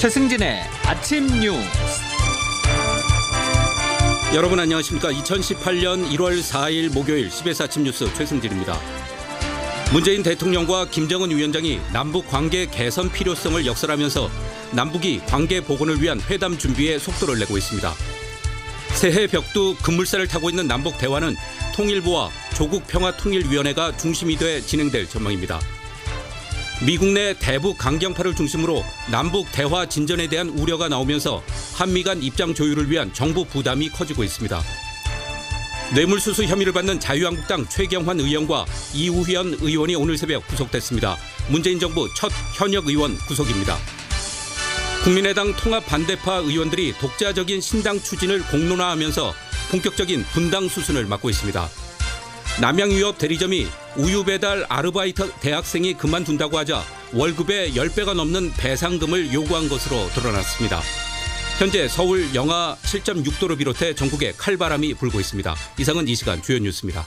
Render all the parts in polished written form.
최승진의 아침 뉴스. 여러분 안녕하십니까. 2018년 1월 4일 목요일 CBS 아침 뉴스 최승진입니다. 문재인 대통령과 김정은 위원장이 남북 관계 개선 필요성을 역설하면서 남북이 관계 복원을 위한 회담 준비에 속도를 내고 있습니다. 새해 벽두 급물살을 타고 있는 남북 대화는 통일부와 조국평화통일위원회가 중심이 돼 진행될 전망입니다. 미국 내 대북 강경파를 중심으로 남북 대화 진전에 대한 우려가 나오면서 한미 간 입장 조율을 위한 정부 부담이 커지고 있습니다. 뇌물수수 혐의를 받는 자유한국당 최경환 의원과 이우현 의원이 오늘 새벽 구속됐습니다. 문재인 정부 첫 현역 의원 구속입니다. 국민의당 통합 반대파 의원들이 독자적인 신당 추진을 공론화하면서 본격적인 분당 수순을 맞고 있습니다. 남양유업 대리점이 우유 배달 아르바이트 대학생이 그만둔다고 하자 월급의 10배가 넘는 배상금을 요구한 것으로 드러났습니다. 현재 서울 영하 7.6도를 비롯해 전국에 칼바람이 불고 있습니다. 이상은 이 시간 주요 뉴스입니다.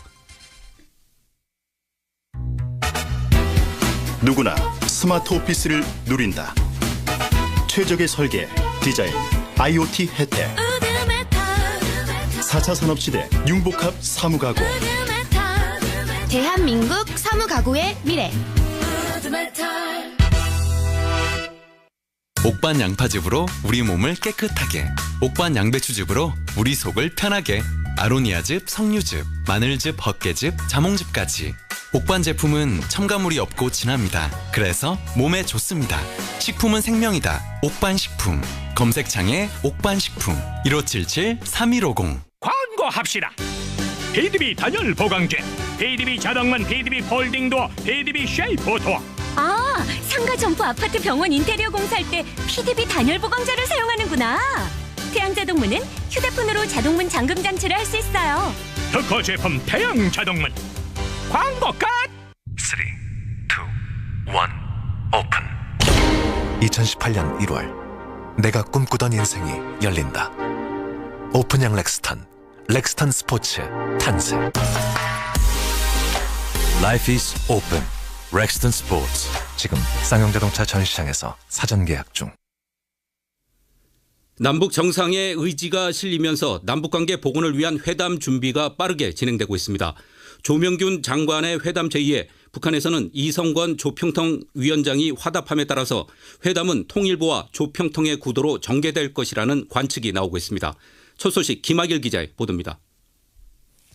누구나 스마트 오피스를 누린다. 최적의 설계, 디자인, IoT 혜택. 4차 산업시대 융복합 사무가구. 대한민국 사무가구의 미래. 옥반 양파즙으로 우리 몸을 깨끗하게, 옥반 양배추즙으로 우리 속을 편하게, 아로니아즙, 석류즙, 마늘즙, 헛개즙, 자몽즙까지. 옥반 제품은 첨가물이 없고 진합니다. 그래서 몸에 좋습니다. 식품은 생명이다. 옥반식품. 검색창에 옥반식품 1577-3150. 광고합시다. PDB 단열 보강제, PDB 자동문, PDB 폴딩도어, PDB 쉐이포도어. 아, 상가 점포 아파트 병원 인테리어 공사할 때 PDB 단열 보강제를 사용하는구나. 태양자동문은 휴대폰으로 자동문 잠금 장치를 할 수 있어요. 특허 제품 태양 자동문. 광고 끝. 3, 2, 1, 오픈. 2018년 1월 내가 꿈꾸던 인생이 열린다. 오픈형 렉스턴 스포츠 탄생. Life is open. 렉스턴 스포츠. 지금 쌍용자동차 전시장에서 사전 계약 중. 남북 정상의 의지가 실리면서 남북관계 복원을 위한 회담 준비가 빠르게 진행되고 있습니다. 조명균 장관의 회담 제의에 북한에서는 이성건 조평통 위원장이 화답함에 따라서 회담은 통일부와 조평통의 구도로 전개될 것이라는 관측이 나오고 있습니다. 첫 소식 김학일 기자의 보도입니다.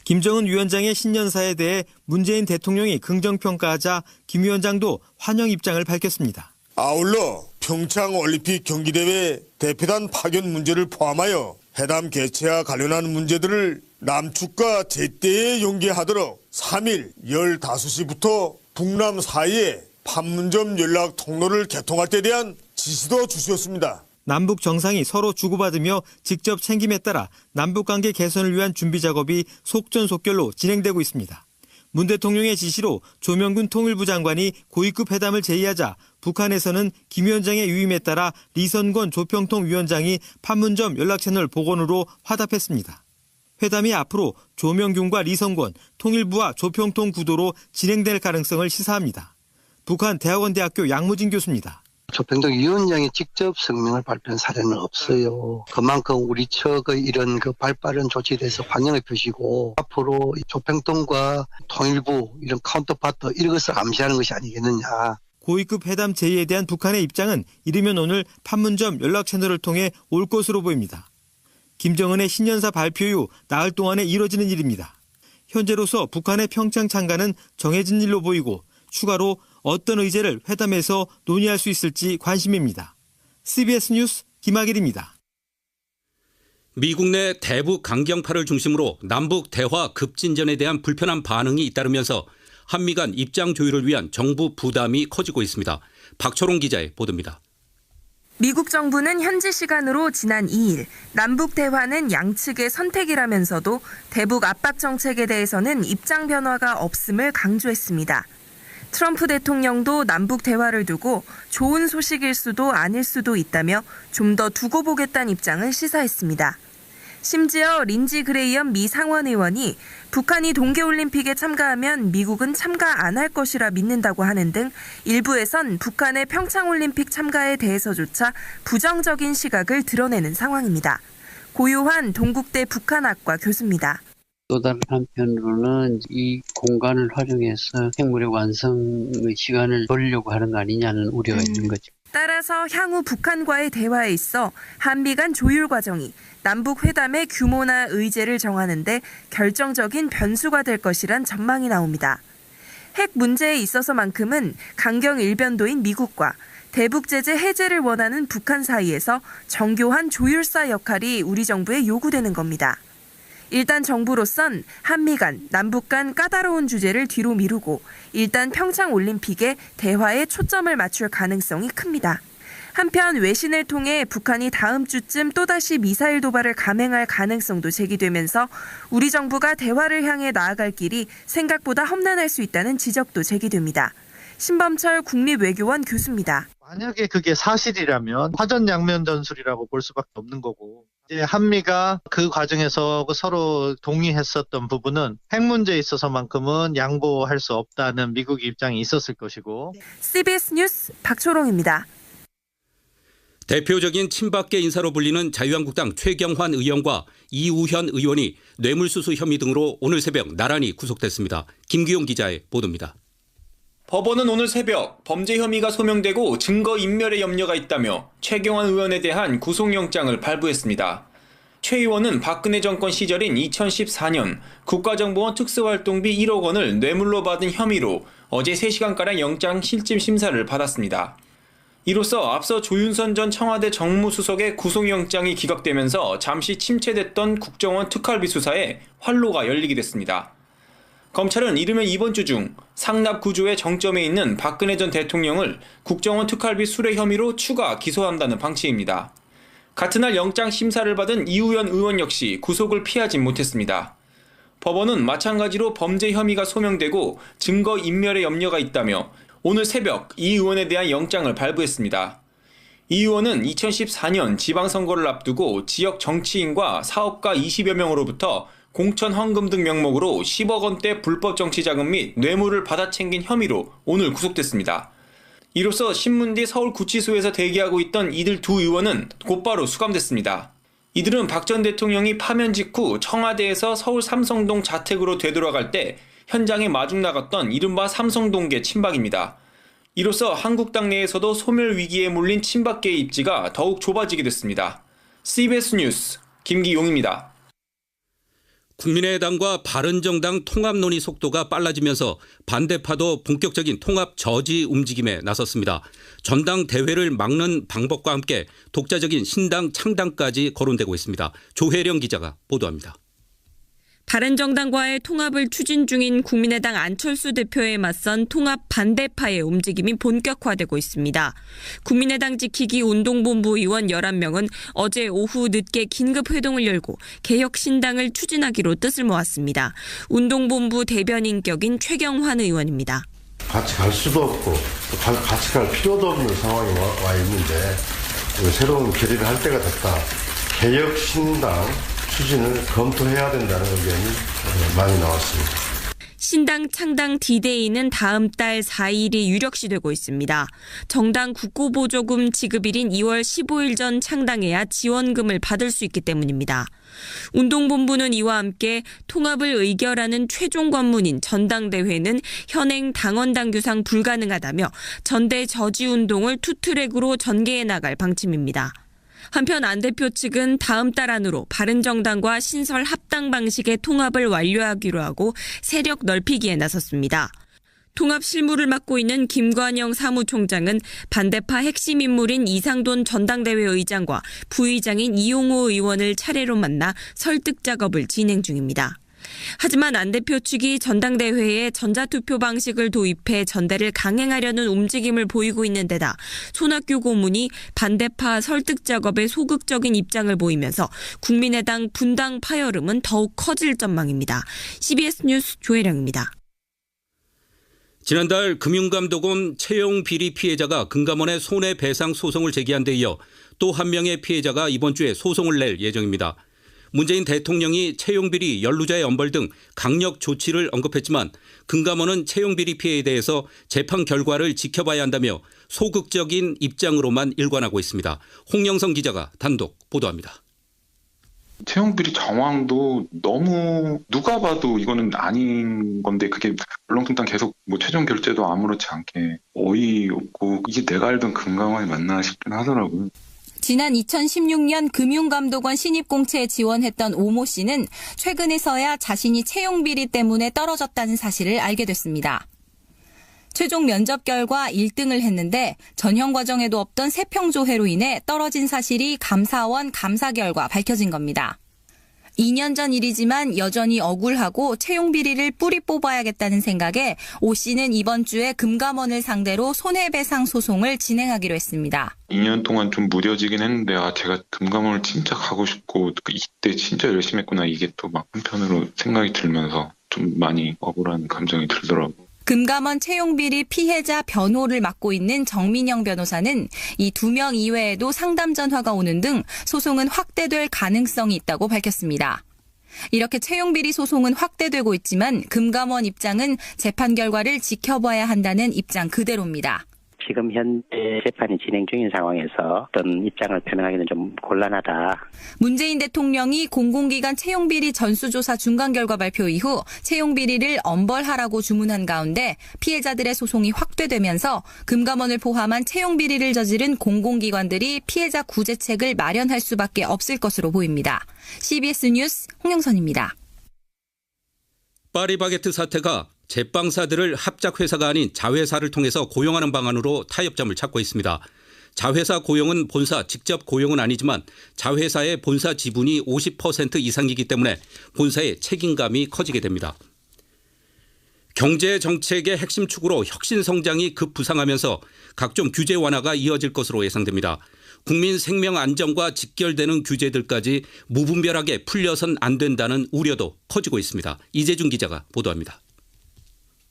김정은 위원장의 신년사에 대해 문재인 대통령이 긍정평가하자 김 위원장도 환영 입장을 밝혔습니다. 아울러 평창올림픽 경기대회 대표단 파견 문제를 포함하여 회담 개최와 관련한 문제들을 남측과 제때에 연계하도록 3일 15시부터 북남 사이에 판문점 연락 통로를 개통할 때 대한 지시도 주셨습니다. 남북 정상이 서로 주고받으며 직접 챙김에 따라 남북관계 개선을 위한 준비 작업이 속전속결로 진행되고 있습니다. 문 대통령의 지시로 조명균 통일부 장관이 고위급 회담을 제의하자 북한에서는 김 위원장의 유임에 따라 리선권 조평통 위원장이 판문점 연락채널 복원으로 화답했습니다. 회담이 앞으로 조명균과 리선권, 통일부와 조평통 구도로 진행될 가능성을 시사합니다. 북한 대학원대학교 양무진 교수입니다. 조평통 위원장이 직접 성명을 발표한 사례는 없어요. 그만큼 우리 측의 이런 발빠른 조치에 대해서 환영의 표시고 앞으로 조평통과 통일부 이런 카운터파트 이런 것을 암시하는 것이 아니겠느냐. 고위급 회담 제의에 대한 북한의 입장은 이르면 오늘 판문점 연락채널을 통해 올 것으로 보입니다. 김정은의 신년사 발표 이후 나흘 동안에 이뤄지는 일입니다. 현재로서 북한의 평창 참가는 정해진 일로 보이고 추가로 어떤 의제를 회담에서 논의할 수 있을지 관심입니다. CBS 뉴스 김학일입니다. 미국 내 대북 강경파를 중심으로 남북 대화 급진전에 대한 불편한 반응이 잇따르면서 한미 간 입장 조율을 위한 정부 부담이 커지고 있습니다. 박초롱 기자의 보도입니다. 미국 정부는 현지 시간으로 지난 2일 남북 대화는 양측의 선택이라면서도 대북 압박 정책에 대해서는 입장 변화가 없음을 강조했습니다. 트럼프 대통령도 남북 대화를 두고 좋은 소식일 수도 아닐 수도 있다며 좀 더 두고 보겠다는 입장을 시사했습니다. 심지어 린지 그레이엄 미 상원 의원이 북한이 동계올림픽에 참가하면 미국은 참가 안 할 것이라 믿는다고 하는 등 일부에선 북한의 평창올림픽 참가에 대해서조차 부정적인 시각을 드러내는 상황입니다. 고요한 동국대 북한학과 교수입니다. 또 다른 한편으로는 이 공간을 활용해서 핵무력 완성의 시간을 벌려고 하는 거 아니냐는 우려가 있는 거죠. 따라서 향후 북한과의 대화에 있어 한미 간 조율 과정이 남북 회담의 규모나 의제를 정하는 데 결정적인 변수가 될 것이란 전망이 나옵니다. 핵 문제에 있어서만큼은 강경 일변도인 미국과 대북 제재 해제를 원하는 북한 사이에서 정교한 조율사 역할이 우리 정부에 요구되는 겁니다. 일단 정부로선 한미 간, 남북 간 까다로운 주제를 뒤로 미루고 일단 평창올림픽에 대화에 초점을 맞출 가능성이 큽니다. 한편 외신을 통해 북한이 다음 주쯤 또다시 미사일 도발을 감행할 가능성도 제기되면서 우리 정부가 대화를 향해 나아갈 길이 생각보다 험난할 수 있다는 지적도 제기됩니다. 신범철 국립외교원 교수입니다. 만약에 그게 사실이라면 화전양면 전술이라고 볼 수밖에 없는 거고, 이제 한미가 그 과정에서 서로 동의했었던 부분은 핵 문제에 있어서만큼은 양보할 수 없다는 미국 입장이 있었을 것이고. CBS 뉴스 박초롱입니다. 대표적인 친박계 인사로 불리는 자유한국당 최경환 의원과 이우현 의원이 뇌물수수 혐의 등으로 오늘 새벽 나란히 구속됐습니다. 김규용 기자의 보도입니다. 법원은 오늘 새벽 범죄 혐의가 소명되고 증거인멸의 염려가 있다며 최경환 의원에 대한 구속영장을 발부했습니다. 최 의원은 박근혜 정권 시절인 2014년 국가정보원 특수활동비 1억 원을 뇌물로 받은 혐의로 어제 3시간가량 영장 실질 심사를 받았습니다. 이로써 앞서 조윤선 전 청와대 정무수석의 구속영장이 기각되면서 잠시 침체됐던 국정원 특활비 수사에 활로가 열리게 됐습니다. 검찰은 이르면 이번 주 중 상납 구조의 정점에 있는 박근혜 전 대통령을 국정원 특활비 수뢰 혐의로 추가 기소한다는 방침입니다. 같은 날 영장 심사를 받은 이우현 의원 역시 구속을 피하진 못했습니다. 법원은 마찬가지로 범죄 혐의가 소명되고 증거인멸의 염려가 있다며 오늘 새벽 이 의원에 대한 영장을 발부했습니다. 이 의원은 2014년 지방선거를 앞두고 지역 정치인과 사업가 20여 명으로부터 공천 헌금 등 명목으로 10억 원대 불법 정치자금 및 뇌물을 받아 챙긴 혐의로 오늘 구속됐습니다. 이로써 신문디 서울구치소에서 대기하고 있던 이들 두 의원은 곧바로 수감됐습니다. 이들은 박 전 대통령이 파면 직후 청와대에서 서울 삼성동 자택으로 되돌아갈 때 현장에 마중 나갔던 이른바 삼성동계 친박입니다. 이로써 한국당 내에서도 소멸 위기에 몰린 친박계의 입지가 더욱 좁아지게 됐습니다. CBS 뉴스 김기용입니다. 국민의당과 바른정당 통합 논의 속도가 빨라지면서 반대파도 본격적인 통합 저지 움직임에 나섰습니다. 전당대회를 막는 방법과 함께 독자적인 신당 창당까지 거론되고 있습니다. 조혜령 기자가 보도합니다. 바른정당과의 통합을 추진 중인 국민의당 안철수 대표에 맞선 통합 반대파의 움직임이 본격화되고 있습니다. 국민의당 지키기 운동본부 의원 11명은 어제 오후 늦게 긴급회동을 열고 개혁신당을 추진하기로 뜻을 모았습니다. 운동본부 대변인격인 최경환 의원입니다. 같이 갈 수도 없고 또 같이 갈 필요도 없는 상황이 와 있는데 새로운 결의를 할 때가 됐다. 개혁신당 추진을 검토해야 된다는 의견이 많이 나왔습니다. 신당 창당 D-Day는 다음 달 4일이 유력시되고 있습니다. 정당 국고보조금 지급일인 2월 15일 전 창당해야 지원금을 받을 수 있기 때문입니다. 운동본부는 이와 함께 통합을 의결하는 최종 관문인 전당대회는 현행 당원당규상 불가능하다며 전대 저지운동을 투트랙으로 전개해 나갈 방침입니다. 한편 안 대표 측은 다음 달 안으로 바른정당과 신설 합당 방식의 통합을 완료하기로 하고 세력 넓히기에 나섰습니다. 통합 실무를 맡고 있는 김관영 사무총장은 반대파 핵심 인물인 이상돈 전당대회 의장과 부의장인 이용호 의원을 차례로 만나 설득 작업을 진행 중입니다. 하지만 안 대표 측이 전당대회에 전자투표 방식을 도입해 전대를 강행하려는 움직임을 보이고 있는 데다 손학규 고문이 반대파 설득 작업에 소극적인 입장을 보이면서 국민의당 분당 파열음은 더욱 커질 전망입니다. CBS 뉴스 조혜령입니다. 지난달 금융감독원 채용 비리 피해자가 금감원에 손해배상 소송을 제기한 데 이어 또 한 명의 피해자가 이번 주에 소송을 낼 예정입니다. 문재인 대통령이 채용비리, 연루자의 엄벌 등 강력 조치를 언급했지만 금감원은 채용비리 피해에 대해서 재판 결과를 지켜봐야 한다며 소극적인 입장으로만 일관하고 있습니다. 홍영성 기자가 단독 보도합니다. 채용비리 정황도 너무 누가 봐도 이거는 아닌 건데 그게 울렁뚱땅 계속 뭐 최종 결재도 아무렇지 않게 어이없고 이게 내가 알던 금감원이 맞나 싶긴 하더라고요. 지난 2016년 금융감독원 신입공채에 지원했던 오모 씨는 최근에서야 자신이 채용비리 때문에 떨어졌다는 사실을 알게 됐습니다. 최종 면접 결과 1등을 했는데 전형 과정에도 없던 세평조회로 인해 떨어진 사실이 감사원 감사 결과 밝혀진 겁니다. 2년 전 일이지만 여전히 억울하고 채용 비리를 뿌리 뽑아야겠다는 생각에 오 씨는 이번 주에 금감원을 상대로 손해배상 소송을 진행하기로 했습니다. 2년 동안 좀 무뎌지긴 했는데 제가 금감원을 진짜 가고 싶고 이때 진짜 열심히 했구나 이게 또 막 한편으로 생각이 들면서 좀 많이 억울한 감정이 들더라고요. 금감원 채용비리 피해자 변호를 맡고 있는 정민영 변호사는 이 2명 이외에도 상담 전화가 오는 등 소송은 확대될 가능성이 있다고 밝혔습니다. 이렇게 채용비리 소송은 확대되고 있지만 금감원 입장은 재판 결과를 지켜봐야 한다는 입장 그대로입니다. 지금 현재 재판이 진행 중인 상황에서 어떤 입장을 표명하기는 좀 곤란하다. 문재인 대통령이 공공기관 채용비리 전수조사 중간 결과 발표 이후 채용비리를 엄벌하라고 주문한 가운데 피해자들의 소송이 확대되면서 금감원을 포함한 채용비리를 저지른 공공기관들이 피해자 구제책을 마련할 수밖에 없을 것으로 보입니다. CBS 뉴스 홍영선입니다. 파리바게트 사태가 제빵사들을 합작회사가 아닌 자회사를 통해서 고용하는 방안으로 타협점을 찾고 있습니다. 자회사 고용은 본사 직접 고용은 아니지만 자회사의 본사 지분이 50% 이상이기 때문에 본사의 책임감이 커지게 됩니다. 경제 정책의 핵심 축으로 혁신 성장이 급부상하면서 각종 규제 완화가 이어질 것으로 예상됩니다. 국민 생명 안전과 직결되는 규제들까지 무분별하게 풀려선 안 된다는 우려도 커지고 있습니다. 이재준 기자가 보도합니다.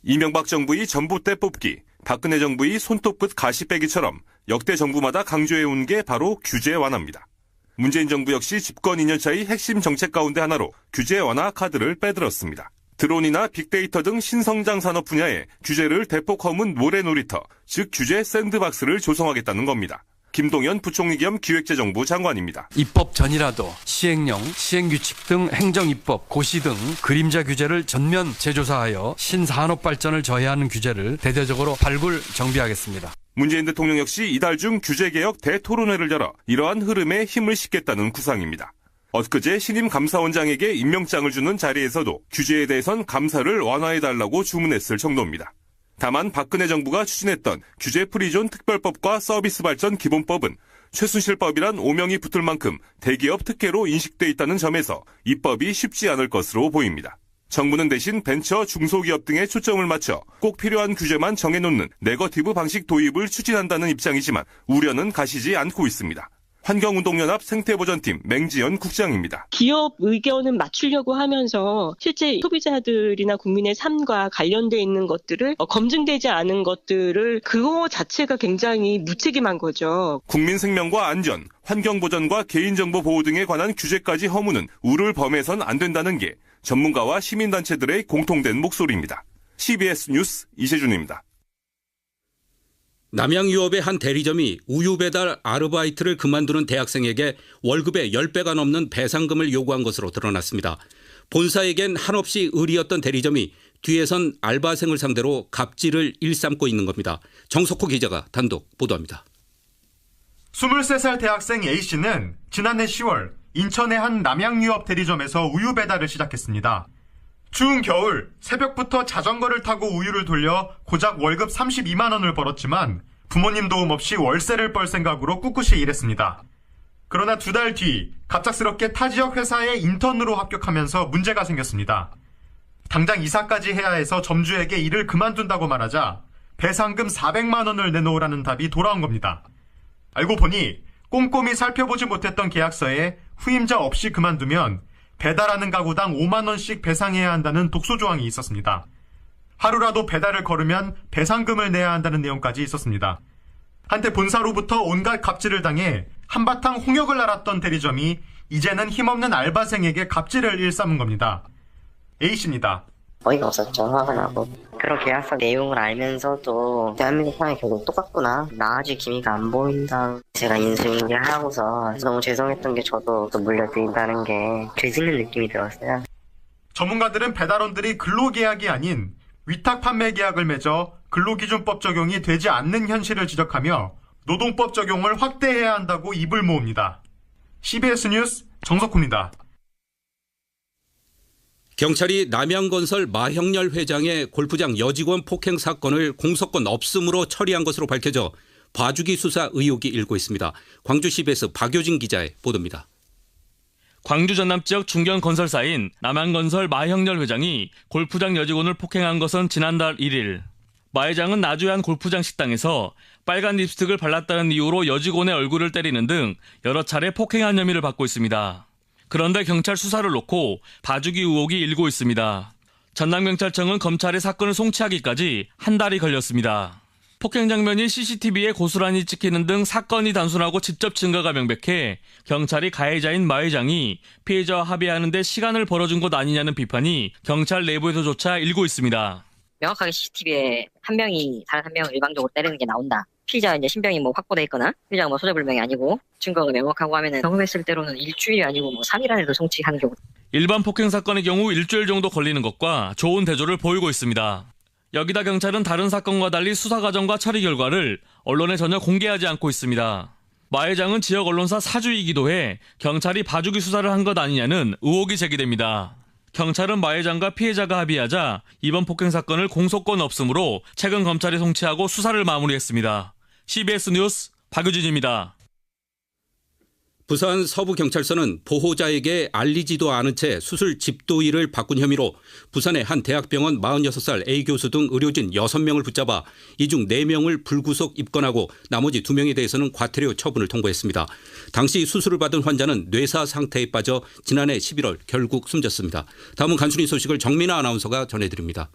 이명박 정부의 전봇대 뽑기, 박근혜 정부의 손톱끝 가시 빼기처럼 역대 정부마다 강조해온 게 바로 규제 완화입니다. 문재인 정부 역시 집권 2년차의 핵심 정책 가운데 하나로 규제 완화 카드를 빼들었습니다. 드론이나 빅데이터 등 신성장 산업 분야에 규제를 대폭 허문 모래놀이터, 즉 규제 샌드박스를 조성하겠다는 겁니다. 김동연 부총리 겸 기획재정부 장관입니다. 입법 전이라도 시행령, 시행규칙 등 행정입법, 고시 등 그림자 규제를 전면 재조사하여 신산업 발전을 저해하는 규제를 대대적으로 발굴 정비하겠습니다. 문재인 대통령 역시 이달 중 규제개혁 대토론회를 열어 이러한 흐름에 힘을 싣겠다는 구상입니다. 엊그제 신임 감사원장에게 임명장을 주는 자리에서도 규제에 대해선 감사를 완화해달라고 주문했을 정도입니다. 다만 박근혜 정부가 추진했던 규제 프리존 특별법과 서비스 발전 기본법은 최순실법이란 오명이 붙을 만큼 대기업 특혜로 인식돼 있다는 점에서 입법이 쉽지 않을 것으로 보입니다. 정부는 대신 벤처, 중소기업 등에 초점을 맞춰 꼭 필요한 규제만 정해놓는 네거티브 방식 도입을 추진한다는 입장이지만 우려는 가시지 않고 있습니다. 환경운동연합 생태보전팀 맹지연 국장입니다. 기업 의견은 맞추려고 하면서 실제 소비자들이나 국민의 삶과 관련돼 있는 것들을 검증되지 않은 것들을 그거 자체가 굉장히 무책임한 거죠. 국민 생명과 안전, 환경보전과 개인정보 보호 등에 관한 규제까지 허무는 우를 범해선 안 된다는 게 전문가와 시민단체들의 공통된 목소리입니다. CBS 뉴스 이재준입니다. 남양유업의 한 대리점이 우유 배달 아르바이트를 그만두는 대학생에게 월급의 10배가 넘는 배상금을 요구한 것으로 드러났습니다. 본사에겐 한없이 의리였던 대리점이 뒤에선 알바생을 상대로 갑질을 일삼고 있는 겁니다. 정석호 기자가 단독 보도합니다. 23살 대학생 A씨는 지난해 10월 인천의 한 남양유업 대리점에서 우유 배달을 시작했습니다. 추운 겨울 새벽부터 자전거를 타고 우유를 돌려 고작 월급 32만 원을 벌었지만 부모님 도움 없이 월세를 벌 생각으로 꿋꿋이 일했습니다. 그러나 2달 뒤 갑작스럽게 타 지역 회사에 인턴으로 합격하면서 문제가 생겼습니다. 당장 이사까지 해야 해서 점주에게 일을 그만둔다고 말하자 배상금 400만 원을 내놓으라는 답이 돌아온 겁니다. 알고 보니 꼼꼼히 살펴보지 못했던 계약서에 후임자 없이 그만두면 배달하는 가구당 5만 원씩 배상해야 한다는 독소 조항이 있었습니다. 하루라도 배달을 걸으면 배상금을 내야 한다는 내용까지 있었습니다. 한때 본사로부터 온갖 갑질을 당해 한바탕 홍역을 앓았던 대리점이 이제는 힘없는 알바생에게 갑질을 일삼은 겁니다. A씨입니다. 어이가 없었죠. 화가 나고. 그런 계약서 내용을 알면서도 대한민국 상황이 결국 똑같구나. 나아질 기미가 안 보인다. 제가 인수인계하고서 너무 죄송했던 게 저도 또 물려드린다는 게 죄짓는 느낌이 들었어요. 전문가들은 배달원들이 근로계약이 아닌 위탁 판매 계약을 맺어 근로기준법 적용이 되지 않는 현실을 지적하며 노동법 적용을 확대해야 한다고 입을 모읍니다. CBS 뉴스 정석훈입니다. 경찰이 남양건설 마형렬 회장의 골프장 여직원 폭행 사건을 공소권 없음으로 처리한 것으로 밝혀져 봐주기 수사 의혹이 일고 있습니다. 광주 CBS 박효진 기자의 보도입니다. 광주 전남 지역 중견 건설사인 남양건설 마형렬 회장이 골프장 여직원을 폭행한 것은 지난달 1일. 마 회장은 나주의 한 골프장 식당에서 빨간 립스틱을 발랐다는 이유로 여직원의 얼굴을 때리는 등 여러 차례 폭행한 혐의를 받고 있습니다. 그런데 경찰 수사를 놓고 봐주기 의혹이 일고 있습니다. 전남경찰청은 검찰의 사건을 송치하기까지 한 달이 걸렸습니다. 폭행 장면이 CCTV에 고스란히 찍히는 등 사건이 단순하고 직접 증거가 명백해 경찰이 가해자인 마 회장이 피해자와 합의하는 데 시간을 벌어준 것 아니냐는 비판이 경찰 내부에서조차 일고 있습니다. 명확하게 CCTV에 한 명이 다른 한 명을 일방적으로 때리는 게 나온다. 피의자 이제 신병이 뭐 확보돼 있거나 피의자가 뭐 소재불명이 아니고 증거가 명확하고 하면은 경험했을 때로는 일주일이 아니고 뭐 3일 안에도 송치하는 경우. 일반 폭행 사건의 경우 일주일 정도 걸리는 것과 좋은 대조를 보이고 있습니다. 여기다 경찰은 다른 사건과 달리 수사 과정과 처리 결과를 언론에 전혀 공개하지 않고 있습니다. 마 회장은 지역 언론사 사주이기도 해 경찰이 봐주기 수사를 한 것 아니냐는 의혹이 제기됩니다. 경찰은 마 회장과 피해자가 합의하자 이번 폭행 사건을 공소권 없음으로 최근 검찰이 송치하고 수사를 마무리했습니다. CBS 뉴스 박유진입니다. 부산 서부경찰서는 보호자에게 알리지도 않은 채 수술 집도일을 바꾼 혐의로 부산의 한 대학병원 46살 A 교수 등 의료진 6명을 붙잡아 이 중 4명을 불구속 입건하고 나머지 2명에 대해서는 과태료 처분을 통보했습니다. 당시 수술을 받은 환자는 뇌사 상태에 빠져 지난해 11월 결국 숨졌습니다. 다음은 간추린 소식을 정민아 아나운서가 전해드립니다.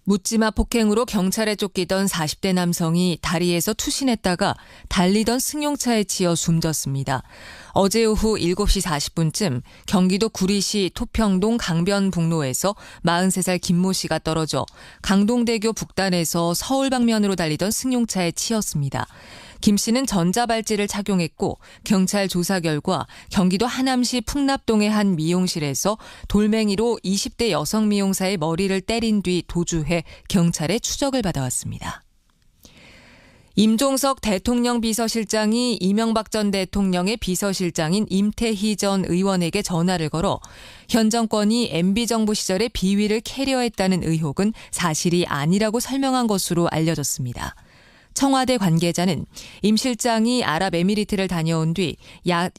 묻지마 폭행으로 경찰에 쫓기던 40대 남성이 다리에서 투신했다가 달리던 승용차에 치여 숨졌습니다. 어제 오후 7시 40분쯤 경기도 구리시 토평동 강변북로에서 43살 김모 씨가 떨어져 강동대교 북단에서 서울 방면으로 달리던 승용차에 치였습니다. 김 씨는 전자발찌를 착용했고 경찰 조사 결과 경기도 하남시 풍납동의 한 미용실에서 돌멩이로 20대 여성 미용사의 머리를 때린 뒤 도주해 경찰의 추적을 받아왔습니다. 임종석 대통령 비서실장이 이명박 전 대통령의 비서실장인 임태희 전 의원에게 전화를 걸어 현 정권이 MB정부 시절의 비위를 캐려했다는 의혹은 사실이 아니라고 설명한 것으로 알려졌습니다. 청와대 관계자는 임 실장이 아랍에미리트를 다녀온 뒤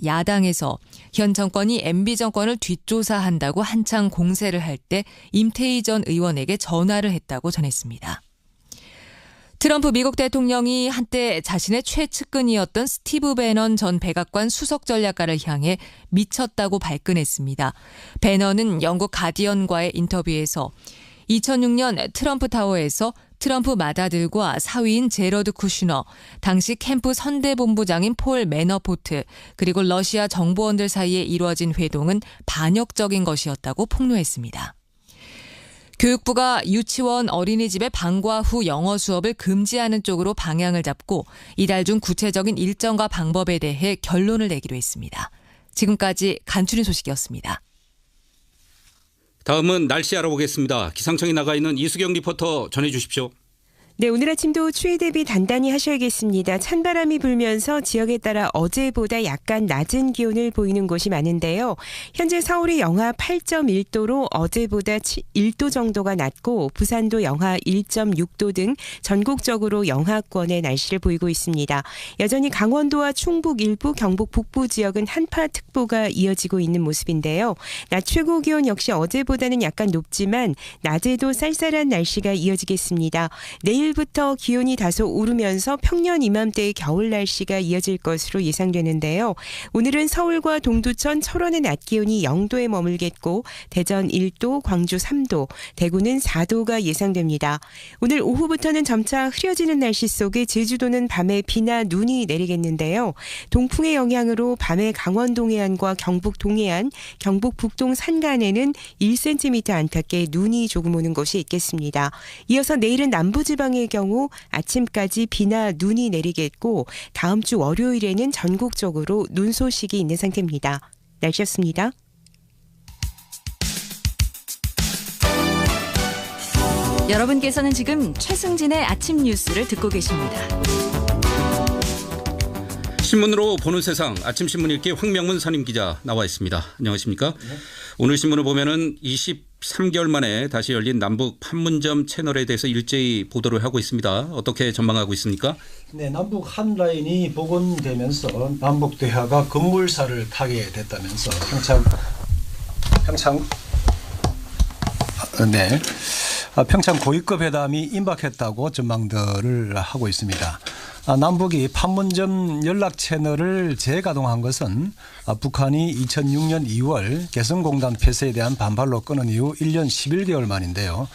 야당에서 현 정권이 MB정권을 뒷조사한다고 한창 공세를 할 때 임태희 전 의원에게 전화를 했다고 전했습니다. 트럼프 미국 대통령이 한때 자신의 최측근이었던 스티브 배넌 전 백악관 수석 전략가를 향해 미쳤다고 발끈했습니다. 배넌은 영국 가디언과의 인터뷰에서 2006년 트럼프 타워에서 트럼프 맏아들과 사위인 제러드 쿠슈너, 당시 캠프 선대본부장인 폴 매너포트, 그리고 러시아 정보원들 사이에 이루어진 회동은 반역적인 것이었다고 폭로했습니다. 교육부가 유치원 어린이집의 방과 후 영어 수업을 금지하는 쪽으로 방향을 잡고 이달 중 구체적인 일정과 방법에 대해 결론을 내기로 했습니다. 지금까지 간추린 소식이었습니다. 다음은 날씨 알아보겠습니다. 기상청에 나가 있는 이수경 리포터 전해주십시오. 네, 오늘 아침도 추위 대비 단단히 하셔야겠습니다. 찬바람이 불면서 지역에 따라 어제보다 약간 낮은 기온을 보이는 곳이 많은데요. 현재 서울이 영하 8.1도로 어제보다 1도 정도가 낮고 부산도 영하 1.6도 등 전국적으로 영하권의 날씨를 보이고 있습니다. 여전히 강원도와 충북 일부, 경북 북부 지역은 한파특보가 이어지고 있는 모습인데요. 낮 최고 기온 역시 어제보다는 약간 높지만 낮에도 쌀쌀한 날씨가 이어지겠습니다. 내일 내일부터 기온이 다소 오르면서 평년 이맘때의 겨울 날씨가 이어질 것으로 예상되는데요. 오늘은 서울과 동두천, 철원의 낮 기온이 0도에 머물겠고 대전 1도, 광주 3도, 대구는 4도가 예상됩니다. 오늘 오후부터는 점차 흐려지는 날씨 속에 제주도는 밤에 비나 눈이 내리겠는데요. 동풍의 영향으로 밤에 강원 동해안과 경북 동해안, 경북 북동 산간에는 1cm 안팎의 눈이 조금 오는 곳이 있겠습니다. 이어서 내일은 남부지방의 경우 아침까지 비나 눈이 내리겠고 다음 주 월요일에는 전국적으로 눈 소식이 있는 상태입니다. 날씨였습니다. 여러분께서는 지금 최승진의 아침 뉴스를 듣고 계십니다. 신문으로 보는 세상 아침 신문 읽기 황명문 선임 기자 나와 있습니다. 안녕하십니까? 네. 오늘 신문을 보면은 23개월 만에 다시 열린 남북 판문점 채널에 대해서 일제히 보도를 하고 있습니다. 어떻게 전망하고 있습니까? 네, 남북 한 라인이 복원되면서 남북 대화가 급물살을 타게 됐다면서 평창 고위급 회담이 임박했다고 전망들을 하고 있습니다. 남북이 판문점 연락 채널을 재가동한 것은 북한이 2006년 2월 개성공단 폐쇄에 대한 반발로 끊은 이후 1년 11개월 만인데요.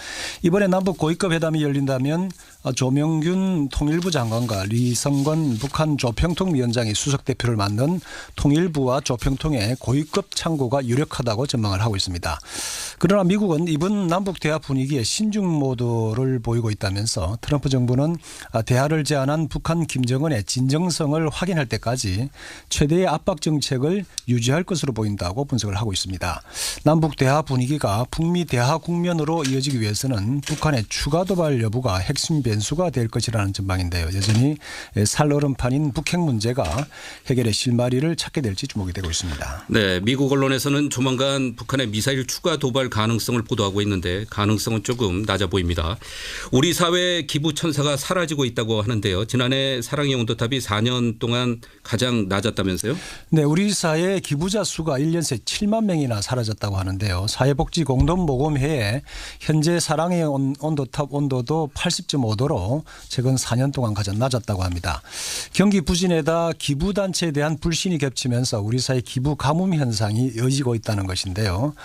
이번에 남북 고위급 회담이 열린다면 조명균 통일부 장관과 리성건 북한 조평통 위원장이 수석대표를 맡는 통일부와 조평통의 고위급 창구가 유력하다고 전망을 하고 있습니다. 그러나 미국은 이번 남북 대화 분위기에 신중 모드를 보이고 있다면서 트럼프 정부는 대화를 제안한 북한 김정은의 진정성을 확인할 때까지 최대의 압박 정책을 유지할 것으로 보인다고 분석을 하고 있습니다. 남북 대화 분위기가 북미 대화 국면으로 이어지기 위해서는 북한의 추가 도발 여부가 핵심 변수가 될 것이라는 전망인데요. 여전히 살얼음판인 북핵 문제가 해결의 실마리를 찾게 될지 주목이 되고 있습니다. 네, 미국 언론에서는 조만간 북한의 미사일 추가 도발 가능성을 보도하고 있는데 가능성은 조금 낮아 보입니다. 우리 사회의 기부 천사가 사라지고 있다고 하는데요. 지난해 사랑의 온도탑이 4년 동안 가장 낮았다면서요? 네, 우리 사회 기부자 수가 1년 새 7만 명이나 사라졌다고 하는데요. 사회복지공동모금회에 현재 사랑의 온도탑 온도도 80.5도로 최근 4년 동안 가장 낮았다고 합니다. 경기 부진에다 기부단체에 대한 불신이 겹치면서 우리 사회 기부 가뭄 현상이 이어지고 있다는 것인데요.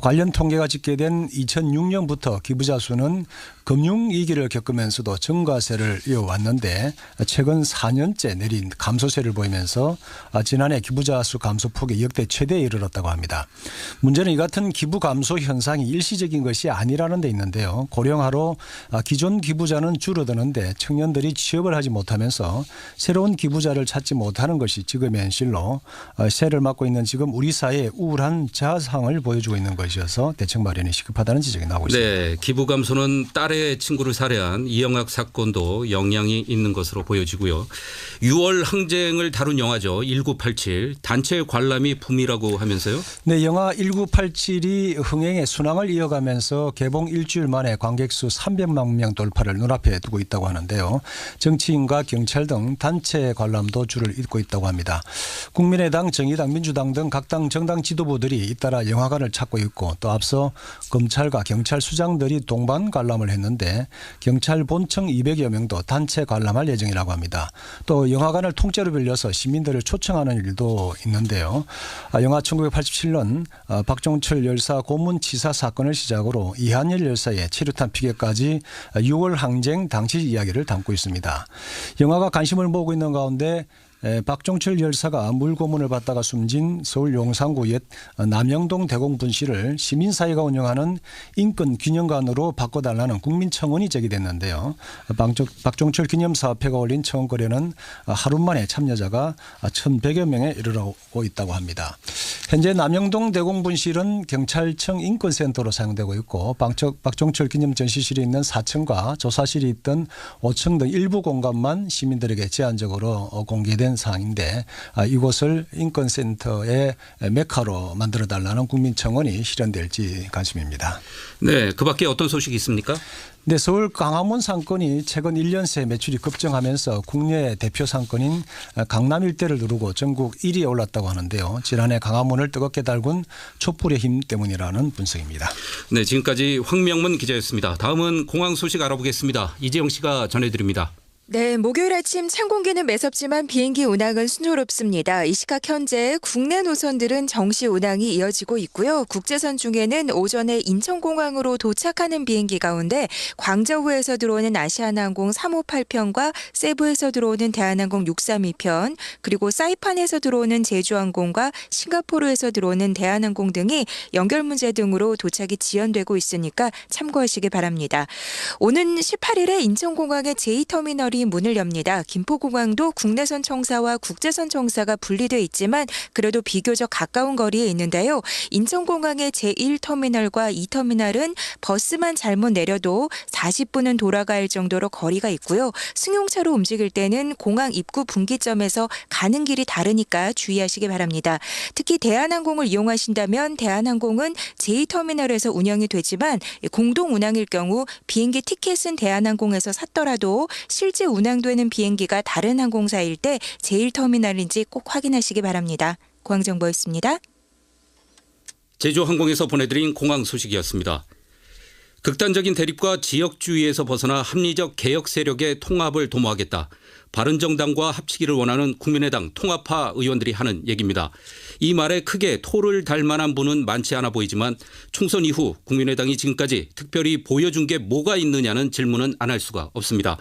관련 통계가 집계된 2006년부터 기부자 수는 금융위기를 겪으면서도 증가세를 이어왔는데 최근 4년째 내린 감소세를 보이면서 지난해 기부자 수 감소폭이 역대 최대에 이르렀다고 합니다. 문제는 이 같은 기부 감소 현상이 일시적인 것이 아니라는 데 있는데요. 고령화로 기존 기부자는 줄어드는데 청년들이 취업을 하지 못하면서 새로운 기부자를 찾지 못하는 것이 지금의 현실로 세를 맞고 있는 지금 우리 사회의 우울한 자상을 보여주고 있는 것이어서 대책 마련이 시급하다는 지적이 나오고 있습니다. 네, 기부 감소는 딸의 친구를 살해한 이영학 사건도 영향이 있는 것으로 보여지고요. 6월 항쟁을 다룬 영화죠. 1987 단체 관람이 붐이라고 하면서요. 네, 영화 1987이 흥행의 순항을 이어가면서 개봉 일주일 만에 관객 수 300만 명 돌파를 눈앞에 두고 있다고 하는데요. 정치인과 경찰 등 단체 관람도 줄을 잇고 있다고 합니다. 국민의당, 정의당, 민주당 등 각 당 정당 지도부들이 잇따라 영화관을 찾고 있고 또 앞서 검찰과 경찰 수장들이 동반 관람을 했는데 경찰 본청 200여 명도 단체 관람할 예정이라고 합니다. 또 영화관을 통째로 빌려서 시민들을 초청하는 일도 있는데요. 영화 1987년 박종철 열사 고문치사 사건을 시작으로 이한열 열사의 체류탄 피격까지 6월 항쟁 당시 이야기를 담고 있습니다. 영화가 관심을 모으고 있는 가운데 박종철 열사가 물고문을 받다가 숨진 서울 용산구 옛 남영동 대공분실을 시민사회가 운영하는 인권기념관으로 바꿔달라는 국민청원이 제기됐는데요. 박종철 기념사업회가 올린 청원거래는 하루 만에 참여자가 1,100여 명에 이르르고 있다고 합니다. 현재 남영동 대공분실은 경찰청 인권센터로 사용되고 있고 박종철 기념전시실이 있는 4층과 조사실이 있던 5층 등 일부 공간만 시민들에게 제한적으로 공개된 오래된 사항인데 이곳을 인권센터의 메카로 만들어달라는 국민청원이 실현될지 관심입니다. 네, 그 밖에 어떤 소식이 있습니까? 네, 서울 강화문 상권이 최근 1년 새 매출이 급증하면서 국내 대표 상권인 강남 일대를 누르고 전국 1위에 올랐다고 하는데요. 지난해 강화문을 뜨겁게 달군 촛불의 힘 때문이라는 분석입니다. 네, 지금까지 황명문 기자였습니다. 다음은 공항 소식 알아보겠습니다. 이재용 씨가 전해드립니다. 네, 목요일 아침 찬 공기는 매섭지만 비행기 운항은 순조롭습니다. 이 시각 현재 국내 노선들은 정시 운항이 이어지고 있고요. 국제선 중에는 오전에 인천공항으로 도착하는 비행기 가운데 광저우에서 들어오는 아시아나항공 358편과 세부에서 들어오는 대한항공 632편, 그리고 사이판에서 들어오는 제주항공과 싱가포르에서 들어오는 대한항공 등이 연결 문제 등으로 도착이 지연되고 있으니까 참고하시기 바랍니다. 오는 18일에 인천공항의 제2터미널이 문을 엽니다. 김포공항도 국내선 청사와 국제선 청사가 분리돼 있지만 그래도 비교적 가까운 거리에 있는데요. 인천공항의 제1터미널과 2터미널은 버스만 잘못 내려도 40분은 돌아갈 정도로 거리가 있고요. 승용차로 움직일 때는 공항 입구 분기점에서 가는 길이 다르니까 주의하시기 바랍니다. 특히 대한항공을 이용하신다면 대한항공은 제2터미널에서 운영이 되지만 공동 운항일 경우 비행기 티켓은 대한항공에서 샀더라도 실제 운항되는 비행기가 다른 항공사일 때 제1터미널인지 꼭 확인하시기 바랍니다. 공항정보였습니다. 제주항공에서 보내드린 공항 소식이었습니다. 극단적인 대립과 지역주의에서 벗어나 합리적 개혁 세력의 통합을 도모하겠다. 바른정당과 합치기를 원하는 국민의당 통합파 의원들이 하는 얘기입니다. 이 말에 크게 토를 달 만한 분은 많지 않아 보이지만 총선 이후 국민의당이 지금까지 특별히 보여준 게 뭐가 있느냐는 질문은 안 할 수가 없습니다.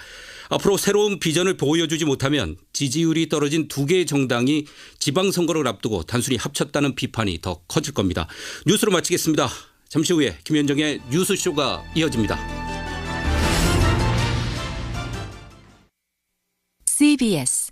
앞으로 새로운 비전을 보여주지 못하면 지지율이 떨어진 두 개의 정당이 지방선거를 앞두고 단순히 합쳤다는 비판이 더 커질 겁니다. 뉴스로 마치겠습니다. 잠시 후에 김현정의 뉴스쇼가 이어집니다. CBS.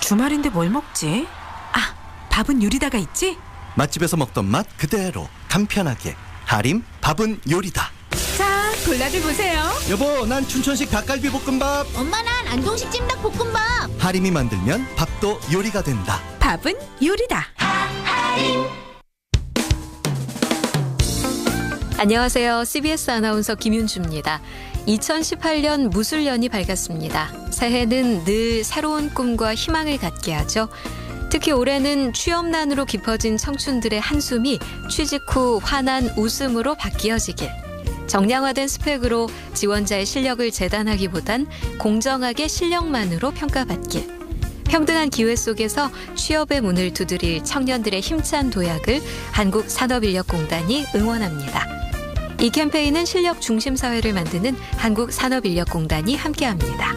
주말인데 뭘 먹지? 아, 밥은 요리다가 있지? 맛집에서 먹던 맛 그대로 간편하게 하림 밥은 요리다. 자, 골라들 보세요. 여보, 난 춘천식 닭갈비 볶음밥. 엄마, 난 안동식 찜닭 볶음밥. 하림이 만들면 밥도 요리가 된다. 밥은 요리다. 안녕하세요. CBS 아나운서 김윤주입니다. 2018년 무술년이 밝았습니다. 새해는 늘 새로운 꿈과 희망을 갖게 하죠. 특히 올해는 취업난으로 깊어진 청춘들의 한숨이 취직 후 환한 웃음으로 바뀌어지길. 정량화된 스펙으로 지원자의 실력을 재단하기보단 공정하게 실력만으로 평가받길. 평등한 기회 속에서 취업의 문을 두드릴 청년들의 힘찬 도약을 한국산업인력공단이 응원합니다. 이 캠페인은 실력 중심 사회를 만드는 한국산업인력공단이 함께합니다.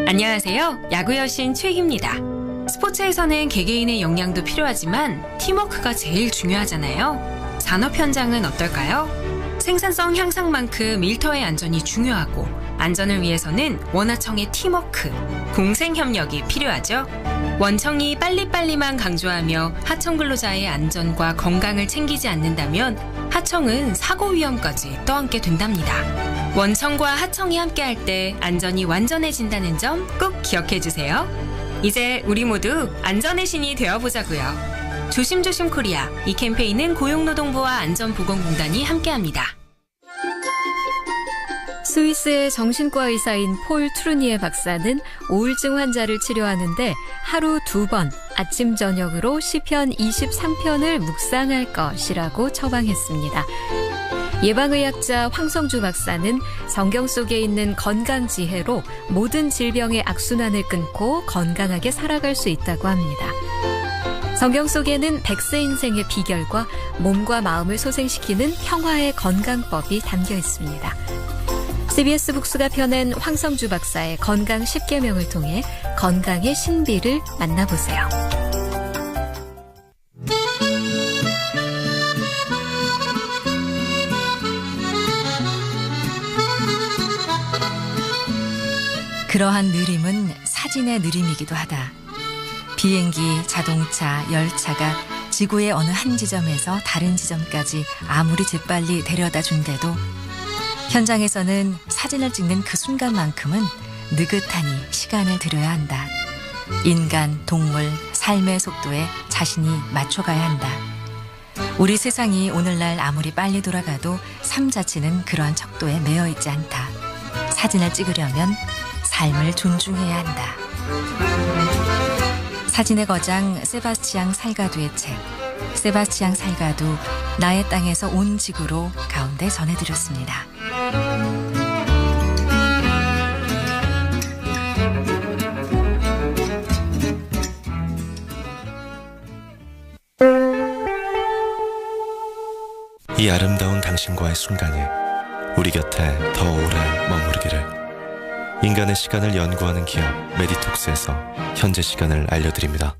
안녕하세요. 야구 여신 최희입니다. 스포츠에서는 개개인의 역량도 필요하지만 팀워크가 제일 중요하잖아요. 산업 현장은 어떨까요? 생산성 향상만큼 일터의 안전이 중요하고 안전을 위해서는 원하청의 팀워크, 공생협력이 필요하죠. 원청이 빨리빨리만 강조하며 하청 근로자의 안전과 건강을 챙기지 않는다면 하청은 사고 위험까지 떠안게 된답니다. 원청과 하청이 함께할 때 안전이 완전해진다는 점 꼭 기억해 주세요. 이제 우리 모두 안전의 신이 되어보자고요. 조심조심 코리아, 이 캠페인은 고용노동부와 안전보건공단이 함께합니다. 스위스의 정신과 의사인 폴 트루니에 박사는 우울증 환자를 치료하는데 하루 2번 아침 저녁으로 시편 23편을 묵상할 것이라고 처방했습니다. 예방의학자 황성주 박사는 성경 속에 있는 건강 지혜로 모든 질병의 악순환을 끊고 건강하게 살아갈 수 있다고 합니다. 성경 속에는 100세 인생의 비결과 몸과 마음을 소생시키는 평화의 건강법이 담겨 있습니다. CBS 북스가 펴낸 황성주 박사의 건강 10계명을 통해 건강의 신비를 만나보세요. 그러한 느림은 사진의 느림이기도 하다. 비행기, 자동차, 열차가 지구의 어느 한 지점에서 다른 지점까지 아무리 재빨리 데려다 준대도 현장에서는 사진을 찍는 그 순간만큼은 느긋하니 시간을 들여야 한다. 인간, 동물, 삶의 속도에 자신이 맞춰가야 한다. 우리 세상이 오늘날 아무리 빨리 돌아가도 삶 자체는 그러한 척도에 매여 있지 않다. 사진을 찍으려면 삶을 존중해야 한다. 사진의 거장 세바스티앙 살가두의 책 세바스티앙 살가두 나의 땅에서 온 지구로 가운데 전해드렸습니다. 이 아름다운 당신과의 순간이 우리 곁에 더 오래 머무르기를. 인간의 시간을 연구하는 기업 메디톡스에서 현재 시간을 알려드립니다.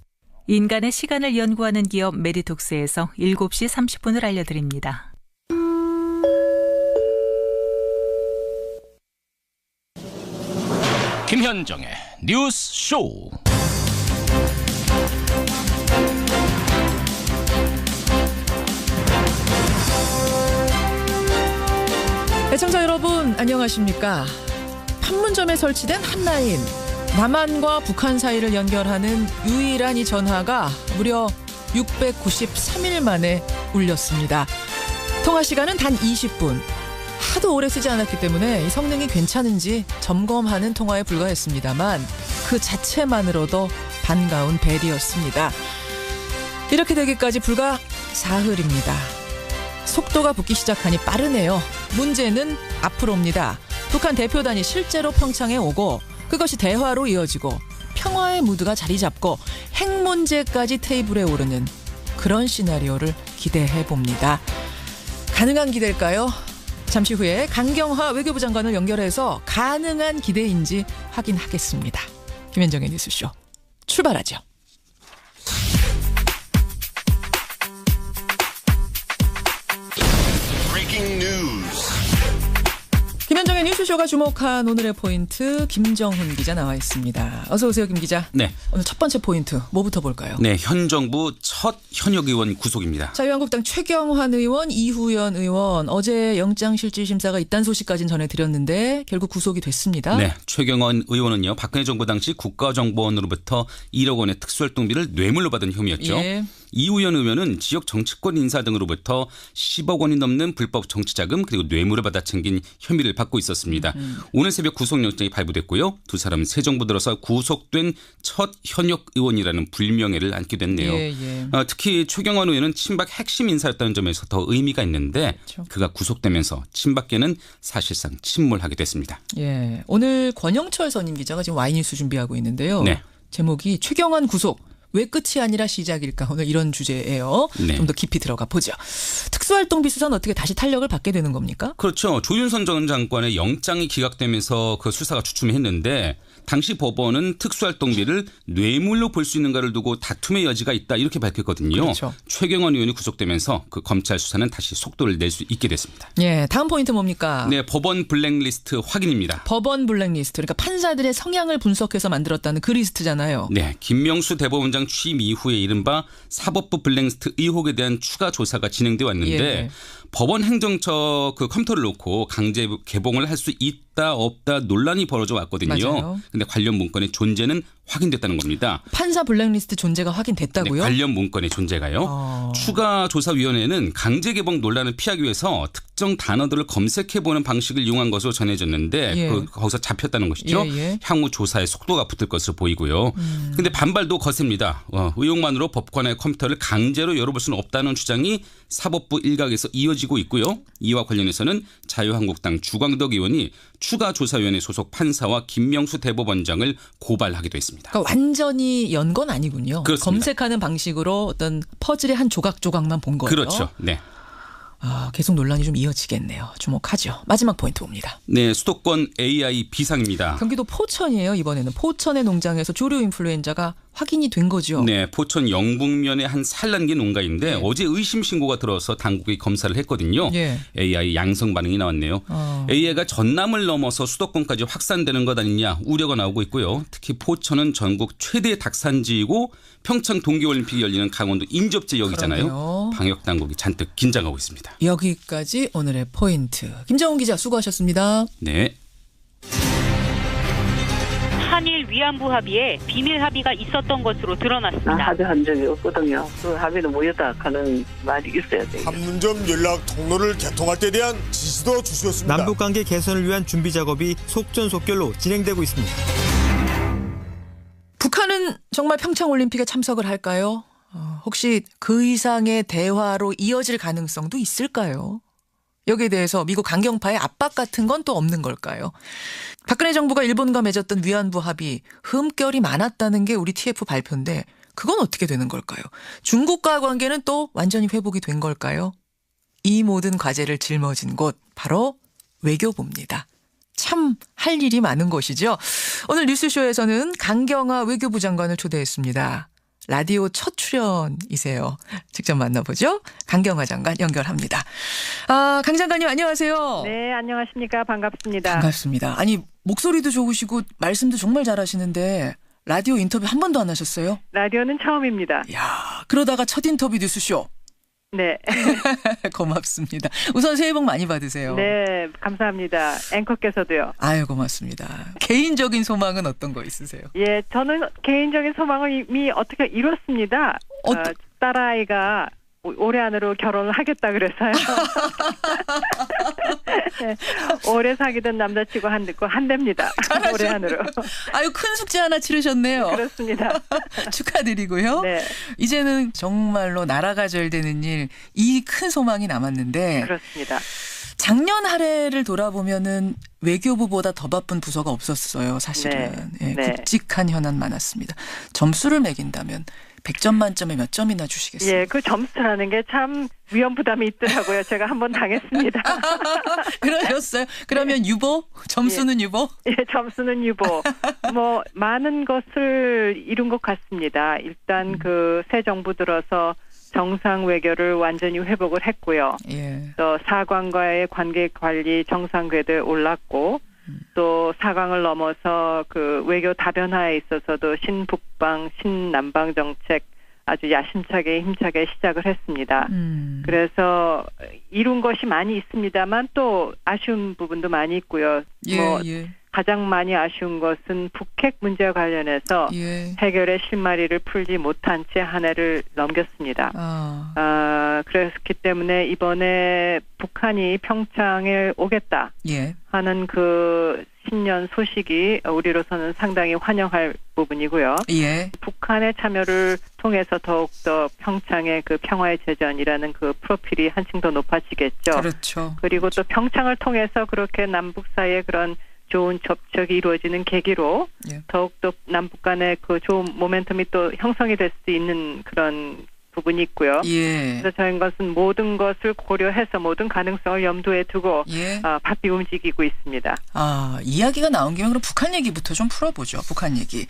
인간의 시간을 연구하는 기업 메디톡스에서 7시 30분을 알려드립니다. 김현정의 뉴스 쇼. 애청자 여러분 안녕하십니까? 판문점에 설치된 한라인, 남한과 북한 사이를 연결하는 유일한 이 전화가 무려 693일 만에 울렸습니다. 통화 시간은 단 20분. 하도 오래 쓰지 않았기 때문에 이 성능이 괜찮은지 점검하는 통화에 불과했습니다만 그 자체만으로도 반가운 벨이었습니다. 이렇게 되기까지 불과 사흘입니다. 속도가 붙기 시작하니 빠르네요. 문제는 앞으로입니다. 북한 대표단이 실제로 평창에 오고 그것이 대화로 이어지고 평화의 무드가 자리 잡고 핵 문제까지 테이블에 오르는 그런 시나리오를 기대해 봅니다. 가능한 기대일까요? 잠시 후에 강경화 외교부 장관을 연결해서 가능한 기대인지 확인하겠습니다. 김현정의 뉴스쇼 출발하죠. 김현정의 뉴스쇼가 주목한 오늘의 포인트 김정훈 기자 나와 있습니다. 어서 오세요, 김 기자. 네. 오늘 첫 번째 포인트 뭐부터 볼까요? 네, 현 정부 첫 현역 의원 구속입니다. 자유한국당 최경환 의원, 이후연 의원 어제 영장실질심사가 있다는 소식까지는 전해드렸는데 결국 구속이 됐습니다. 네, 최경환 의원은요 박근혜 정부 당시 국가정보원으로부터 1억 원의 특수활동비를 뇌물로 받은 혐의였죠. 예. 이후연 의원은 지역 정치권 인사 등으로부터 10억 원이 넘는 불법 정치자금 그리고 뇌물을 받아 챙긴 혐의를 받고 있었습니다. 오늘 새벽 구속영장이 발부됐고요. 두 사람은 새 정부 들어서 구속된 첫 현역 의원이라는 불명예를 안게 됐네요. 예. 특히 최경환 의원은 친박 핵심 인사였다는 점에서 더 의미가 있는데 그렇죠. 그가 구속되면서 친박계는 사실상 침몰하게 됐습니다. 예, 오늘 권영철 선임 기자가 지금 와이뉴스 준비하고 있는데요. 네. 제목이 최경환 구속. 왜 끝이 아니라 시작일까? 오늘 이런 주제예요. 네. 좀 더 깊이 들어가 보죠. 특수활동비 수사는 어떻게 다시 탄력을 받게 되는 겁니까? 그렇죠. 조윤선 전 장관의 영장이 기각되면서 그 수사가 주춤했는데 당시 법원은 특수활동비를 뇌물로 볼 수 있는가를 두고 다툼의 여지가 있다 이렇게 밝혔거든요. 그렇죠. 최경환 의원이 구속되면서 그 검찰 수사는 다시 속도를 낼 수 있게 됐습니다. 예, 다음 포인트 뭡니까? 네, 법원 블랙리스트 확인입니다. 법원 블랙리스트. 그러니까 판사들의 성향을 분석해서 만들었다는 그 리스트잖아요. 네, 김명수 대법원장 취임 이후에 이른바 사법부 블랙리스트 의혹에 대한 추가 조사가 진행돼 왔는데 예. 법원 행정처 그 컴퓨터를 놓고 강제 개봉을 할 수 있다 없다 논란이 벌어져 왔거든요. 그런데 관련 문건의 존재는 확인됐다는 겁니다. 판사 블랙리스트 존재가 확인됐다고요? 네, 관련 문건의 존재가요. 추가 조사위원회는 강제 개봉 논란을 피하기 위해서 특정 단어들을 검색해보는 방식을 이용한 것으로 전해졌는데 예. 거기서 잡혔다는 것이죠. 예. 향후 조사에 속도가 붙을 것으로 보이고요. 그런데 반발도 거셉니다. 의혹만으로 법관의 컴퓨터를 강제로 열어볼 수는 없다는 주장이 사법부 일각에서 이어지고 있고요. 이와 관련해서는 자유한국당 주광덕 의원이 추가 조사위원회 소속 판사와 김명수 대법원장을 고발하기도 했습니다. 그러니까 완전히 연 건 아니군요. 그렇습니다. 검색하는 방식으로 어떤 퍼즐의 한 조각조각만 본 거예요. 그렇죠. 네. 계속 논란이 좀 이어지겠네요. 주목하죠. 마지막 포인트 봅니다. 네, 수도권 AI 비상입니다. 경기도 포천이에요. 이번에는 포천의 농장에서 조류 인플루엔자가 확인이 된 거죠. 네, 포천 영북면의 한 산란기 농가인데 어제 의심 신고가 들어서 당국이 검사를 했거든요. AI 양성 반응이 나왔네요. AI가 전남을 넘어서 수도권까지 확산되는 것 아니냐 우려가 나오고 있고요. 특히 포천은 전국 최대 닭산지이고 평창 동계올림픽이 열리는 강원도 인접지역이잖아요. 그러네요. 방역 당국이 잔뜩 긴장하고 있습니다. 여기까지 오늘의 포인트. 김정훈 기자 수고하셨습니다. 네. 한일 위안부 합의에 비밀 합의가 있었던 것으로 드러났습니다. 합의한 적이 없거든요. 그 합의는 무효다 하는 말이 있어야 돼요. 판문점 연락 통로를 개통할 때 대한 지시도 주셨습니다. 남북관계 개선을 위한 준비 작업이 속전속결로 진행되고 있습니다. 북한은 정말 평창올림픽에 참석을 할까요? 혹시 그 이상의 대화로 이어질 가능성도 있을까요? 여기에 대해서 미국 강경파의 압박 같은 건 또 없는 걸까요? 박근혜 정부가 일본과 맺었던 위안부 합의 흠결이 많았다는 게 우리 TF 발표인데 그건 어떻게 되는 걸까요? 중국과 관계는 또 완전히 회복이 된 걸까요? 이 모든 과제를 짊어진 곳 바로 외교부입니다. 참 할 일이 많은 곳이죠. 오늘 뉴스쇼에서는 강경화 외교부 장관을 초대했습니다. 라디오 첫 출연이세요. 직접 만나보죠. 강경화 장관 연결합니다. 강 장관님 안녕하세요. 네, 안녕하십니까. 반갑습니다. 반갑습니다. 아니 목소리도 좋으시고 말씀도 정말 잘하시는데 라디오 인터뷰 한 번도 안 하셨어요? 라디오는 처음입니다. 이야, 그러다가 첫 인터뷰 뉴스쇼. 네. 고맙습니다. 우선 새해 복 많이 받으세요. 네, 감사합니다. 앵커께서도요. 아유, 고맙습니다. 개인적인 소망은 어떤 거 있으세요? 예, 저는 개인적인 소망을 이미 어떻게 이뤘습니다. 딸아이가 올해 안으로 결혼을 하겠다 그래서요. 네, 오래 사귀던 남자친구 한 대입니다. 올해 안으로. 아유, 큰 숙제 하나 치르셨네요. 그렇습니다. 축하드리고요. 네. 이제는 정말로 나라가 잘 되는 일, 이 큰 소망이 남았는데. 그렇습니다. 작년 한 해를 돌아보면은 외교부보다 더 바쁜 부서가 없었어요, 사실은. 네. 예, 네. 굵직한 현안 많았습니다. 점수를 매긴다면 100점 만점에 몇 점이나 주시겠어요? 예, 그 점수라는 게 참 위험 부담이 있더라고요. 제가 한번 당했습니다. 그러셨어요? 그러면 유보? 점수는 유보? 예, 점수는 유보. 뭐 많은 것을 이룬 것 같습니다. 일단 그 새 정부 들어서 정상 외교를 완전히 회복을 했고요. 예. 또 사관과의 관계 관리 정상 궤도에 올랐고 또 사강을 넘어서 그 외교 다변화에 있어서도 신북방, 신남방 정책 아주 야심차게 힘차게 시작을 했습니다. 그래서 이룬 것이 많이 있습니다만 또 아쉬운 부분도 많이 있고요. 예. 가장 많이 아쉬운 것은 북핵 문제와 관련해서 해결의 실마리를 풀지 못한 채 한 해를 넘겼습니다. 그렇기 때문에 이번에 북한이 평창에 오겠다 하는 그 신년 소식이 우리로서는 상당히 환영할 부분이고요. 북한의 참여를 통해서 더욱더 평창의 그 평화의 재전이라는 그 프로필이 한층 더 높아지겠죠. 그렇죠. 그리고 또 평창을 통해서 그렇게 남북 사이의 그런 좋은 접촉이 이루어지는 계기로 더욱더 남북 간의 그 좋은 모멘텀이 또 형성이 될 수 있는 그런 부분이 있고요. 그래서 저희는 것은 모든 것을 고려해서 모든 가능성을 염두에 두고 바삐 움직이고 있습니다. 이야기가 나온 김에 그럼 북한 얘기부터 좀 풀어보죠. 북한 얘기.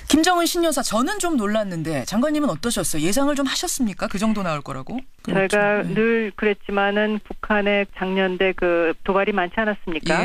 김정은 신여사 저는 좀 놀랐는데 장관님은 어떠셨어요? 예상을 좀 하셨습니까? 그 정도 나올 거라고? 저희가 늘 그랬지만은 북한의 작년대 그 도발이 많지 않았습니까?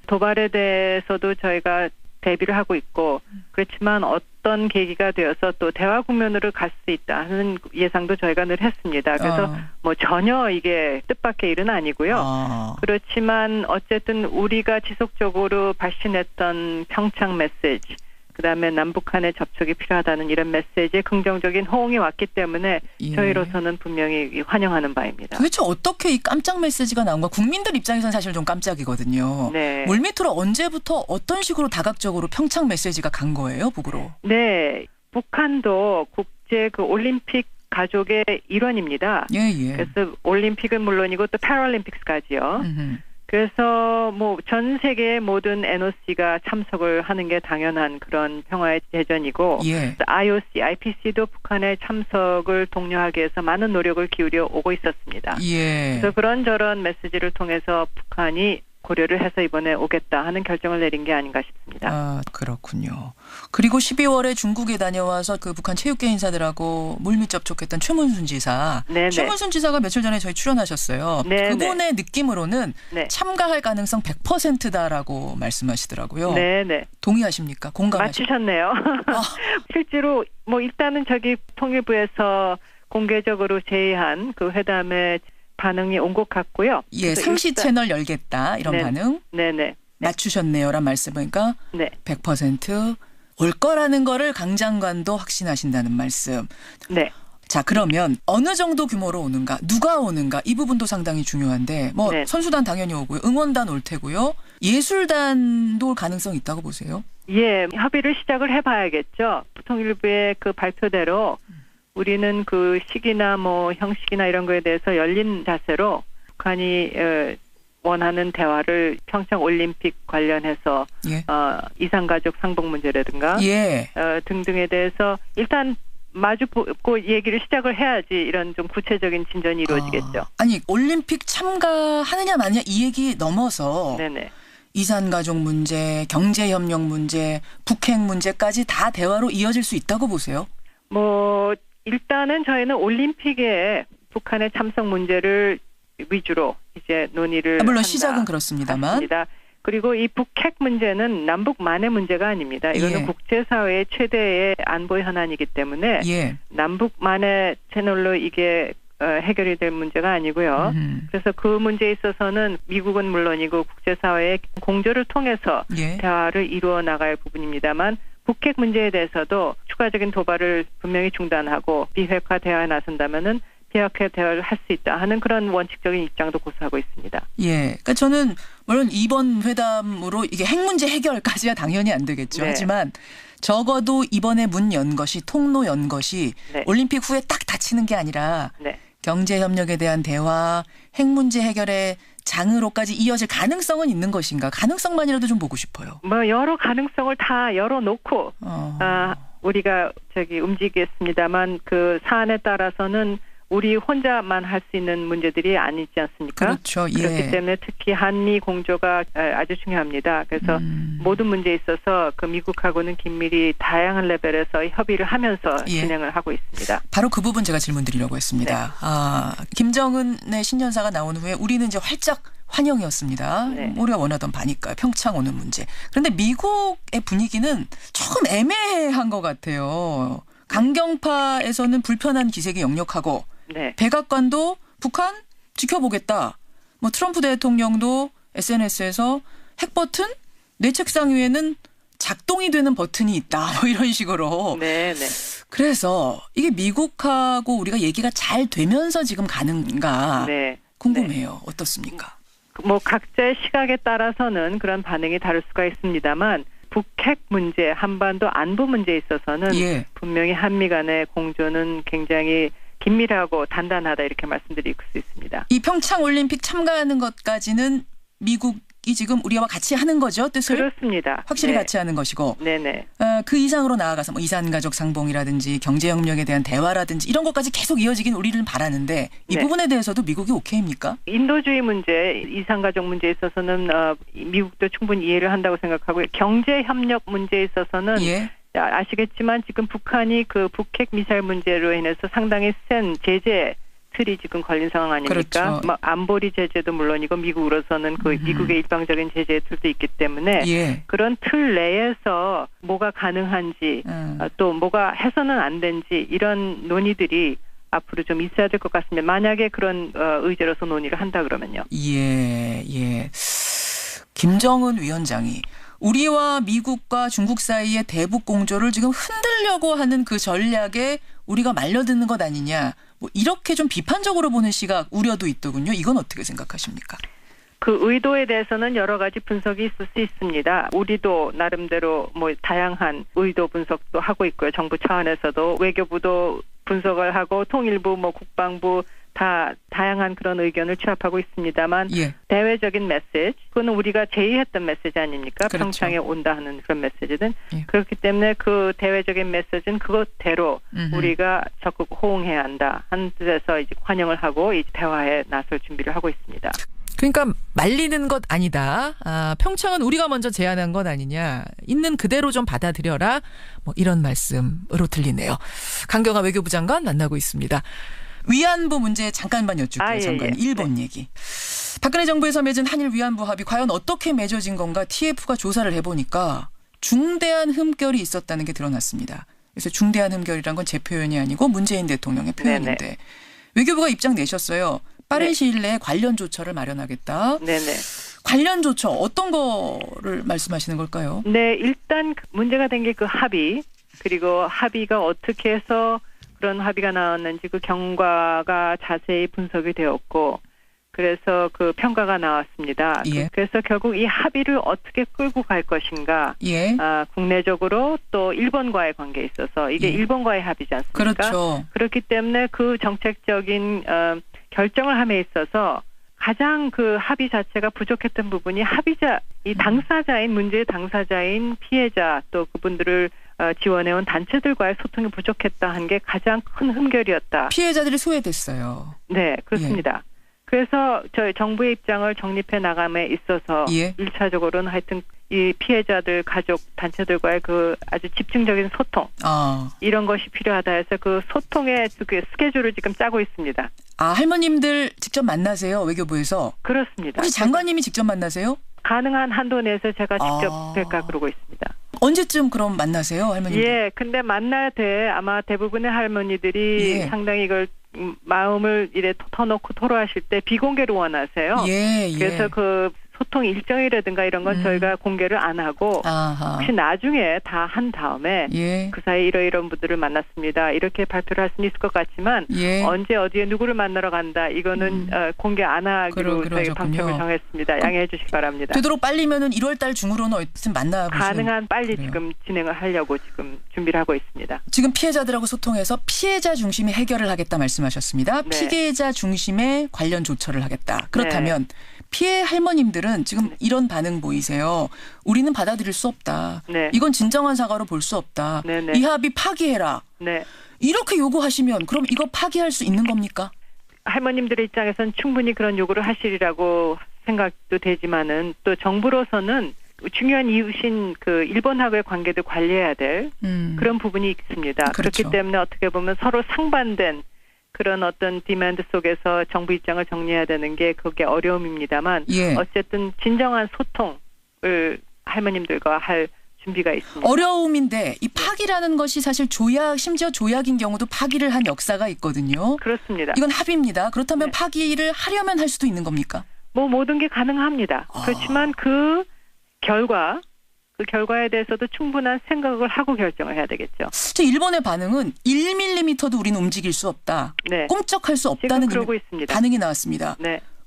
도발에 대해서도 저희가 대비를 하고 있고 그렇지만 어떤 계기가 되어서 또 대화 국면으로 갈 수 있다 하는 예상도 저희가 늘 했습니다. 그래서 뭐 전혀 이게 뜻밖의 일은 아니고요. 그렇지만 어쨌든 우리가 지속적으로 발신했던 평창 메시지 그다음에 남북 간의 접촉이 필요하다는 이런 메시지에 긍정적인 호응이 왔기 때문에 저희로서는 분명히 환영하는 바입니다. 도대체 어떻게 이 깜짝 메시지가 나온 거야? 국민들 입장에서는 사실 좀 깜짝이거든요. 네. 물밑으로 언제부터 어떤 식으로 다각적으로 평창 메시지가 간 거예요, 북으로? 네. 북한도 국제 그 올림픽 가족의 일원입니다. 그래서 올림픽은 물론이고 또 패럴림픽스까지요. 그래서 뭐 전 세계의 모든 NOC가 참석을 하는 게 당연한 그런 평화의 대전이고 IOC, IPC도 북한의 참석을 독려하기 위해서 많은 노력을 기울여 오고 있었습니다. 그래서 그런저런 메시지를 통해서 북한이 고려를 해서 이번에 오겠다 하는 결정을 내린 게 아닌가 싶습니다. 그렇군요. 그리고 12월에 중국에 다녀와서 그 북한 체육계 인사들하고 물밑 접촉했던 최문순 지사. 최문순 지사가 며칠 전에 저희 출연하셨어요. 그분의 느낌으로는 참가할 가능성 100%다라고 말씀하시더라고요. 동의하십니까? 공감하십니까? 맞추셨네요. 실제로 뭐 일단은 저기 통일부에서 공개적으로 제의한 그 회담에 반응이 온 것 같고요. 상시 채널 열겠다 이런 반응. 맞추셨네요란 말씀이니까 네. 100% 올 거라는 거를 강 장관도 확신하신다는 말씀. 네. 자, 그러면 어느 정도 규모로 오는가, 누가 오는가 이 부분도 상당히 중요한데 뭐 네. 선수단 당연히 오고요. 응원단 올 테고요. 예술단도 올 가능성이 있다고 보세요? 예, 협의를 시작을 해봐야겠죠. 통일부의 그 발표대로 우리는 그 시기나 뭐 형식이나 이런 거에 대해서 열린 자세로 북한이 원하는 대화를 평창 올림픽 관련해서 예. 이산가족 상봉 문제라든가 예. 등등에 대해서 일단 마주 보고 얘기를 시작을 해야지 이런 좀 구체적인 진전이 이루어지겠죠. 아니 올림픽 참가하느냐 마느냐 이 얘기 넘어서 네네. 이산가족 문제, 경제협력 문제, 북핵 문제까지 다 대화로 이어질 수 있다고 보세요? 뭐 일단은 저희는 올림픽에 북한의 참석 문제를 위주로 이제 논의를 물론 한다. 시작은 그렇습니다만. 맞습니다. 그리고 이 북핵 문제는 남북만의 문제가 아닙니다. 이거는 예. 국제사회의 최대의 안보 현안이기 때문에 예. 남북만의 채널로 이게 해결이 될 문제가 아니고요. 그래서 그 문제에 있어서는 미국은 물론이고 국제사회의 공조를 통해서 예. 대화를 이루어 나갈 부분입니다만 북핵 문제에 대해서도 추가적인 도발을 분명히 중단하고 비핵화 대화에 나선다면은 비핵화 대화를 할 수 있다 하는 그런 원칙적인 입장도 고수하고 있습니다. 예, 그러니까 저는 물론 이번 회담으로 이게 핵 문제 해결까지야 당연히 안 되겠죠. 네. 하지만 적어도 이번에 문 연 것이 통로 연 것이 네. 올림픽 후에 딱 닫히는 게 아니라 네. 경제 협력에 대한 대화, 핵 문제 해결의 장으로까지 이어질 가능성은 있는 것인가? 가능성만이라도 좀 보고 싶어요. 뭐 여러 가능성을 다 열어놓고 우리가 움직이겠습니다만 그 사안에 따라서는 우리 혼자만 할 수 있는 문제들이 아니지 않습니까? 그렇죠. 예. 그렇기 때문에 특히 한미 공조가 아주 중요합니다. 그래서 모든 문제에 있어서 그 미국하고는 긴밀히 다양한 레벨에서 협의를 하면서 예. 진행을 하고 있습니다. 바로 그 부분 제가 질문 드리려고 했습니다. 네. 김정은의 신년사가 나온 후에 우리는 이제 활짝 환영이었습니다. 네. 우리가 원하던 바니까요. 평창 오는 문제. 그런데 미국의 분위기는 조금 애매한 것 같아요. 강경파에서는 불편한 기색이 역력하고 네. 백악관도 북한 지켜보겠다. 뭐 트럼프 대통령도 SNS에서 핵 버튼 내 책상 위에는 작동이 되는 버튼이 있다. 뭐 이런 식으로. 네, 네. 그래서 이게 미국하고 우리가 얘기가 잘 되면서 지금 가는가 네. 궁금해요. 네. 어떻습니까? 뭐 각자의 시각에 따라서는 그런 반응이 다를 수가 있습니다만 북핵 문제, 한반도 안보 문제에 있어서는 예. 분명히 한미 간의 공조는 굉장히 긴밀하고 단단하다 이렇게 말씀드릴 수 있습니다. 이 평창 올림픽 참가하는 것까지는 미국이 지금 우리와 같이 하는 거죠, 뜻을? 그렇습니다. 확실히 네. 같이 하는 것이고. 네네. 그 이상으로 나아가서 뭐 이산가족 상봉이라든지 경제협력에 대한 대화라든지 이런 것까지 계속 이어지긴 우리는 바라는데 이 네. 부분에 대해서도 미국이 오케이입니까? 인도주의 문제, 이산가족 문제에 있어서는 미국도 충분히 이해를 한다고 생각하고요. 경제협력 문제에 있어서는 예. 아시겠지만 지금 북한이 그 북핵 미사일 문제로 인해서 상당히 센 제재 틀이 지금 걸린 상황 아닙니까? 그렇죠. 뭐 안보리 제재도 물론이고 미국으로서는 그 미국의 일방적인 제재 틀도 있기 때문에 예. 그런 틀 내에서 뭐가 가능한지 또 뭐가 해서는 안 된지 이런 논의들이 앞으로 좀 있어야 될 것 같습니다. 만약에 그런 의제로서 논의를 한다 그러면요. 예. 김정은 위원장이 우리와 미국과 중국 사이의 대북 공조를 지금 흔들려고 하는 그 전략에 우리가 말려드는 것 아니냐. 뭐 이렇게 좀 비판적으로 보는 시각 우려도 있더군요. 이건 어떻게 생각하십니까? 그 의도에 대해서는 여러 가지 분석이 있을 수 있습니다. 우리도 나름대로 뭐 다양한 의도 분석도 하고 있고요. 정부 차원에서도 외교부도 분석을 하고 통일부, 뭐 국방부 다 다양한 그런 의견을 취합하고 있습니다만 예. 대외적인 메시지, 그거는 우리가 제의했던 메시지 아닙니까? 그렇죠. 평창에 온다 하는 그런 메시지는. 예. 그렇기 때문에 그 대외적인 메시지는 그것대로 우리가 적극 호응해야 한다 하는 뜻에서 이제 환영을 하고 이제 대화에 나설 준비를 하고 있습니다. 그러니까 말리는 것 아니다. 평창은 우리가 먼저 제안한 것 아니냐. 있는 그대로 좀 받아들여라. 뭐 이런 말씀으로 들리네요. 강경화 외교부 장관 만나고 있습니다. 위안부 문제 잠깐만 여쭐게요. 장관. 예. 일본 얘기. 박근혜 정부에서 맺은 한일 위안부 합의 과연 어떻게 맺어진 건가 TF가 조사를 해보니까 중대한 흠결이 있었다는 게 드러났습니다. 그래서 중대한 흠결이란 건 제 표현이 아니고 문재인 대통령의 표현인데 외교부가 입장 내셨어요. 빠른 시일 내에 관련 조처를 마련하겠다. 네네. 관련 조처 어떤 거를 말씀하시는 걸까요? 네, 일단 문제가 된 게 그 합의, 그리고 합의가 어떻게 해서 그런 합의가 나왔는지 그 경과가 자세히 분석이 되었고, 그래서 그 평가가 나왔습니다. 예. 그래서 결국 이 합의를 어떻게 끌고 갈 것인가, 예. 국내적으로 또 일본과의 관계에 있어서 이게 일본과의 합의지 않습니까? 그렇죠. 그렇기 때문에 그 정책적인 결정을 함에 있어서 가장 그 합의 자체가 부족했던 부분이 합의자, 이 당사자인 문제의 당사자인 피해자 또 그분들을 지원해온 단체들과의 소통이 부족했다 한 게 가장 큰 흠결이었다. 피해자들이 소외됐어요. 네, 그렇습니다. 예. 그래서 저희 정부의 입장을 정립해 나감에 있어서 1차적으로는 하여튼 이 피해자들 가족 단체들과의 그 아주 집중적인 소통 이런 것이 필요하다 해서 그 소통의 그 스케줄을 지금 짜고 있습니다. 할머님들 직접 만나세요, 외교부에서? 그렇습니다. 혹시 장관님이 직접 만나세요? 가능한 한도 내에서 제가 직접 뵐까 그러고 있습니다. 언제쯤 그럼 만나세요, 할머님들? 예, 근데 만나야 돼. 아마 대부분의 할머니들이 상당히 이걸 마음을 이래 터놓고 토로하실 때 비공개로 원하세요. 그래서 그 소통 일정이라든가 이런 건 저희가 공개를 안 하고 혹시 나중에 다 한 다음에 그 사이 이런 분들을 만났습니다. 이렇게 발표를 할 수는 있을 것 같지만 언제 어디에 누구를 만나러 간다 이거는 공개 안 하기로 저희 방침을 정했습니다. 양해해 주시기 바랍니다. 되도록 빨리면은 1월 달 중으로는 어쨌든 만나보시면 가능한 빨리 지금 진행을 하려고 지금 준비를 하고 있습니다. 지금 피해자들하고 소통해서 피해자 중심의 해결을 하겠다 말씀하셨습니다. 피해자 중심의 관련 조처를 하겠다. 그렇다면 피해 할머님들은 지금 이런 반응 보이세요. 우리는 받아들일 수 없다. 이건 진정한 사과로 볼 수 없다. 이 합의 파기해라. 이렇게 요구하시면 그럼 이거 파기할 수 있는 겁니까? 할머님들의 입장에서는 충분히 그런 요구를 하시리라고 생각도 되지만은 또 정부로서는 중요한 이웃인 그 일본하고의 관계도 관리해야 될 그런 부분이 있습니다. 그렇기 때문에 어떻게 보면 서로 상반된 그런 어떤 디맨드 속에서 정부 입장을 정리해야 되는 게 그게 어려움입니다만 어쨌든 진정한 소통을 할머님들과 할 준비가 있습니다. 어려움인데 이 파기라는 것이 사실 조약, 심지어 조약인 경우도 파기를 한 역사가 있거든요. 그렇습니다. 이건 합의입니다. 그렇다면 파기를 하려면 할 수도 있는 겁니까? 뭐 모든 게 가능합니다. 그렇지만 그 결과에 대해서도 충분한 생각을 하고 결정을 해야 되겠죠. 일본의 반응은 1mm도 우리는 움직일 수 없다. 꿈쩍할 수 없다는 그러고 있습니다. 반응이 나왔습니다.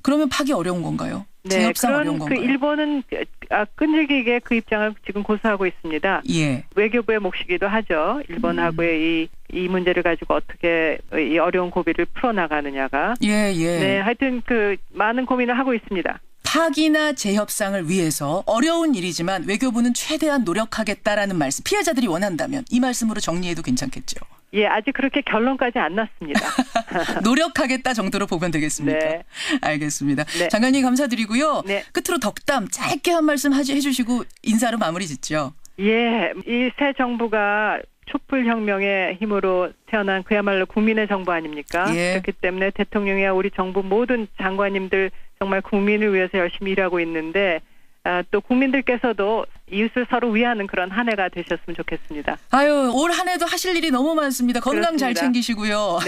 그러면 파기 어려운 건가요? 재협상 어려운 건가요? 일본은 끈질기게 그 입장을 지금 고수하고 있습니다. 외교부의 몫이기도 하죠. 일본하고의 이 문제를 가지고 어떻게 이 어려운 고비를 풀어나가느냐가. 네, 하여튼 그 많은 고민을 하고 있습니다. 파기나 재협상을 위해서 어려운 일이지만 외교부는 최대한 노력하겠다라는 말씀. 피해자들이 원한다면 이 말씀으로 정리해도 괜찮겠죠. 예, 아직 그렇게 결론까지 안 났습니다. 노력하겠다 정도로 보면 되겠습니까? 알겠습니다. 장관님 감사드리고요. 끝으로 덕담 짧게 한 말씀 해주시고 인사로 마무리 짓죠. 예, 이 새 정부가 촛불혁명의 힘으로 태어난 그야말로 국민의 정부 아닙니까? 그렇기 때문에 대통령이야 우리 정부 모든 장관님들 정말 국민을 위해서 열심히 일하고 있는데 또 국민들께서도 이웃을 서로 위하는 그런 한 해가 되셨으면 좋겠습니다. 올 한 해도 하실 일이 너무 많습니다. 건강 잘 챙기시고요.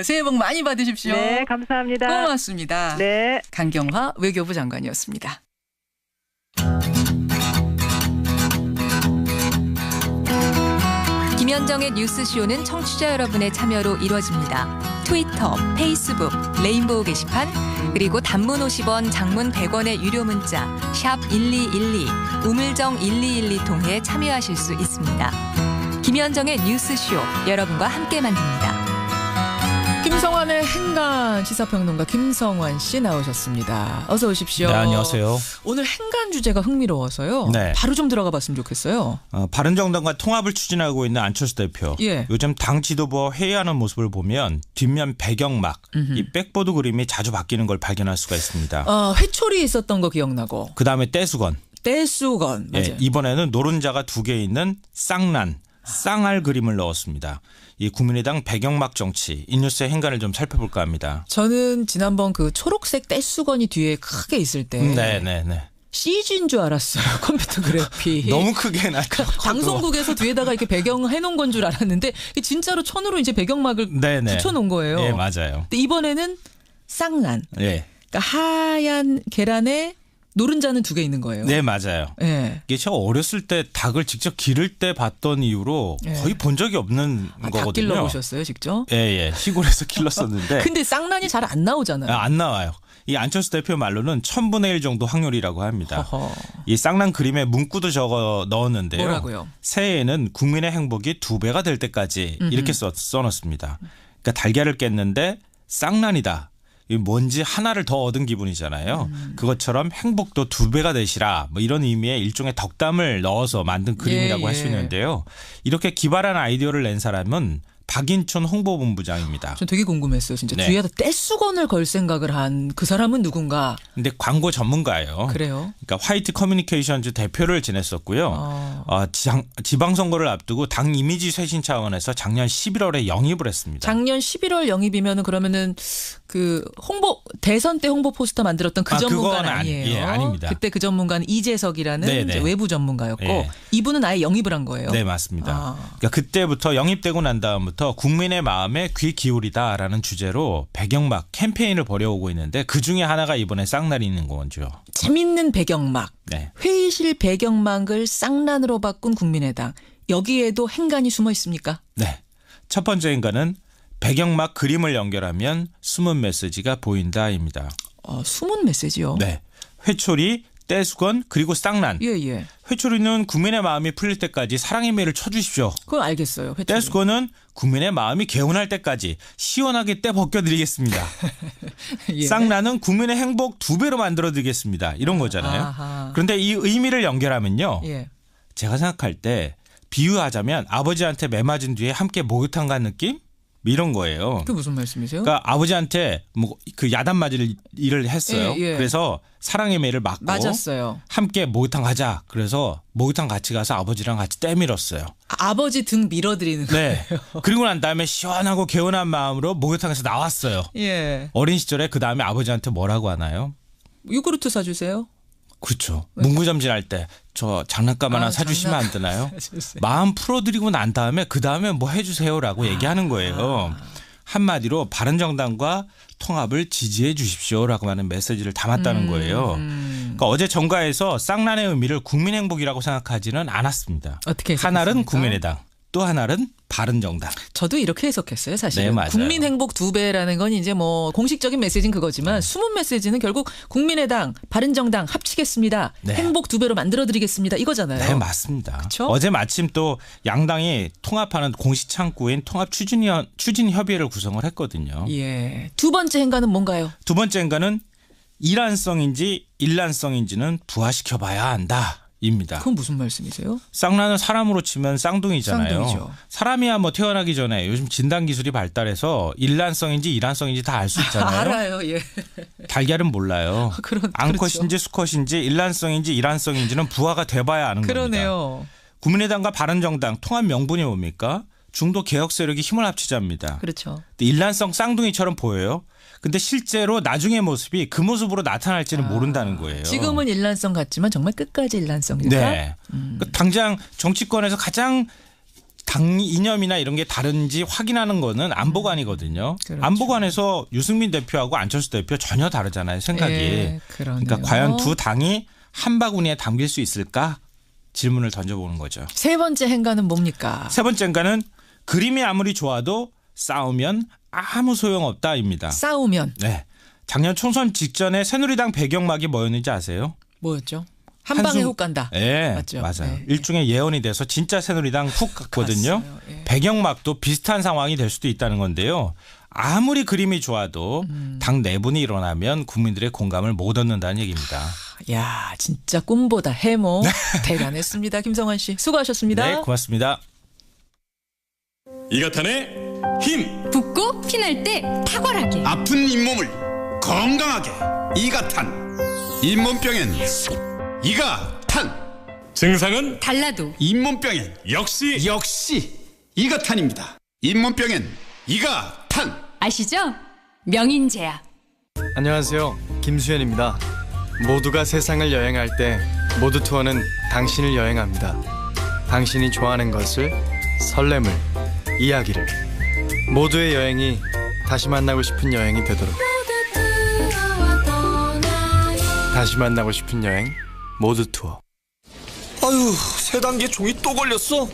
새해 복 많이 받으십시오. 네, 감사합니다. 고맙습니다. 네. 강경화 외교부 장관이었습니다. 김현정의 뉴스쇼는 청취자 여러분의 참여로 이루어집니다. 트위터, 페이스북, 레인보우 게시판, 그리고 단문 50원, 장문 100원의 유료 문자 샵 1212, 우물정 1212 통해 참여하실 수 있습니다. 김현정의 뉴스쇼, 여러분과 함께 만듭니다. 김성환의 행간 시사평론가 김성환 씨 나오셨습니다. 어서 오십시오. 네, 안녕하세요. 오늘 행간 주제가 흥미로워서요. 바로 좀 들어가 봤으면 좋겠어요. 바른정당과 통합을 추진하고 있는 안철수 대표. 요즘 당 지도부와 회의하는 모습을 보면 뒷면 배경막, 이 백보드 그림이 자주 바뀌는 걸 발견할 수가 있습니다. 회초리 있었던 거 기억나고. 그다음에 떼수건. 맞아요. 이번에는 노른자가 2개 있는 쌍알 그림을 넣었습니다. 이 국민의당 배경막 정치, 이 뉴스의 행간을 좀 살펴볼까 합니다. 저는 지난번 그 초록색 떼수건이 뒤에 크게 있을 때 CG인 줄 알았어요. 컴퓨터 그래픽. 너무 크게 났죠. 방송국에서 뒤에다가 이렇게 배경 해놓은 건 줄 알았는데 진짜로 천으로 이제 배경막을 붙여놓은 거예요. 네, 맞아요. 근데 이번에는 쌍란. 그러니까 하얀 계란에 노른자는 2개 있는 거예요. 네, 맞아요. 예. 이게 제가 어렸을 때 닭을 직접 기를 때 봤던 이후로 거의 본 적이 없는 거거든요. 닭 길러 보셨어요, 직접? 예. 시골에서 길렀었는데. 근데 쌍란이 잘 안 나오잖아요. 안 나와요. 이 안철수 대표 말로는 1000분의 1 정도 확률이라고 합니다. 허허. 이 쌍난 그림에 문구도 적어 넣었는데요. 뭐라고요? 새해에는 국민의 행복이 2배가 될 때까지 이렇게 써놓습니다. 그러니까 달걀을 깼는데 쌍난이다. 뭔지 하나를 더 얻은 기분이잖아요. 그것처럼 행복도 2배가 되시라. 뭐 이런 의미의 일종의 덕담을 넣어서 만든 그림이라고 할 수 있는데요. 이렇게 기발한 아이디어를 낸 사람은 박인촌 홍보본부장입니다. 전 되게 궁금했어요. 진짜 네. 뒤에다 떼수건을 걸 생각을 한 그 사람은 누군가. 근데 광고 전문가예요. 그래요? 그러니까 화이트 커뮤니케이션즈 대표를 지냈었고요. 지방선거를 앞두고 당 이미지 쇄신 차원에서 작년 11월에 영입을 했습니다. 작년 11월 영입이면은 그러면은 그 대선 때 홍보 포스터 만들었던 그 전문가는 아니에요. 예, 아닙니다. 그때 그 전문가는 이재석이라는 이제 외부 전문가였고 예. 이분은 아예 영입을 한 거예요. 네, 맞습니다. 그러니까 그때부터 영입되고 난 다음부터 국민의 마음에 귀 기울이다라는 주제로 배경막 캠페인을 벌여오고 있는데 그 중에 하나가 이번에 쌍날이 있는 거죠. 재밌는 배경막. 네. 회의실 배경막을 쌍란으로 바꾼 국민의당. 여기에도 행간이 숨어 있습니까? 네. 첫 번째 행간은 배경막 그림을 연결하면 숨은 메시지가 보인다입니다. 숨은 메시지요? 네. 회초리, 떼수건 그리고 쌍난. 예. 회초리는 국민의 마음이 풀릴 때까지 사랑의 매를 쳐주십시오. 그건 알겠어요. 회초리. 떼수건은 국민의 마음이 개운할 때까지 시원하게 떼 벗겨드리겠습니다. 예. 쌍난은 국민의 행복 2배로 만들어드리겠습니다. 이런 거잖아요. 아하. 그런데 이 의미를 연결하면요. 예. 제가 생각할 때 비유하자면 아버지한테 매 맞은 뒤에 함께 목욕탕 간 느낌? 이런 거예요. 그게 무슨 말씀이세요? 그러니까 아버지한테 뭐 그 야단 맞을 일을 했어요. 예. 그래서 사랑의 매를 맞고 맞았어요. 함께 목욕탕 가자. 그래서 목욕탕 같이 가서 아버지랑 같이 떼밀었어요. 아버지 등 밀어드리는 네. 거예요. 그리고 난 다음에 시원하고 개운한 마음으로 목욕탕에서 나왔어요. 예. 어린 시절에 그 다음에 아버지한테 뭐라고 하나요? 요구르트 사주세요. 그렇죠. 문구점진할 때 저 장난감 하나 사주시면 안 되나요? 마음 풀어드리고 난 다음에 그 다음에 뭐 해주세요라고 얘기하는 거예요. 한마디로 바른정당과 통합을 지지해 주십시오라고 하는 메시지를 담았다는 거예요. 그러니까 어제 정가에서 쌍란의 의미를 국민행복이라고 생각하지는 않았습니다. 어떻게 하나는 국민의당, 또 하나는 바른정당. 저도 이렇게 해석했어요, 사실은. 네, 맞아요. 국민 행복 2배라는 건 이제 뭐 공식적인 메시지는 그거지만 숨은 메시지는 결국 국민의당, 바른정당 합치겠습니다. 네. 행복 2배로 만들어드리겠습니다. 이거잖아요. 네, 맞습니다. 그쵸? 어제 마침 또 양당이 통합하는 공식 창구인 통합추진협의회를 구성을 했거든요. 예. 두 번째 행간은 뭔가요? 두 번째 행간은 이란성인지 일란성인지는 부화시켜봐야 한다. 입니다. 그건 무슨 말씀이세요? 쌍란은 사람으로 치면 쌍둥이잖아요. 쌍둥이죠. 사람이야 뭐 태어나기 전에 요즘 진단 기술이 발달해서 일란성인지 이란성인지 다 알 수 있잖아요. 알아요. 예. 달걀은 몰라요. 암컷인지 그렇죠. 수컷인지 일란성인지 이란성인지는 부화가 돼봐야 아는 그러네요. 겁니다. 국민의당과 바른정당 통합 명분이 뭡니까? 중도 개혁 세력이 힘을 합치자입니다. 그렇죠. 일란성 쌍둥이처럼 보여요. 근데 실제로 나중의 모습이 그 모습으로 나타날지는 모른다는 거예요. 지금은 일란성 같지만 정말 끝까지 일란성일까? 네. 그러니까 당장 정치권에서 가장 당 이념이나 이런 게 다른지 확인하는 거는 안보관이거든요. 그렇죠. 안보관에서 유승민 대표하고 안철수 대표 전혀 다르잖아요. 생각이. 예, 그러네요. 그러니까 과연 두 당이 한 바구니에 담길 수 있을까? 질문을 던져보는 거죠. 세 번째 행간은 뭡니까? 세 번째 행간은 그림이 아무리 좋아도 싸우면 아무 소용없다입니다. 싸우면? 네. 작년 총선 직전에 새누리당 배경막이 뭐였는지 아세요? 뭐였죠? 한 방에 훅 간다. 네, 맞죠? 맞아요. 네. 일종의 예언이 돼서 진짜 새누리당 훅 갔거든요. 예. 배경막도 비슷한 상황이 될 수도 있다는 건데요. 아무리 그림이 좋아도 당 내분이 일어나면 국민들의 공감을 못 얻는다는 얘기입니다. 야, 진짜 꿈보다 해모. 대단했습니다. 김성환 씨. 수고하셨습니다. 네, 고맙습니다. 이가탄의 힘. 붓고 피날 때 탁월하게. 아픈 잇몸을 건강하게. 이가탄. 잇몸병엔 이가탄. 증상은 달라도 잇몸병엔 역시 이가탄입니다. 잇몸병엔 이가탄. 아시죠? 명인제약. 안녕하세요. 김수현입니다. 모두가 세상을 여행할 때 모두 투어는 당신을 여행합니다. 당신이 좋아하는 것을, 설렘을, 이야기를. 모두의 여행이 다시 만나고 싶은 여행이 되도록. 다시 만나고 싶은 여행 모두 투어. 아유, 세 단계 종이 또 걸렸어.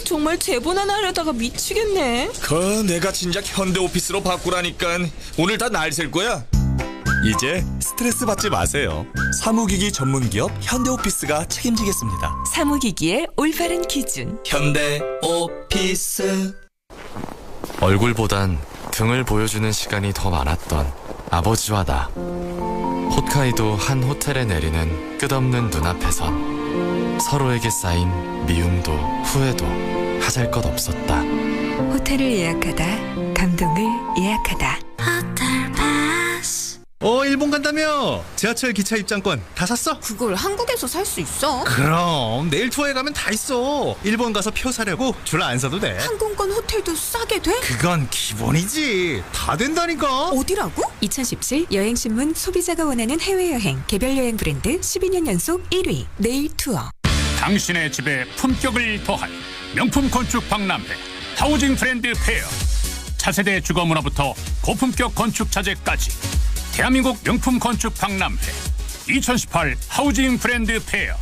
정말 제본 하나 하려다가 미치겠네. 내가 진작 현대오피스로 바꾸라니까. 오늘 다 날 셀 거야. 이제 스트레스 받지 마세요. 사무기기 전문기업 현대오피스가 책임지겠습니다. 사무기기의 올바른 기준. 현대오피스. 얼굴보단 등을 보여주는 시간이 더 많았던 아버지와 나. 홋카이도 한 호텔에 내리는 끝없는 눈앞에선 서로에게 쌓인 미움도 후회도 하잘 것 없었다. 호텔을 예약하다, 감동을 예약하다. 일본 간다며? 지하철 기차 입장권 다 샀어? 그걸 한국에서 살 수 있어? 그럼 내일 투어에 가면 다 있어. 일본 가서 표 사려고 줄 안 서도 돼. 항공권 호텔도 싸게 돼? 그건 기본이지. 다 된다니까. 어디라고? 2017 여행신문 소비자가 원하는 해외여행 개별 여행 브랜드 12년 연속 1위 네일 투어. 당신의 집에 품격을 더한 명품 건축 박람회 하우징 브랜드 페어. 차세대 주거 문화부터 고품격 건축 자재까지 대한민국 명품 건축 박람회 2018 하우징 브랜드 페어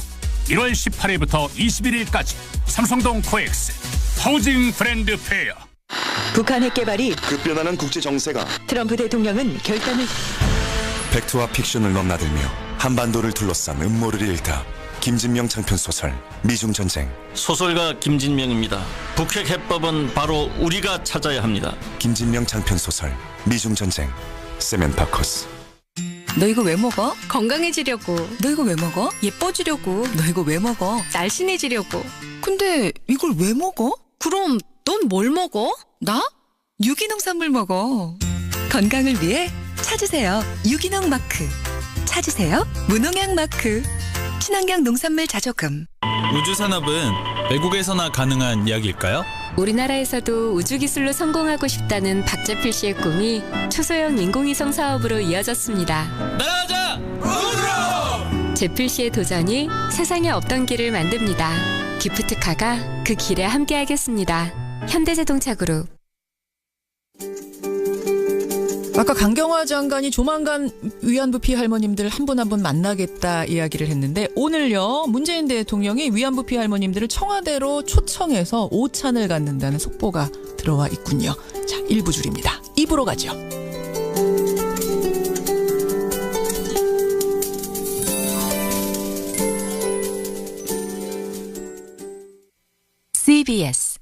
1월 18일부터 21일까지 삼성동 코엑스 하우징 브랜드 페어. 북한 핵 개발이 급변하는 국제 정세가 트럼프 대통령은 결단을. 팩트와 픽션을 넘나들며 한반도를 둘러싼 음모를 읽다. 김진명 장편 소설 미중전쟁. 소설가 김진명입니다. 북핵 해법은 바로 우리가 찾아야 합니다. 김진명 장편 소설 미중전쟁. 세멘 파커스. 너 이거 왜 먹어? 건강해지려고. 너 이거 왜 먹어? 예뻐지려고. 너 이거 왜 먹어? 날씬해지려고. 근데 이걸 왜 먹어? 그럼 넌 뭘 먹어? 나? 유기농 산물 먹어. 건강을 위해 찾으세요. 유기농 마크. 찾으세요. 무농약 마크. 친환경 농산물 자조금. 우주산업은 외국에서나 가능한 이야기일까요? 우리나라에서도 우주기술로 성공하고 싶다는 박재필 씨의 꿈이 초소형 인공위성 사업으로 이어졌습니다. 날아가자! 우주로! 재필 씨의 도전이 세상에 없던 길을 만듭니다. 기프트카가 그 길에 함께하겠습니다. 현대자동차그룹. 아까 강경화 장관이 조만간 위안부 피해 할머님들 한 분 한 분 만나겠다 이야기를 했는데 오늘요 문재인 대통령이 위안부 피해 할머님들을 청와대로 초청해서 오찬을 갖는다는 속보가 들어와 있군요. 자, 1부 줄입니다. 2부로 가죠. CBS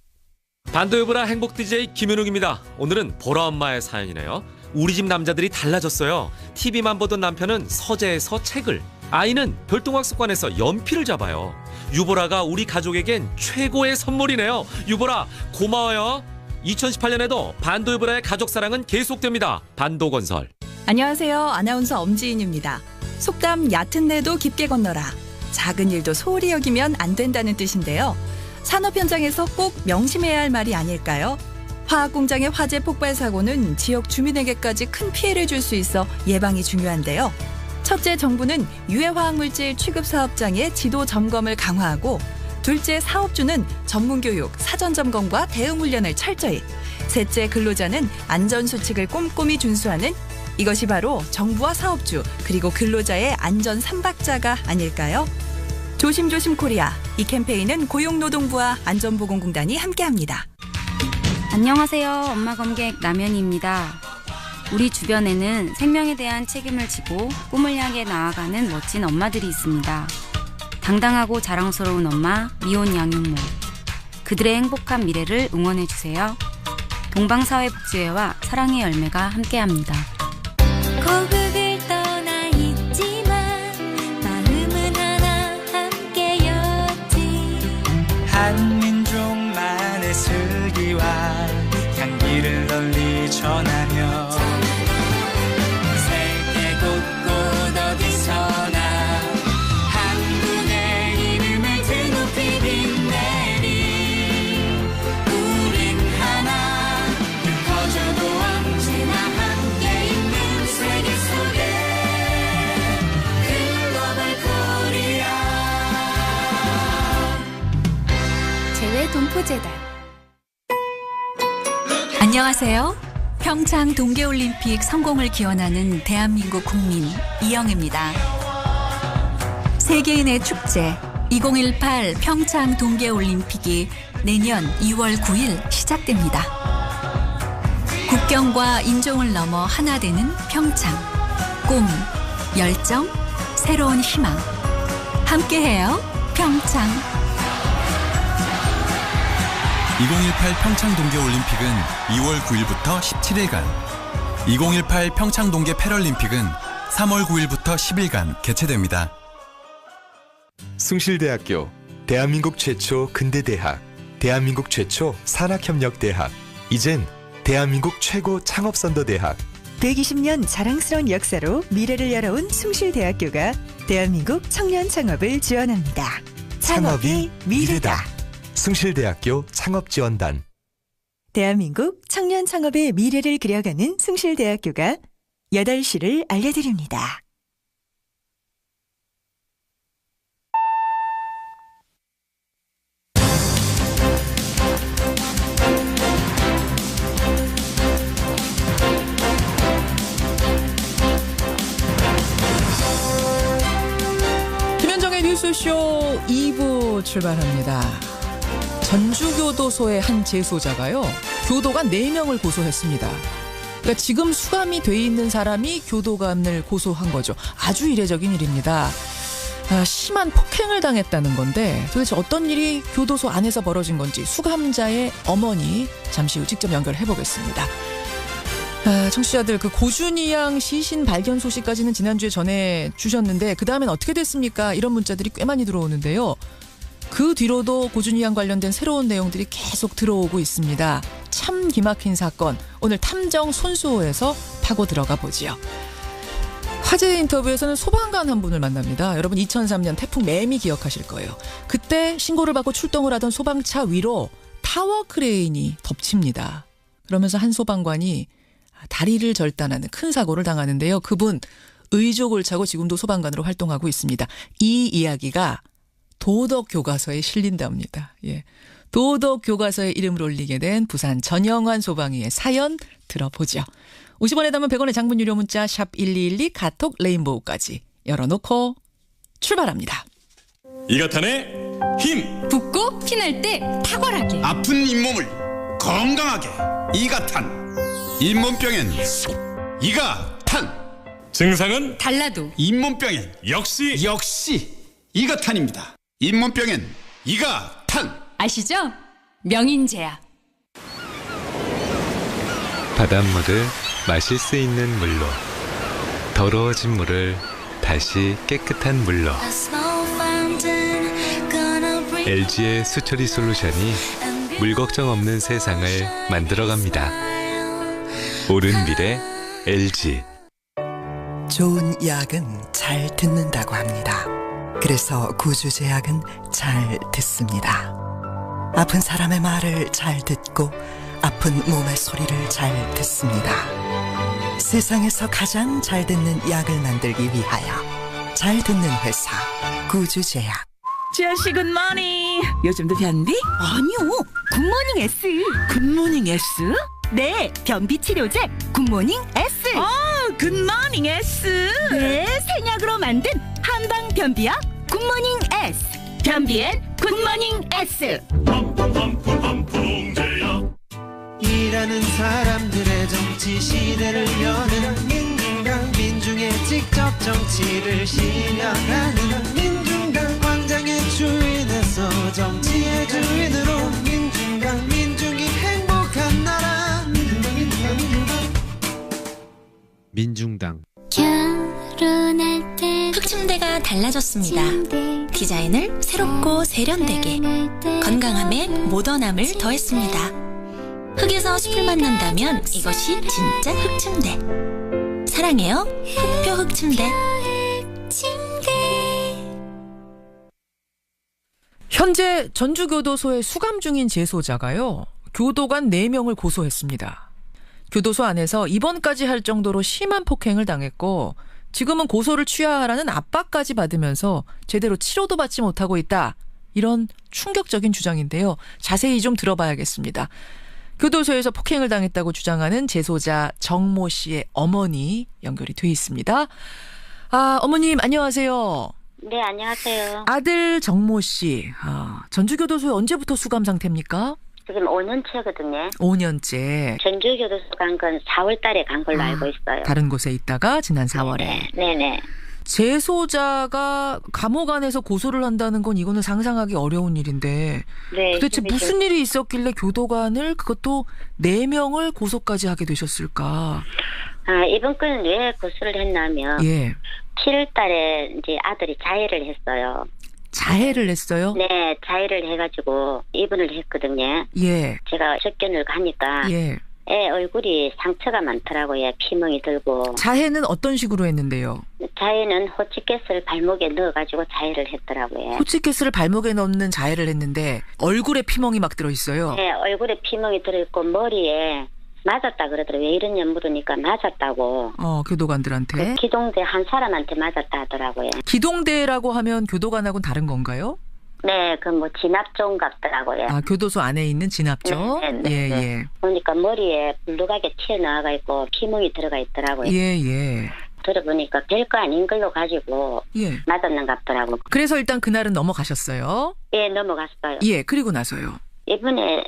반도여보라 행복 DJ 김현욱입니다. 오늘은 보라 엄마의 사연이네요. 우리 집 남자들이 달라졌어요. TV만 보던 남편은 서재에서 책을, 아이는 별동학습관에서 연필을 잡아요. 유보라가 우리 가족에겐 최고의 선물이네요. 유보라 고마워요. 2018년에도 반도여보라의 가족사랑은 계속됩니다. 반도건설. 안녕하세요. 아나운서 엄지인입니다. 속담 얕은 데도 깊게 건너라. 작은 일도 소홀히 여기면 안 된다는 뜻인데요. 산업 현장에서 꼭 명심해야 할 말이 아닐까요? 화학 공장의 화재 폭발 사고는 지역 주민에게까지 큰 피해를 줄 수 있어 예방이 중요한데요. 첫째, 정부는 유해 화학물질 취급 사업장의 지도 점검을 강화하고, 둘째, 사업주는 전문 교육, 사전 점검과 대응 훈련을 철저히, 셋째, 근로자는 안전 수칙을 꼼꼼히 준수하는, 이것이 바로 정부와 사업주 그리고 근로자의 안전 3박자가 아닐까요? 조심조심 코리아. 이 캠페인은 고용노동부와 안전보건공단이 함께합니다. 안녕하세요. 엄마 검객 남현희입니다. 우리 주변에는 생명에 대한 책임을 지고 꿈을 향해 나아가는 멋진 엄마들이 있습니다. 당당하고 자랑스러운 엄마, 미혼 양육모. 그들의 행복한 미래를 응원해주세요. 동방사회복지회와 사랑의 열매가 함께합니다. 고국을 떠나 있지만 마음은 하나 함께였지. 한민족만의 슬기와 향기를 널리 전하며 세계 곳곳 어디서나 한국의 이름을 드높이 빛내리. 우린 하나 커져도 언제나 함께 있는 세계 속에 글로벌 코리아. 재외 동포재단. 안녕하세요. 평창 동계올림픽 성공을 기원하는 대한민국 국민 이영입니다. 세계인의 축제 2018 평창 동계올림픽이 내년 2월 9일 시작됩니다. 국경과 인종을 넘어 하나 되는 평창. 꿈, 열정, 새로운 희망. 함께해요. 평창. 2018 평창 동계올림픽은 2월 9일부터 17일간, 2018 평창 동계 패럴림픽은 3월 9일부터 10일간 개최됩니다. 숭실대학교, 대한민국 최초 근대대학, 대한민국 최초 산학협력대학, 이젠 대한민국 최고 창업선도대학. 120년 자랑스러운 역사로 미래를 열어온 숭실대학교가 대한민국 청년 창업을 지원합니다. 창업이 미래다. 숭실대학교 창업지원단. 대한민국 청년 창업의 미래를 그려가는 숭실대학교가 8시를 알려드립니다. 김현정의 뉴스쇼 2부 출발합니다. 전주교도소의 한 재소자가요, 교도관 4명을 고소했습니다. 그러니까 지금 수감이 돼 있는 사람이 교도관을 고소한 거죠. 아주 이례적인 일입니다. 심한 폭행을 당했다는 건데 도대체 어떤 일이 교도소 안에서 벌어진 건지 수감자의 어머니 잠시 후 직접 연결해 보겠습니다. 청취자들, 그 고준희 양 시신 발견 소식까지는 지난주에 전해주셨는데 그 다음엔 어떻게 됐습니까? 이런 문자들이 꽤 많이 들어오는데요. 그 뒤로도 고준희 양 관련된 새로운 내용들이 계속 들어오고 있습니다. 참 기막힌 사건, 오늘 탐정 손수호에서 파고 들어가 보지요. 화제 인터뷰에서는 소방관 한 분을 만납니다. 여러분 2003년 태풍 매미 기억하실 거예요. 그때 신고를 받고 출동을 하던 소방차 위로 타워 크레인이 덮칩니다. 그러면서 한 소방관이 다리를 절단하는 큰 사고를 당하는데요. 그분 의족을 차고 지금도 소방관으로 활동하고 있습니다. 이 이야기가 도덕교과서에 실린답니다. 예. 도덕교과서에 이름을 올리게 된 부산 전영환 소방위의 사연 들어보죠. 50원에 담은 100원의 장문 유료 문자 샵 1212 카톡 레인보우까지 열어놓고 출발합니다. 이가탄의 힘! 붓고 피날 때 탁월하게, 아픈 잇몸을 건강하게 이가탄. 잇몸병엔 이가탄. 증상은 달라도 잇몸병엔 역시 이가탄입니다. 잇몸병엔 이가탄. 아시죠? 명인제약. 바닷물을 마실 수 있는 물로, 더러워진 물을 다시 깨끗한 물로. LG의 수처리 솔루션이 물 걱정 없는 세상을 만들어갑니다. 옳은 미래 LG. 좋은 약은 잘 듣는다고 합니다. 그래서 구주제약은 잘 듣습니다. 아픈 사람의 말을 잘 듣고 아픈 몸의 소리를 잘 듣습니다. 세상에서 가장 잘 듣는 약을 만들기 위하여 잘 듣는 회사 구주제약. 지아씨 굿모닝. 요즘도 변비? 아니요, 굿모닝 S. 굿모닝 S? 네, 변비 치료제 굿모닝 S. 굿모닝 S. 네, 생약으로 만든 한방 변비약 굿모닝 S. 변비엔 굿모닝 S. 일하는 사람들의 정치 시대를 여는 민중당, 민중의 직접 정치를 실현하는 민중당, 광장의 주인에서 정치의 주인으로 민중당, 민중이 행복한 나라 민중당. 결혼할 때 흑침대가 달라졌습니다. 디자인을 새롭고 세련되게, 건강함에 모던함을 더했습니다. 흙에서 숲을 만난다면 이것이 진짜 흑침대. 사랑해요, 흑표 흑침대. 현재 전주교도소에 수감 중인 재소자가요, 교도관 4명을 고소했습니다. 교도소 안에서 입원까지 할 정도로 심한 폭행을 당했고 지금은 고소를 취하하라는 압박까지 받으면서 제대로 치료도 받지 못하고 있다. 이런 충격적인 주장인데요. 자세히 좀 들어봐야겠습니다. 교도소에서 폭행을 당했다고 주장하는 재소자 정모 씨의 어머니 연결이 돼 있습니다. 어머님 안녕하세요. 네, 안녕하세요. 아들 정모 씨, 전주교도소에 언제부터 수감 상태입니까? 지금 5년째거든요. 5년째. 전주교도소 간 건 4월 달에 간 걸로 알고 있어요. 다른 곳에 있다가 지난 4월에. 네네. 재소자가 감옥 안에서 고소를 한다는 건 이거는 상상하기 어려운 일인데 네, 도대체 무슨 일이 있었길래 교도관을 그것도 4명을 고소까지 하게 되셨을까? 이번 건은 왜 고소를 했냐면 예. 7월 달에 이제 아들이 자해를 했어요. 자해를 했어요? 네, 자해를 해가지고 입원을 했거든요. 예. 제가 접견을 가니까 예. 애 얼굴이 상처가 많더라고요. 피멍이 들고. 자해는 어떤 식으로 했는데요? 자해는 호치켓을 발목에 넣어가지고 자해를 했더라고요. 호치켓을 발목에 넣는 자해를 했는데 얼굴에 피멍이 막 들어있어요? 네, 얼굴에 피멍이 들어있고 머리에 맞았다 그러더라고요. 왜 이러냐 물으니까 맞았다고. 교도관들한테? 기동대 한 사람한테 맞았다 하더라고요. 기동대라고 하면 교도관하고는 다른 건가요? 네, 그 뭐 진압종 같더라고요. 교도소 안에 있는 진압종? 네. 예. 그러니까 머리에 불룩하게 튀어나와 있고 피멍이 들어가 있더라고요. 예. 들어보니까 별거 아닌 걸로 가지고 예. 맞았는 것 같더라고요. 그래서 일단 그날은 넘어가셨어요? 예, 넘어갔어요. 예, 그리고 나서요? 이번에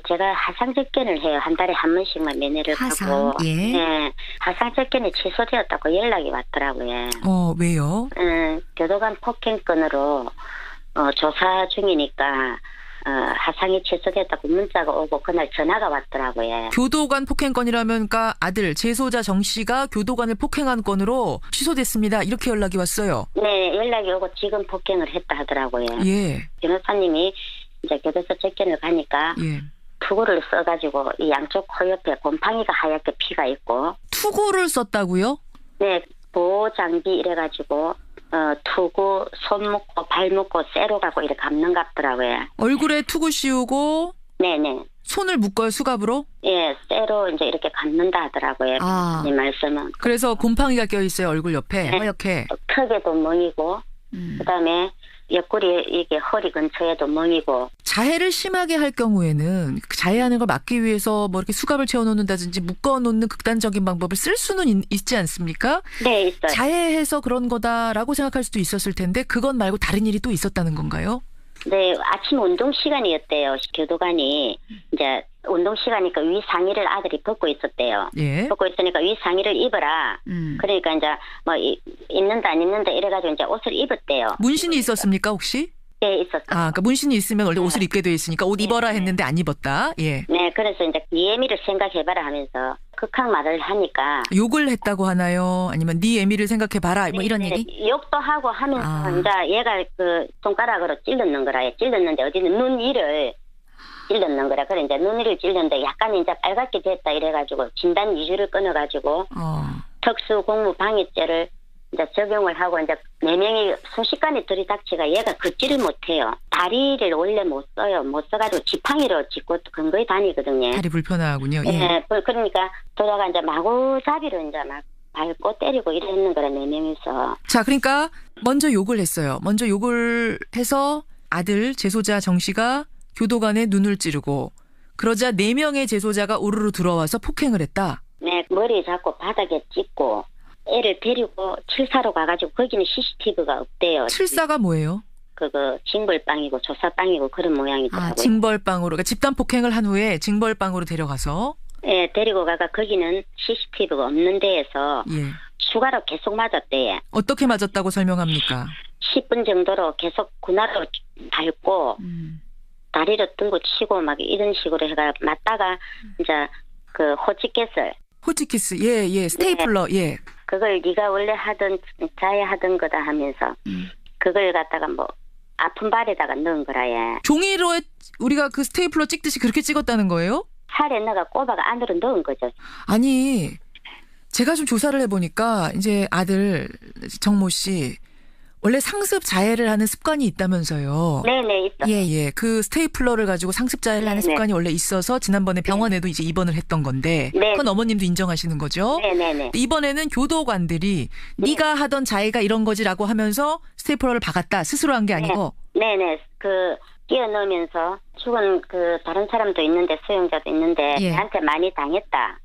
제가 하상접견을 해요. 한 달에 한 번씩만 면회를 가고. 예. 네, 하상접견이 취소되었다고 연락이 왔더라고요. 왜요? 교도관 폭행건으로 조사 중이니까 하상이 취소됐다고 문자가 오고 그날 전화가 왔더라고요. 교도관 폭행건이라면 그러니까 아들 재소자 정 씨가 교도관을 폭행한 건으로 취소됐습니다. 이렇게 연락이 왔어요. 네, 연락이 오고 지금 폭행을 했다 하더라고요. 예. 변호사님이 이제 교도소 접견을 가니까 예. 투구를 써가지고 이 양쪽 코 옆에 곰팡이가 하얗게 피가 있고. 투구를 썼다고요? 네, 보호 장비 이래가지고 투구 손 묶고 발 묶고 쇠로 가고 이렇게 감는 것 같더라고요. 얼굴에 투구 씌우고. 네네. 손을 묶어요, 수갑으로? 예, 쇠로 이제 이렇게 감는다 하더라고요. 이 말씀은. 그래서 곰팡이가 껴 있어요, 얼굴 옆에. 하얗게. 턱에도 멍이고, 그다음에 옆구리 이게 허리 근처에도 멍이고. 자해를 심하게 할 경우에는 자해하는 걸 막기 위해서 뭐 이렇게 수갑을 채워놓는다든지 묶어놓는 극단적인 방법을 쓸 수는 있지 않습니까? 네, 있어요. 자해해서 그런 거다라고 생각할 수도 있었을 텐데 그건 말고 다른 일이 또 있었다는 건가요? 네, 아침 운동 시간이었대요. 교도관이 이제 운동 시간이니까 위 상의를 아들이 벗고 있었대요. 예. 벗고 있으니까 위 상의를 입어라. 그러니까 이제 뭐 입는다 안 입는다 이래가지고 이제 옷을 입었대요. 문신이 있었습니까 혹시? 네, 있었어요. 그러니까 문신이 있으면 원래 옷을 입게 돼 있으니까 옷 입어라 했는데 안 입었다. 예. 네, 그래서 이제 예미를 생각해봐라 하면서 극한 말을 하니까. 욕을 했다고 하나요? 아니면 네 예미를 생각해봐라 뭐 이런 얘기? 욕도 하고 하면서 이제 얘가 그 손가락으로 찔렀는 거라. 찔렀는데 어디는 눈 위를 찔렀는 거라. 그래 이제 눈 위를 찔렀는데 약간 이제 빨갛게 됐다 이래가지고 진단 2주를 끊어가지고 특수 공무방해죄를 이제 적용을 하고 이제 4명이 순식간에 들이닥치가 얘가 걷지를 못해요. 다리를 원래 못 써요. 못 써가지고 지팡이로 짚고 근거에 다니거든요. 다리 불편하군요. 예. 네, 그러니까 돌아가 이제 마구잡이로 이제 막 밟고 때리고 이랬는 거라 4명이서. 자, 그러니까 먼저 욕을 했어요. 먼저 욕을 해서 아들 재소자 정 씨가 교도관에 눈을 찌르고 그러자 4명의 재소자가 우르르 들어와서 폭행을 했다. 네, 머리 잡고 바닥에 찢고 애를 데리고 칠사로 가가지고 거기는 CCTV가 없대요. 칠사가 뭐예요? 그거 징벌방이고 조사방이고 그런 모양이더라고요. 징벌방으로. 그러니까 집단 폭행을 한 후에 징벌방으로 데려가서. 네, 데리고 가가 거기는 CCTV가 없는 데에서 추가로 계속 맞았대요. 어떻게 맞았다고 설명합니까? 10분 정도로 계속 군화로 밟고 다리를 들고 치고 막 이런 식으로 해가 맞다가 이제 그 호치키스 예 스테이플러 예 그걸 네가 원래 하던 자해하던 거다 하면서 그걸 갖다가 뭐 아픈 발에다가 넣은 거라. 예. 종이로 우리가 그 스테이플러 찍듯이 그렇게 찍었다는 거예요? 살에 넣어가 꼬박 안으로 넣은 거죠. 아니 제가 좀 조사를 해보니까 이제 아들 정모 씨 원래 상습 자해를 하는 습관이 있다면서요. 네네, 있어요. 예. 그 스테이플러를 가지고 상습 자해를 하는 습관이 원래 있어서 지난번에 병원에도 이제 입원을 했던 건데 그건 어머님도 인정하시는 거죠? 네네네. 이번에는 교도관들이 네가 하던 자해가 이런 거지라고 하면서 스테이플러를 박았다. 스스로 한 게 아니고. 네네. 그 끼워 넣으면서 죽은 그 다른 사람도 있는데 수용자도 있는데 걔한테 많이 당했다.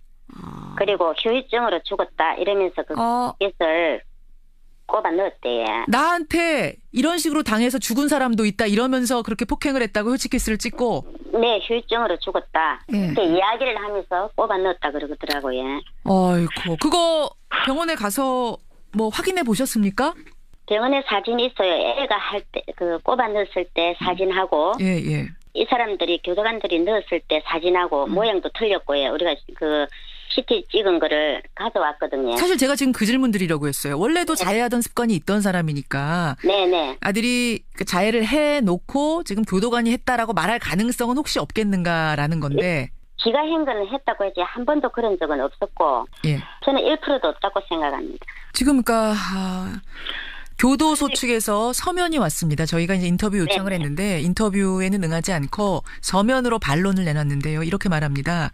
그리고 후유증으로 죽었다 이러면서 그 것을 꼽아 넣었대. 나한테 이런 식으로 당해서 죽은 사람도 있다 이러면서 그렇게 폭행을 했다고 호치키스를 찍고. 네, 휴유증으로 죽었다. 예. 이렇게 이야기를 하면서 꼽아 넣었다 그러더라고요. 어이구, 그거 병원에 가서 뭐 확인해 보셨습니까? 병원에 사진이 있어요. 애가 할 때, 그 꼽아 넣었을 때 사진하고. 예, 예. 이 사람들이 교도관들이 넣었을 때 사진하고 모양도 틀렸고요. 우리가 그 CT 찍은 거를 가져왔거든요. 사실 제가 지금 그 질문 드리려고 했어요. 원래도 자해하던 습관이 있던 사람이니까. 네네. 아들이 자해를 해놓고 지금 교도관이 했다라고 말할 가능성은 혹시 없겠는가라는 건데. 지가 한 거는 했다고 했지 한 번도 그런 적은 없었고. 예. 저는 1%도 없다고 생각합니다. 지금 그러니까 교도소 측에서 서면이 왔습니다. 저희가 이제 인터뷰 요청을 했는데 인터뷰에는 응하지 않고 서면으로 반론을 내놨는데요. 이렇게 말합니다.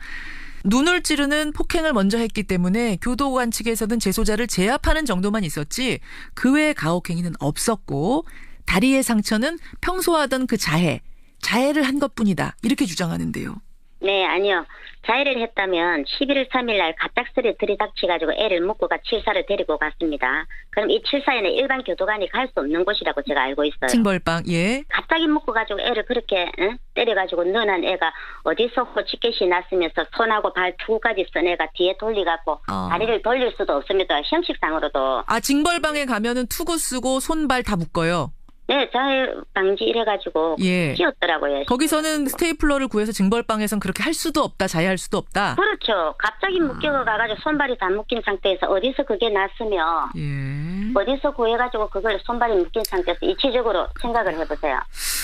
눈을 찌르는 폭행을 먼저 했기 때문에 교도관 측에서는 재소자를 제압하는 정도만 있었지 그 외의 가혹행위는 없었고 다리의 상처는 평소 하던 그 자해를 한 것뿐이다. 이렇게 주장하는데요. 네, 아니요. 자해를 했다면 11월 3일 날 갑작스레 들이닥쳐가지고 애를 묶고가 칠사를 데리고 갔습니다. 그럼 이 칠사에는 일반 교도관이 갈 수 없는 곳이라고 제가 알고 있어요. 징벌방, 예. 갑자기 묶고가지고 애를 그렇게 때려가지고 넣어난 애가 어디서 호치켓이 났으면서 손하고 발 투구까지 쓴 애가 뒤에 돌리갖고 다리를 돌릴 수도 없습니다. 형식상으로도. 아, 징벌방에 가면은 투구 쓰고 손발 다 묶어요? 네, 자해 방지 이래가지고 끼웠더라고요. 거기서는 스테이플러를 구해서 징벌방에선 그렇게 할 수도 없다, 자해할 수도 없다. 그렇죠. 갑자기 묶여가지고 손발이 다 묶인 상태에서 어디서 그게 났으며 어디서 구해가지고 그걸 손발이 묶인 상태에서 이치적으로 생각을 해보세요.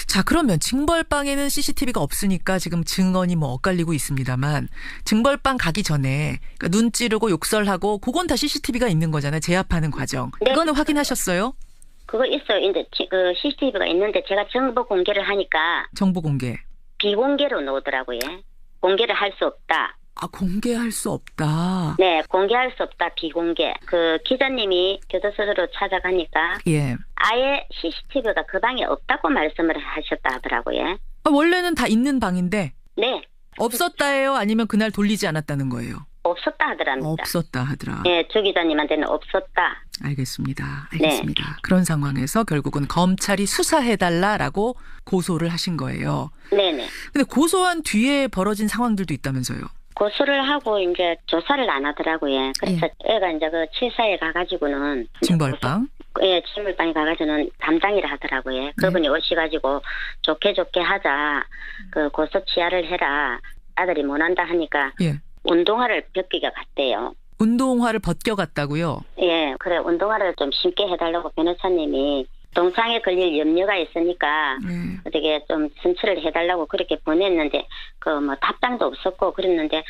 자, 그러면 징벌방에는 CCTV가 없으니까 지금 증언이 뭐 엇갈리고 있습니다만 징벌방 가기 전에 그러니까 눈 찌르고 욕설하고 그건 다 CCTV가 있는 거잖아요. 제압하는 과정. 네. 이거는 확인하셨어요? 그거 있어요. 이제 그 CCTV가 있는데 제가 정보 공개를 하니까 정보 공개. 비공개로 놓더라고요. 공개를 할 수 없다. 아, 공개할 수 없다. 네, 공개할 수 없다. 비공개. 그 기자님이 교도소로 찾아가니까 아예 CCTV가 그 방에 없다고 말씀을 하셨다 하더라고요. 아, 원래는 다 있는 방인데? 네. 없었다예요? 아니면 그날 돌리지 않았다는 거예요? 없었다 하더랍니다. 없었다 하더라. 네, 주 기자님한테는 없었다. 알겠습니다. 네. 그런 상황에서 결국은 검찰이 수사해달라라고 고소를 하신 거예요. 네네. 근데 고소한 뒤에 벌어진 상황들도 있다면서요? 고소를 하고 이제 조사를 안 하더라고요. 그래서 애가 이제 그 칠사에 가가지고는 징벌방? 예, 징벌방에 가가지고는 담당이라 하더라고요. 그분이 오셔가지고 좋게 하자. 그 고소 취하를 해라. 아들이 못한다 하니까 운동화를 벗기게 갔대요. 운동화를 벗겨갔다고요? 예, 그래 운동화를 좀 신게 해달라고 변호사님이 동상에 걸릴 염려가 있으니까 어떻게 좀 선처를 해달라고 그렇게 보냈는데 그 뭐 답장도 없었고 그랬는데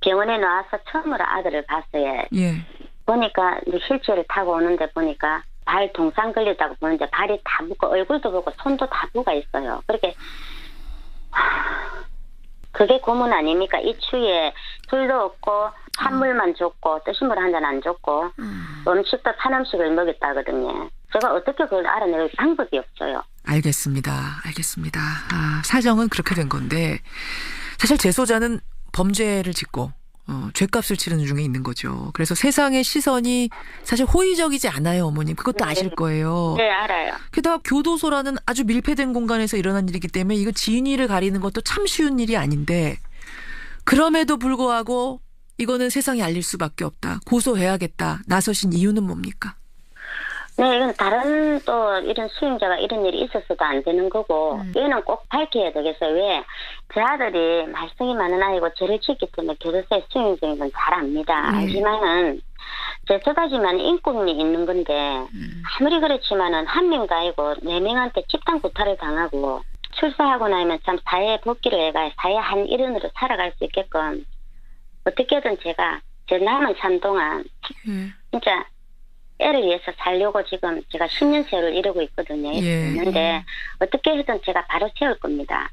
병원에 나와서 처음으로 아들을 봤어요. 보니까 휠체어를 타고 오는데 보니까 발 동상 걸렸다고 보는데 발이 다 붓고 얼굴도 보고 손도 다 부가 있어요. 그렇게 그게 고문 아닙니까? 이 추위에 술도 없고 찬물만 줬고 뜨신 물 한 잔 안 줬고 음식도 탄 음식을 먹였다 하거든요. 제가 어떻게 그걸 알아낼 방법이 없어요. 알겠습니다. 아, 사정은 그렇게 된 건데 사실 재소자는 범죄를 짓고 죄값을 치르는 중에 있는 거죠. 그래서 세상의 시선이 사실 호의적이지 않아요, 어머님. 그것도 아실 거예요. 네, 알아요. 게다가 교도소라는 아주 밀폐된 공간에서 일어난 일이기 때문에 이거 지인이를 가리는 것도 참 쉬운 일이 아닌데 그럼에도 불구하고 이거는 세상에 알릴 수밖에 없다. 고소해야겠다. 나서신 이유는 뭡니까? 네, 이건 다른 또 이런 수용자가 이런 일이 있었어도 안 되는 거고 이거는 꼭 밝혀야 되겠어요. 왜? 제 아들이 말썽이 많은 아이고 죄를 짓기 때문에 교도소에 수용 중인 건 잘 압니다. 알지만은 저다지만 인권이 있는 건데 아무리 그렇지만은 한 명도 아니고 4명한테 집단 구타를 당하고 출소하고 나면 참 사회 복귀를 해가 사회 한 일원으로 살아갈 수 있게끔 어떻게든 제가 제 남은 삶 동안 진짜 애를 위해서 살려고 지금 제가 10년 세월을 이루고 있거든요. 있는데 어떻게든 제가 바로 세울 겁니다.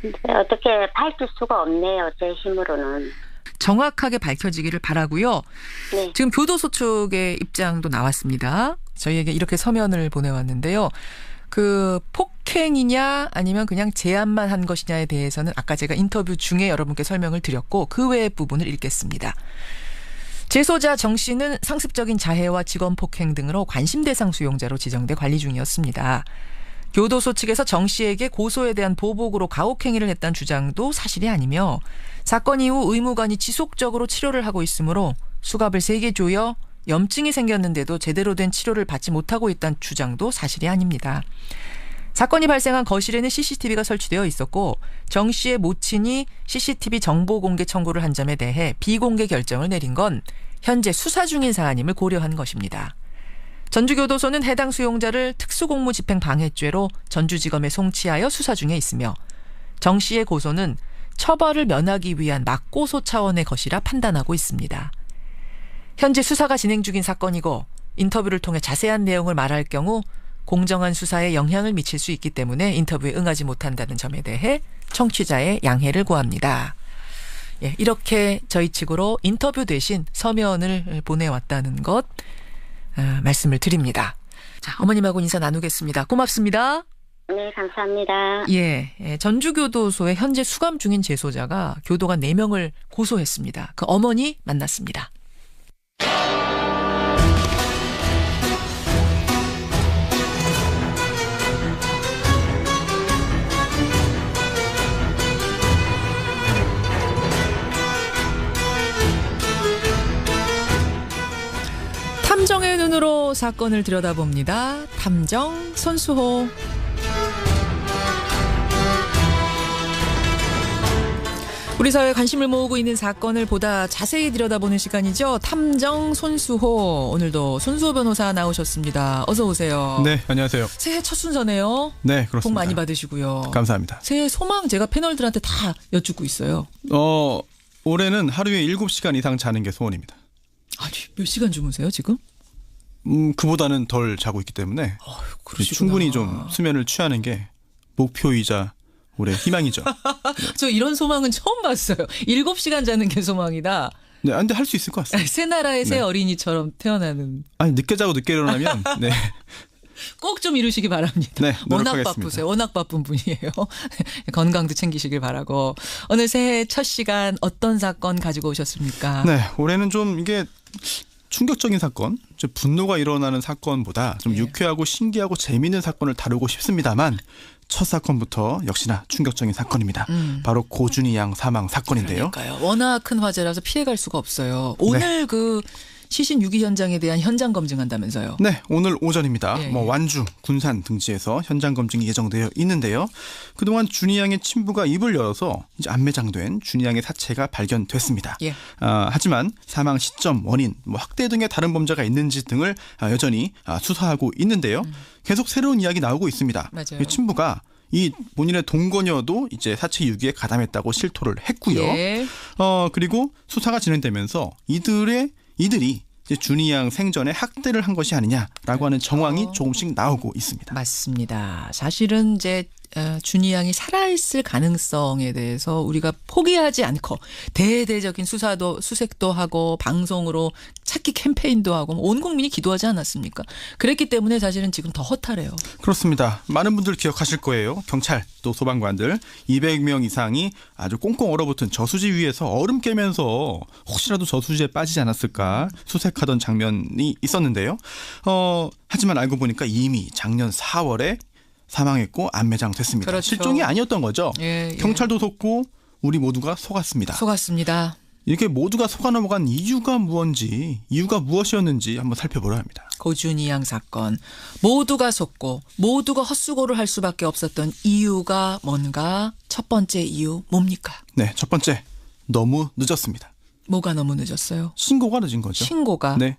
근데 어떻게 밝힐 수가 없네요. 제 힘으로는. 정확하게 밝혀지기를 바라고요. 네. 지금 교도소 쪽의 입장도 나왔습니다. 저희에게 이렇게 서면을 보내왔는데요. 그 폭행이냐 아니면 그냥 제압만 한 것이냐에 대해서는 아까 제가 인터뷰 중에 여러분께 설명을 드렸고 그 외의 부분을 읽겠습니다. 재소자 정 씨는 상습적인 자해와 직원폭행 등으로 관심 대상 수용자로 지정돼 관리 중이었습니다. 교도소 측에서 정 씨에게 고소에 대한 보복으로 가혹행위를 했다는 주장도 사실이 아니며 사건 이후 의무관이 지속적으로 치료를 하고 있으므로 수갑을 3개 조여 염증이 생겼는데도 제대로 된 치료를 받지 못하고 있다는 주장도 사실이 아닙니다. 사건이 발생한 거실에는 CCTV가 설치되어 있었고 정 씨의 모친이 CCTV 정보 공개 청구를 한 점에 대해 비공개 결정을 내린 건 현재 수사 중인 사안임을 고려한 것입니다. 전주교도소는 해당 수용자를 특수공무집행 방해죄로 전주지검에 송치하여 수사 중에 있으며 정 씨의 고소는 처벌을 면하기 위한 맞고소 차원의 것이라 판단하고 있습니다. 현재 수사가 진행 중인 사건이고 인터뷰를 통해 자세한 내용을 말할 경우 공정한 수사에 영향을 미칠 수 있기 때문에 인터뷰에 응하지 못한다는 점에 대해 청취자의 양해를 구합니다. 예, 이렇게 저희 측으로 인터뷰 대신 서면을 보내왔다는 것 말씀을 드립니다. 자, 어머님하고 인사 나누겠습니다. 고맙습니다. 네, 감사합니다. 예, 전주교도소에 현재 수감 중인 재소자가 교도관 4명을 고소했습니다. 그 어머니 만났습니다. 탐정의 눈으로 사건을 들여다봅니다. 탐정 손수호. 우리 사회에 관심을 모으고 있는 사건을 보다 자세히 들여다보는 시간이죠. 탐정 손수호. 오늘도 손수호 변호사 나오셨습니다. 어서 오세요. 네, 안녕하세요. 새해 첫 순서네요. 네, 그렇습니다. 복 많이 받으시고요. 감사합니다. 새해 소망 제가 패널들한테 다 여쭙고 있어요. 올해는 하루에 7시간 이상 자는 게 소원입니다. 아니, 몇 시간 주무세요 지금? 그보다는 덜 자고 있기 때문에 충분히 좀 수면을 취하는 게 목표이자 올해 희망이죠. 네. 저 이런 소망은 처음 봤어요. 7시간 자는 게 소망이다. 네, 근데 할 수 있을 것 같습니다. 새 나라의 새 네. 어린이처럼 태어나는. 아니, 늦게 자고 늦게 일어나면 네. 꼭 좀 이루시기 바랍니다. 네, 워낙 노력하겠습니다. 바쁘세요. 워낙 바쁜 분이에요. 건강도 챙기시길 바라고. 오늘 새해 첫 시간 어떤 사건 가지고 오셨습니까? 네, 올해는 좀 이게 충격적인 사건, 분노가 일어나는 사건보다 좀 유쾌하고 신기하고 재미있는 사건을 다루고 싶습니다만 첫 사건부터 역시나 충격적인 사건입니다. 바로 고준희 양 사망 사건인데요. 그러니까요. 워낙 큰 화제라서 피해갈 수가 없어요. 오늘 그 시신 유기 현장에 대한 현장 검증한다면서요? 네, 오늘 오전입니다. 예, 예. 완주, 군산 등지에서 현장 검증이 예정되어 있는데요. 그동안 준희 양의 친부가 입을 열어서 이제 안매장된 준희 양의 사체가 발견됐습니다. 예. 하지만 사망 시점, 원인, 학대 등의 다른 범죄가 있는지 등을 여전히 수사하고 있는데요. 계속 새로운 이야기 나오고 있습니다. 맞아요. 친부가 이 본인의 동거녀도 이제 사체 유기에 가담했다고 실토를 했고요. 예. 그리고 수사가 진행되면서 이들이 이제 준희 양 생전에 학대를 한 것이 아니냐라고 하는 정황이 조금씩 나오고 있습니다. 맞습니다. 사실은 이제 준희 양이 살아있을 가능성에 대해서 우리가 포기하지 않고 대대적인 수색도 하고 방송으로 찾기 캠페인도 하고 온 국민이 기도하지 않았습니까? 그랬기 때문에 사실은 지금 더 허탈해요. 그렇습니다. 많은 분들 기억하실 거예요. 경찰 또 소방관들 200명 이상이 아주 꽁꽁 얼어붙은 저수지 위에서 얼음 깨면서 혹시라도 저수지에 빠지지 않았을까 수색하던 장면이 있었는데요. 하지만 알고 보니까 이미 작년 4월에 사망했고 안매장됐습니다. 그렇죠. 실종이 아니었던 거죠. 예. 경찰도 속고 우리 모두가 속았습니다. 속았습니다. 이렇게 모두가 속아 넘어간 이유가 무엇이었는지 한번 살펴보려 합니다. 고준희 양 사건 모두가 속고 모두가 헛수고를 할 수밖에 없었던 이유가 뭔가? 첫 번째 이유 뭡니까? 네, 첫 번째 너무 늦었습니다. 뭐가 너무 늦었어요? 신고가 늦은 거죠. 신고가? 네.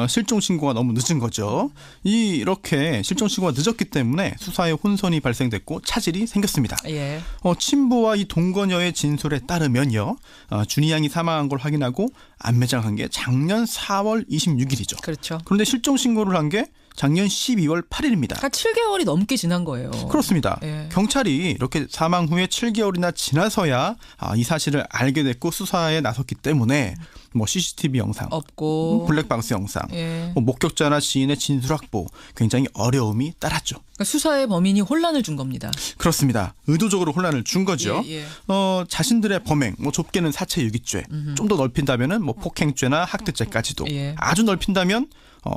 실종 신고가 너무 늦은 거죠. 이렇게 실종 신고가 늦었기 때문에 수사에 혼선이 발생됐고 차질이 생겼습니다. 예. 친부와 이 동거녀의 진술에 따르면요. 준희 양이 사망한 걸 확인하고 안매장한 게 작년 4월 26일이죠. 그렇죠. 그런데 실종 신고를 한 게 작년 12월 8일입니다. 한 7개월이 넘게 지난 거예요. 그렇습니다. 예. 경찰이 이렇게 사망 후에 7개월이나 지나서야 이 사실을 알게 됐고 수사에 나섰기 때문에 뭐 CCTV 영상 없고 블랙박스 영상, 예. 뭐 목격자나 지인의 진술 확보 굉장히 어려움이 따랐죠. 그러니까 수사의 범인이 혼란을 준 겁니다. 그렇습니다. 의도적으로 혼란을 준 거죠. 예, 예. 자신들의 범행, 뭐 좁게는 사체유기죄, 좀 더 넓힌다면은 뭐 폭행죄나 학대죄까지도, 예. 아주 넓힌다면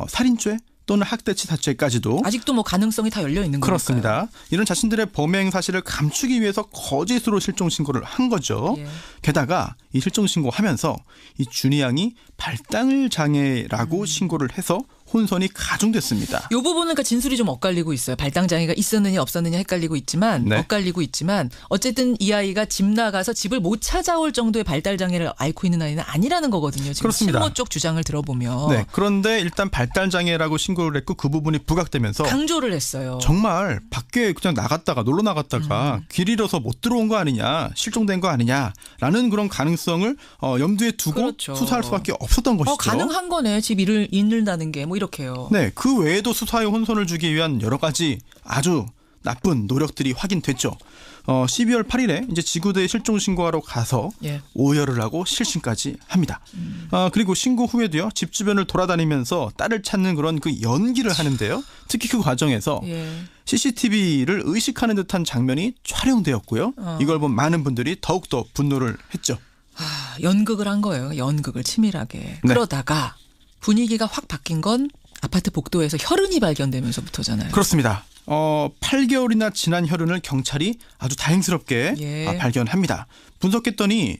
살인죄 또는 학대치사죄까지도 아직도 뭐 가능성이 다 열려 있는 거니까요. 그렇습니다. 이런 자신들의 범행 사실을 감추기 위해서 거짓으로 실종 신고를 한 거죠. 예. 게다가 이 실종 신고하면서 이 준이 양이 발달 장애라고 신고를 해서 혼선이 가중됐습니다. 이 부분은 그러니까 진술이 좀 엇갈리고 있어요. 발당 장애가 있었느냐 없었느냐 헷갈리고 있지만 네. 엇갈리고 있지만 어쨌든 이 아이가 집 나가서 집을 못 찾아올 정도의 발달 장애를 앓고 있는 아이는 아니라는 거거든요. 지금 그렇습니다. 친모 쪽 주장을 들어보면 네, 그런데 일단 발달 장애라고 신고를 했고 그 부분이 부각되면서 강조를 했어요. 정말 밖에 그냥 나갔다가 놀러 나갔다가 길 잃어서 못 들어온 거 아니냐, 실종된 거 아니냐라는 그런 가능성을 염두에 두고 그렇죠. 수사할 수밖에 없었던 것이죠. 가능한 거네. 집 잃는다는 게 뭐 이렇게요. 네, 그 외에도 수사에 혼선을 주기 위한 여러 가지 아주 나쁜 노력들이 확인됐죠. 12월 8일에 이제 지구대에 실종 신고하러 가서 예. 오열을 하고 실신까지 합니다. 그리고 신고 후에도요, 집 주변을 돌아다니면서 딸을 찾는 그런 그 연기를 하는데요. 특히 그 과정에서 예. CCTV를 의식하는 듯한 장면이 촬영되었고요. 이걸 본 많은 분들이 더욱더 분노를 했죠. 연극을 한 거예요. 연극을 치밀하게. 네. 그러다가 분위기가 확 바뀐 건 아파트 복도에서 혈흔이 발견되면서부터잖아요. 그렇습니다. 8개월이나 지난 혈흔을 경찰이 아주 다행스럽게 예. 발견합니다. 분석했더니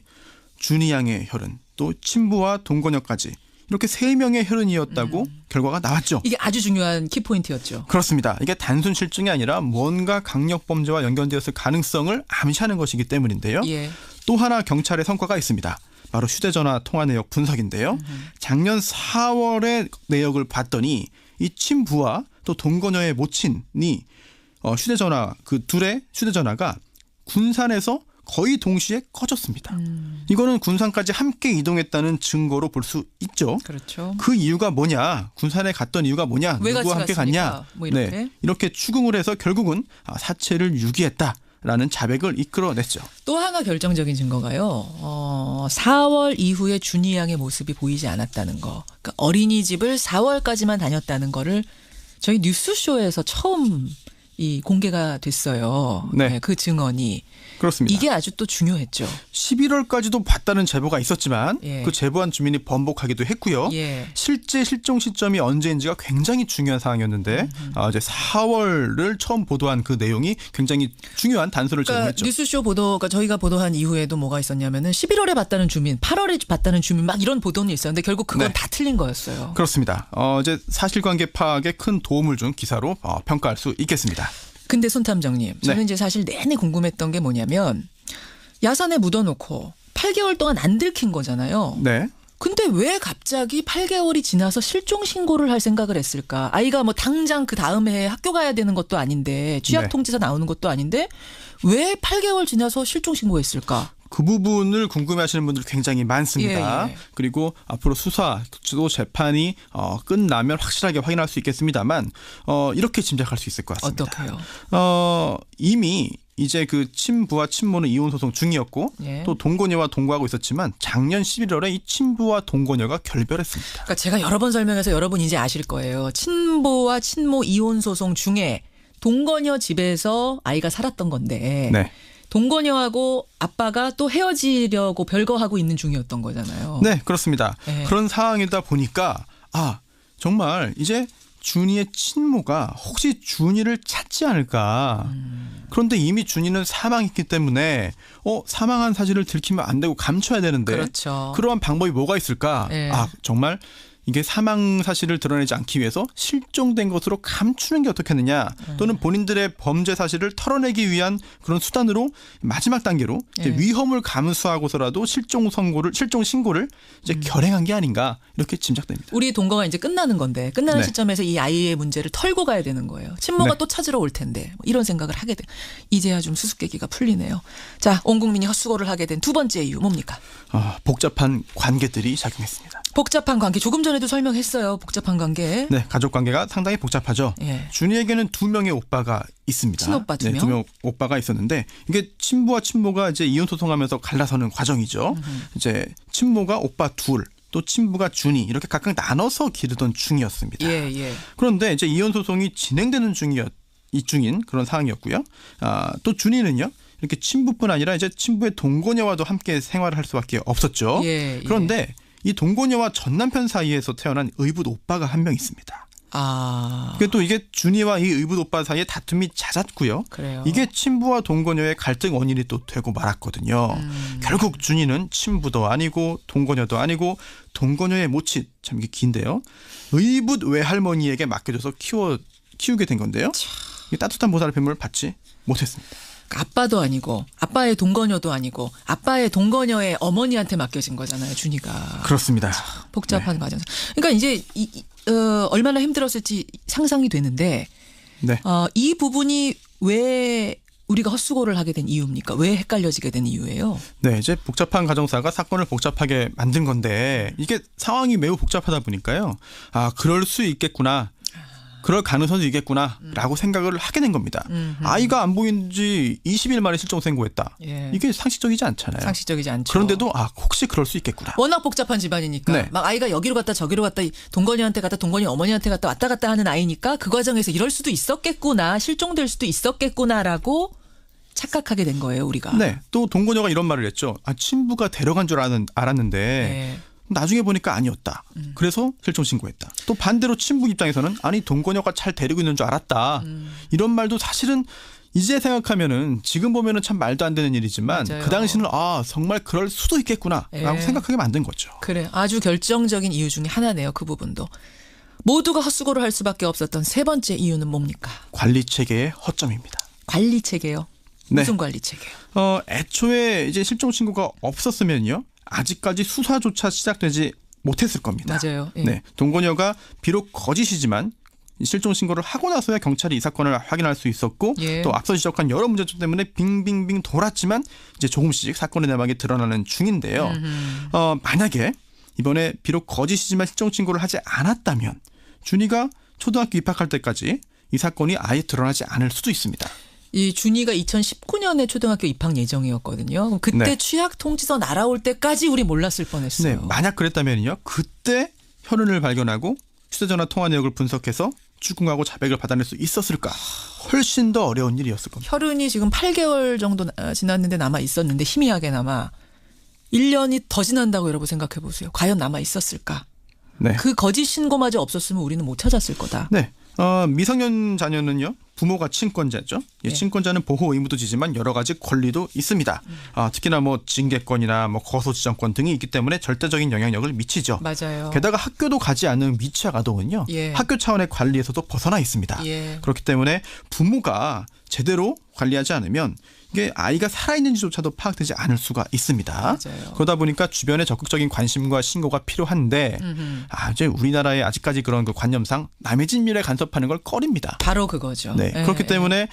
준이 양의 혈흔, 또 친부와 동거녀까지 이렇게 3명의 혈흔이었다고 결과가 나왔죠. 이게 아주 중요한 키포인트였죠. 그렇습니다. 이게 단순 실종이 아니라 뭔가 강력범죄와 연결되었을 가능성을 암시하는 것이기 때문인데요. 예. 또 하나 경찰의 성과가 있습니다. 바로 휴대전화 통화 내역 분석인데요. 작년 4월의 내역을 봤더니 이 친부와 또 동거녀의 모친이 휴대전화 그 둘의 휴대전화가 군산에서 거의 동시에 꺼졌습니다. 이거는 군산까지 함께 이동했다는 증거로 볼 수 있죠. 그렇죠. 그 이유가 뭐냐? 군산에 갔던 이유가 뭐냐? 왜 누구와 같이 함께 갔습니까? 갔냐? 뭐 이렇게. 네, 이렇게 추궁을 해서 결국은 사체를 유기했다라는 자백을 이끌어냈죠. 또 하나 결정적인 증거가요. 4월 이후에 준이 양의 모습이 보이지 않았다는 거. 그러니까 어린이집을 4월까지만 다녔다는 거를 저희 뉴스쇼에서 처음 공개가 됐어요. 네. 그 증언이. 그렇습니다. 이게 아주 또 중요했죠. 11월까지도 봤다는 제보가 있었지만 예. 그 제보한 주민이 번복하기도 했고요. 예. 실제 실종 시점이 언제인지가 굉장히 중요한 사항이었는데 이제 4월을 처음 보도한 그 내용이 굉장히 중요한 단서를 제공했죠. 뉴스쇼 보도가 저희가 보도한 이후에도 뭐가 있었냐면은 11월에 봤다는 주민, 8월에 봤다는 주민 막 이런 보도는 있었는데 결국 그건 네. 다 틀린 거였어요. 그렇습니다. 이제 사실관계 파악에 큰 도움을 준 기사로 평가할 수 있겠습니다. 근데 손 탐정님, 저는 네. 이제 사실 내내 궁금했던 게 뭐냐면 야산에 묻어놓고 8개월 동안 안 들킨 거잖아요. 네. 근데 왜 갑자기 8개월이 지나서 실종 신고를 할 생각을 했을까? 아이가 뭐 당장 그 다음 해에 학교 가야 되는 것도 아닌데 취약 네. 통지서 나오는 것도 아닌데 왜 8개월 지나서 실종 신고했을까? 그 부분을 궁금해하시는 분들 굉장히 많습니다. 예. 그리고 앞으로 수사, 또 재판이 끝나면 확실하게 확인할 수 있겠습니다만 이렇게 짐작할 수 있을 것 같습니다. 어떻게요? 이미 이제 그 친부와 친모는 이혼 소송 중이었고 예. 또 동거녀와 동거하고 있었지만 작년 11월에 이 친부와 동거녀가 결별했습니다. 그러니까 제가 여러 번 설명해서 여러분 이제 아실 거예요. 친부와 친모 이혼 소송 중에 동거녀 집에서 아이가 살았던 건데 네. 동거녀하고 아빠가 또 헤어지려고 별거하고 있는 중이었던 거잖아요. 네, 그렇습니다. 네. 그런 상황이다 보니까 정말 이제 준이의 친모가 혹시 준이를 찾지 않을까. 그런데 이미 준이는 사망했기 때문에 사망한 사실을 들키면 안 되고 감춰야 되는데 그렇죠. 그러한 방법이 뭐가 있을까? 네. 정말 이게 사망 사실을 드러내지 않기 위해서 실종된 것으로 감추는 게 어떻겠느냐, 또는 본인들의 범죄 사실을 털어내기 위한 그런 수단으로 마지막 단계로 이제 위험을 감수하고서라도 실종 신고를 이제 결행한 게 아닌가 이렇게 짐작됩니다. 우리 동거가 이제 끝나는 건데 끝나는 네. 시점에서 이 아이의 문제를 털고 가야 되는 거예요. 친모가 네. 또 찾으러 올 텐데 이런 생각을 하게 돼. 이제야 좀 수수께끼가 풀리네요. 자, 온 국민이 헛수고를 하게 된 두 번째 이유 뭡니까? 복잡한 관계들이 작용했습니다. 복잡한 관계 조금 전에도 설명했어요. 복잡한 관계. 네, 가족 관계가 상당히 복잡하죠. 예. 준이에게는 2명의 오빠가 있습니다. 친오빠 2명. 네, 2명 오빠가 있었는데 이게 친부와 친모가 이제 이혼 소송하면서 갈라서는 과정이죠. 이제 친모가 오빠 둘, 또 친부가 준이 이렇게 각각 나눠서 기르던 중이었습니다. 예. 그런데 이제 이혼 소송이 진행되는 중인 그런 상황이었고요. 또 준이는요. 이렇게 친부뿐 아니라 이제 친부의 동거녀와도 함께 생활을 할 수밖에 없었죠. 예. 그런데 이 동거녀와 전 남편 사이에서 태어난 의붓 오빠가 한 명 있습니다. 또 이게 준이와 이 의붓 오빠 사이에 다툼이 잦았고요. 그래요. 이게 친부와 동거녀의 갈등 원인이 또 되고 말았거든요. 결국 준이는 친부도 아니고 동거녀도 아니고 동거녀의 모친, 참 이게 긴데요. 의붓 외할머니에게 맡겨줘서 키우게 된 건데요. 따뜻한 보살핌을 받지 못했습니다. 아빠도 아니고 아빠의 동거녀도 아니고 아빠의 동거녀의 어머니한테 맡겨진 거잖아요. 준이가. 그렇습니다. 복잡한 과정. 그러니까 이제 얼마나 힘들었을지 상상이 되는데 이 부분이 왜 우리가 헛수고를 하게 된 이유입니까? 왜 헷갈려지게 된 이유예요? 네, 이제 복잡한 가정사가 사건을 복잡하게 만든 건데 이게 상황이 매우 복잡하다 보니까요. 그럴 수 있겠구나. 그럴 가능성도 있겠구나라고 생각을 하게 된 겁니다. 아이가 안 보인 지 20일 만에 실종 신고했다. 예. 이게 상식적이지 않잖아요. 상식적이지 않죠. 그런데도 혹시 그럴 수 있겠구나. 워낙 복잡한 집안이니까 네. 막 아이가 여기로 갔다 저기로 갔다 동거녀한테 갔다 동거녀 어머니한테 갔다 왔다 갔다 하는 아이니까 그 과정에서 이럴 수도 있었겠구나. 실종될 수도 있었겠구나라고 착각하게 된 거예요. 우리가. 네. 또 동거녀가 이런 말을 했죠. 친부가 데려간 줄 알았는데 네. 나중에 보니까 아니었다. 그래서 실종 신고했다. 또 반대로 친부 입장에서는 아니 동거녀가 잘 데리고 있는 줄 알았다. 이런 말도 사실은 이제 생각하면은 지금 보면은 참 말도 안 되는 일이지만 맞아요. 그 당시는 정말 그럴 수도 있겠구나라고 예. 생각하게 만든 거죠. 그래. 아주 결정적인 이유 중에 하나네요. 그 부분도. 모두가 헛수고를 할 수밖에 없었던 세 번째 이유는 뭡니까? 관리 체계의 허점입니다. 관리 체계요? 무슨 관리 체계요? 애초에 이제 실종 신고가 없었으면요. 아직까지 수사조차 시작되지 못했을 겁니다. 맞아요. 예. 네, 동거녀가 비록 거짓이지만 실종 신고를 하고 나서야 경찰이 이 사건을 확인할 수 있었고 예. 또 앞서 지적한 여러 문제점 때문에 빙빙빙 돌았지만 이제 조금씩 사건의 내막이 드러나는 중인데요. 만약에 이번에 비록 거짓이지만 실종 신고를 하지 않았다면 준이가 초등학교 입학할 때까지 이 사건이 아예 드러나지 않을 수도 있습니다. 이 준이가 2019년에 초등학교 입학 예정이었거든요. 그때 네. 취약 통지서 날아올 때까지 우리 몰랐을 뻔했어요. 네, 만약 그랬다면요. 그때 혈흔을 발견하고 휴대전화 통화 내역을 분석해서 추궁하고 자백을 받아낼 수 있었을까? 훨씬 더 어려운 일이었을 겁니다. 혈흔이 지금 8개월 정도 지났는데 남아 있었는데 희미하게 남아 1년이 더 지난다고 여러분 생각해 보세요. 과연 남아 있었을까? 네. 그 거짓 신고마저 없었으면 우리는 못 찾았을 거다. 네. 미성년 자녀는요. 부모가 친권자죠. 친권자는 보호 의무도 지지만 여러 가지 권리도 있습니다. 특히나 징계권이나 거소 지정권 등이 있기 때문에 절대적인 영향력을 미치죠. 맞아요. 게다가 학교도 가지 않은 미취학 아동은요. 예. 학교 차원의 관리에서도 벗어나 있습니다. 예. 그렇기 때문에 부모가 제대로 관리하지 않으면 이게 아이가 살아있는지조차도 파악되지 않을 수가 있습니다. 맞아요. 그러다 보니까 주변의 적극적인 관심과 신고가 필요한데 이제 우리나라의 아직까지 그런 그 관념상 남의 집 일에 간섭하는 걸 꺼립니다. 바로 그거죠. 네, 그렇기 때문에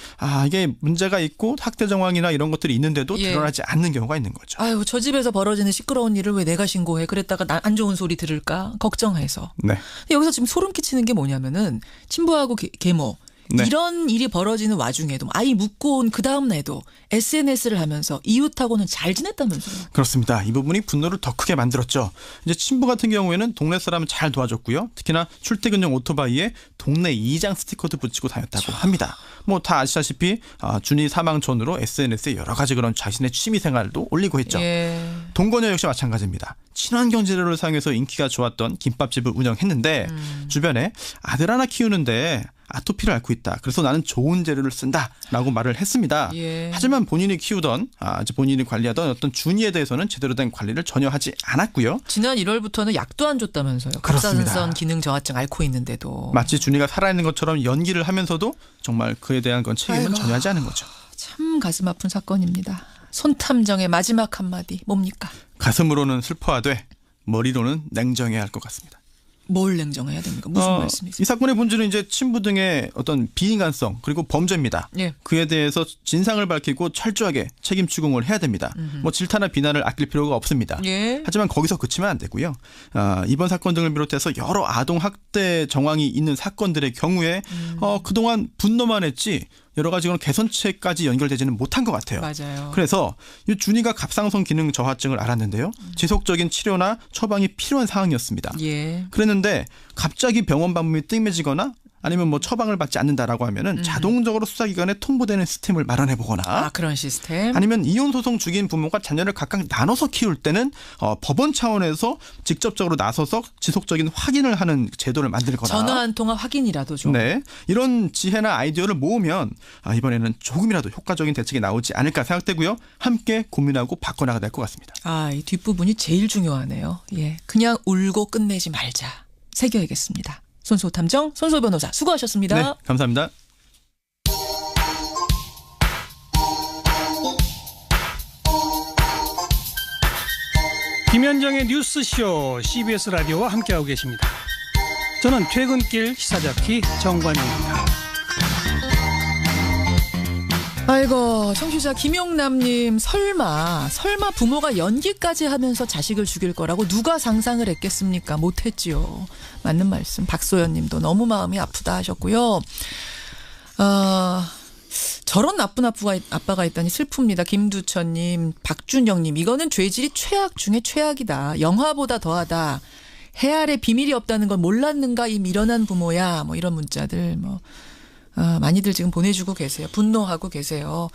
이게 문제가 있고 학대 정황이나 이런 것들이 있는데도 드러나지 않는 경우가 있는 거죠. 아유, 저 집에서 벌어지는 시끄러운 일을 왜 내가 신고해? 그랬다가 안 좋은 소리 들을까 걱정해서. 네. 근데 여기서 지금 소름 끼치는 게 뭐냐면은 친부하고 계모 네. 이런 일이 벌어지는 와중에도 아이 묻고 온 그 다음 날도 SNS를 하면서 이웃하고는 잘 지냈다면서요. 그렇습니다. 이 부분이 분노를 더 크게 만들었죠. 이제 친부 같은 경우에는 동네 사람은 잘 도와줬고요. 특히나 출퇴근용 오토바이에 동네 이장 스티커도 붙이고 다녔다고 합니다. 다 아시다시피 준이 사망 전으로 SNS에 여러 가지 그런 자신의 취미 생활도 올리고 했죠. 예. 동거녀 역시 마찬가지입니다. 친환경 재료를 사용해서 인기가 좋았던 김밥집을 운영했는데 주변에 아들 하나 키우는데 아토피를 앓고 있다. 그래서 나는 좋은 재료를 쓴다라고 말을 했습니다. 예. 하지만 본인이 키우던 이제 본인이 관리하던 어떤 준이에 대해서는 제대로 된 관리를 전혀 하지 않았고요. 지난 1월부터는 약도 안 줬다면서요. 그렇습니다. 갑상선 기능 저하증 앓고 있는데도. 마치 준이가 살아있는 것처럼 연기를 하면서도 정말 그에 대한 건 책임은 전혀 하지 않은 거죠. 참 가슴 아픈 사건입니다. 손탐정의 마지막 한마디 뭡니까? 가슴으로는 슬퍼하되 머리로는 냉정해야 할 것 같습니다. 뭘 냉정해야 됩니까? 무슨 말씀이세요? 이 사건의 본질은 이제 친부 등의 어떤 비인간성 그리고 범죄입니다. 예. 그에 대해서 진상을 밝히고 철저하게 책임 추궁을 해야 됩니다. 뭐 질타나 비난을 아낄 필요가 없습니다. 예. 하지만 거기서 그치면 안 되고요. 이번 사건 등을 비롯해서 여러 아동 학대 정황이 있는 사건들의 경우에 그동안 분노만 했지 여러 가지 개선책까지 연결되지는 못한 것 같아요. 맞아요. 그래서 이 준이가 갑상선 기능 저하증을 앓았는데요. 지속적인 치료나 처방이 필요한 상황이었습니다. 예. 그랬는데 갑자기 병원 방문이 뜸해지거나 아니면 뭐 처방을 받지 않는다라고 하면은 자동적으로 수사기관에 통보되는 시스템을 마련해 보거나 그런 시스템 아니면 이혼 소송 중인 부모가 자녀를 각각 나눠서 키울 때는 법원 차원에서 직접적으로 나서서 지속적인 확인을 하는 제도를 만들거나 전화 한 통화 확인이라도 좀. 네, 이런 지혜나 아이디어를 모으면 이번에는 조금이라도 효과적인 대책이 나오지 않을까 생각되고요. 함께 고민하고 바꿔나가야 될 것 같습니다. 이 뒷부분이 제일 중요하네요. 예, 그냥 울고 끝내지 말자. 새겨야겠습니다. 손소 탐정 손소 변호사 수고하셨습니다. 네, 감사합니다. 김현정의 뉴스쇼 CBS 라디오와 함께하고 계십니다. 저는 퇴근길 시사잡기 정관용입니다. 아이고 청취자 김용남님 설마 부모가 연기까지 하면서 자식을 죽일 거라고 누가 상상을 했겠습니까? 못했지요. 맞는 말씀. 박소연님도 너무 마음이 아프다 하셨고요. 저런 나쁜 아빠가 있다니 슬픕니다. 김두천님, 박준영님 이거는 죄질이 최악 중에 최악이다. 영화보다 더하다. 해 아래 비밀이 없다는 걸 몰랐는가 이 미련한 부모야. 뭐 이런 문자들 많이들 지금 보내주고 계세요. 분노하고 계세요.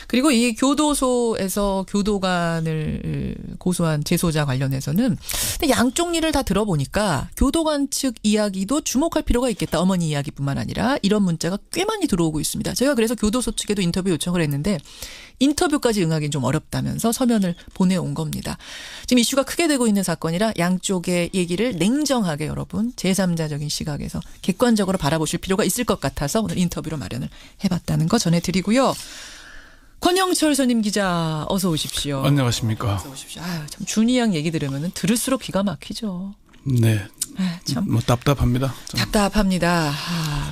그리고 이 교도소에서 교도관을 고소한 재소자 관련해서는 양쪽 일을 다 들어보니까 교도관 측 이야기도 주목할 필요가 있겠다. 어머니 이야기뿐만 아니라 이런 문자가 꽤 많이 들어오고 있습니다. 제가 그래서 교도소 측에도 인터뷰 요청을 했는데 인터뷰까지 응하기는 좀 어렵다면서 서면을 보내온 겁니다. 지금 이슈가 크게 되고 있는 사건이라 양쪽의 얘기를 냉정하게 여러분 제3자적인 시각에서 객관적으로 바라보실 필요가 있을 것 같아서 오늘 인터뷰로 마련을 해봤다는 거 전해드리고요. 권영철 선임 기자 어서 오십시오. 안녕하십니까. 어서 오십시오. 참 준이 양 얘기 들으면 들을수록 기가 막히죠. 네. 참 뭐 답답합니다. 답답합니다.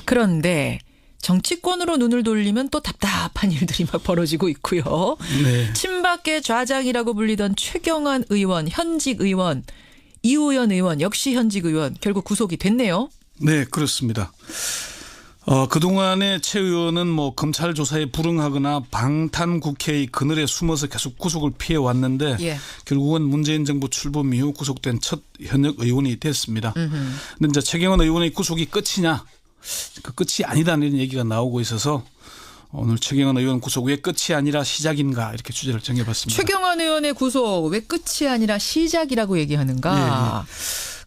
그런데 정치권으로 눈을 돌리면 또 답답한 일들이 막 벌어지고 있고요. 네. 친박계 좌장이라고 불리던 최경환 의원, 현직 의원, 이우연 의원, 역시 현직 의원 결국 구속이 됐네요. 네, 그렇습니다. 그동안에 최 의원은 뭐 검찰 조사에 불응하거나 방탄 국회의 그늘에 숨어서 계속 구속을 피해 왔는데 결국은 문재인 정부 출범 이후 구속된 첫 현역 의원이 됐습니다. 그런데 이제 최경환 의원의 구속이 끝이냐? 그 끝이 아니다는 얘기가 나오고 있어서 오늘 최경환 의원 구속 왜 끝이 아니라 시작인가 이렇게 주제를 정해봤습니다. 최경환 의원의 구속 왜 끝이 아니라 시작이라고 얘기하는가?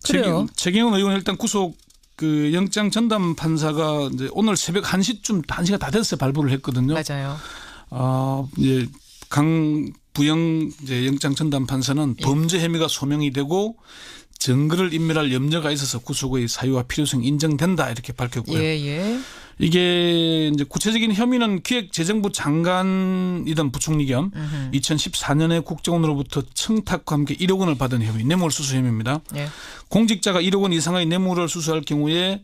그래요. 최경환 의원 일단 구속 그 영장 전담 판사가 이제 오늘 새벽 1시쯤 1시가 다 됐어요. 발부를 했거든요. 맞아요. 이제 강부영 이제 영장 전담 판사는 범죄 혐의가 소명이 되고 증거를 인멸할 염려가 있어서 구속의 사유와 필요성이 인정된다 이렇게 밝혔고요. 이게 이제 구체적인 혐의는 기획재정부 장관이던 부총리 겸 2014년에 국정원으로부터 청탁과 함께 1억 원을 받은 혐의, 뇌물수수 혐의입니다. 공직자가 1억 원 이상의 뇌물을 수수할 경우에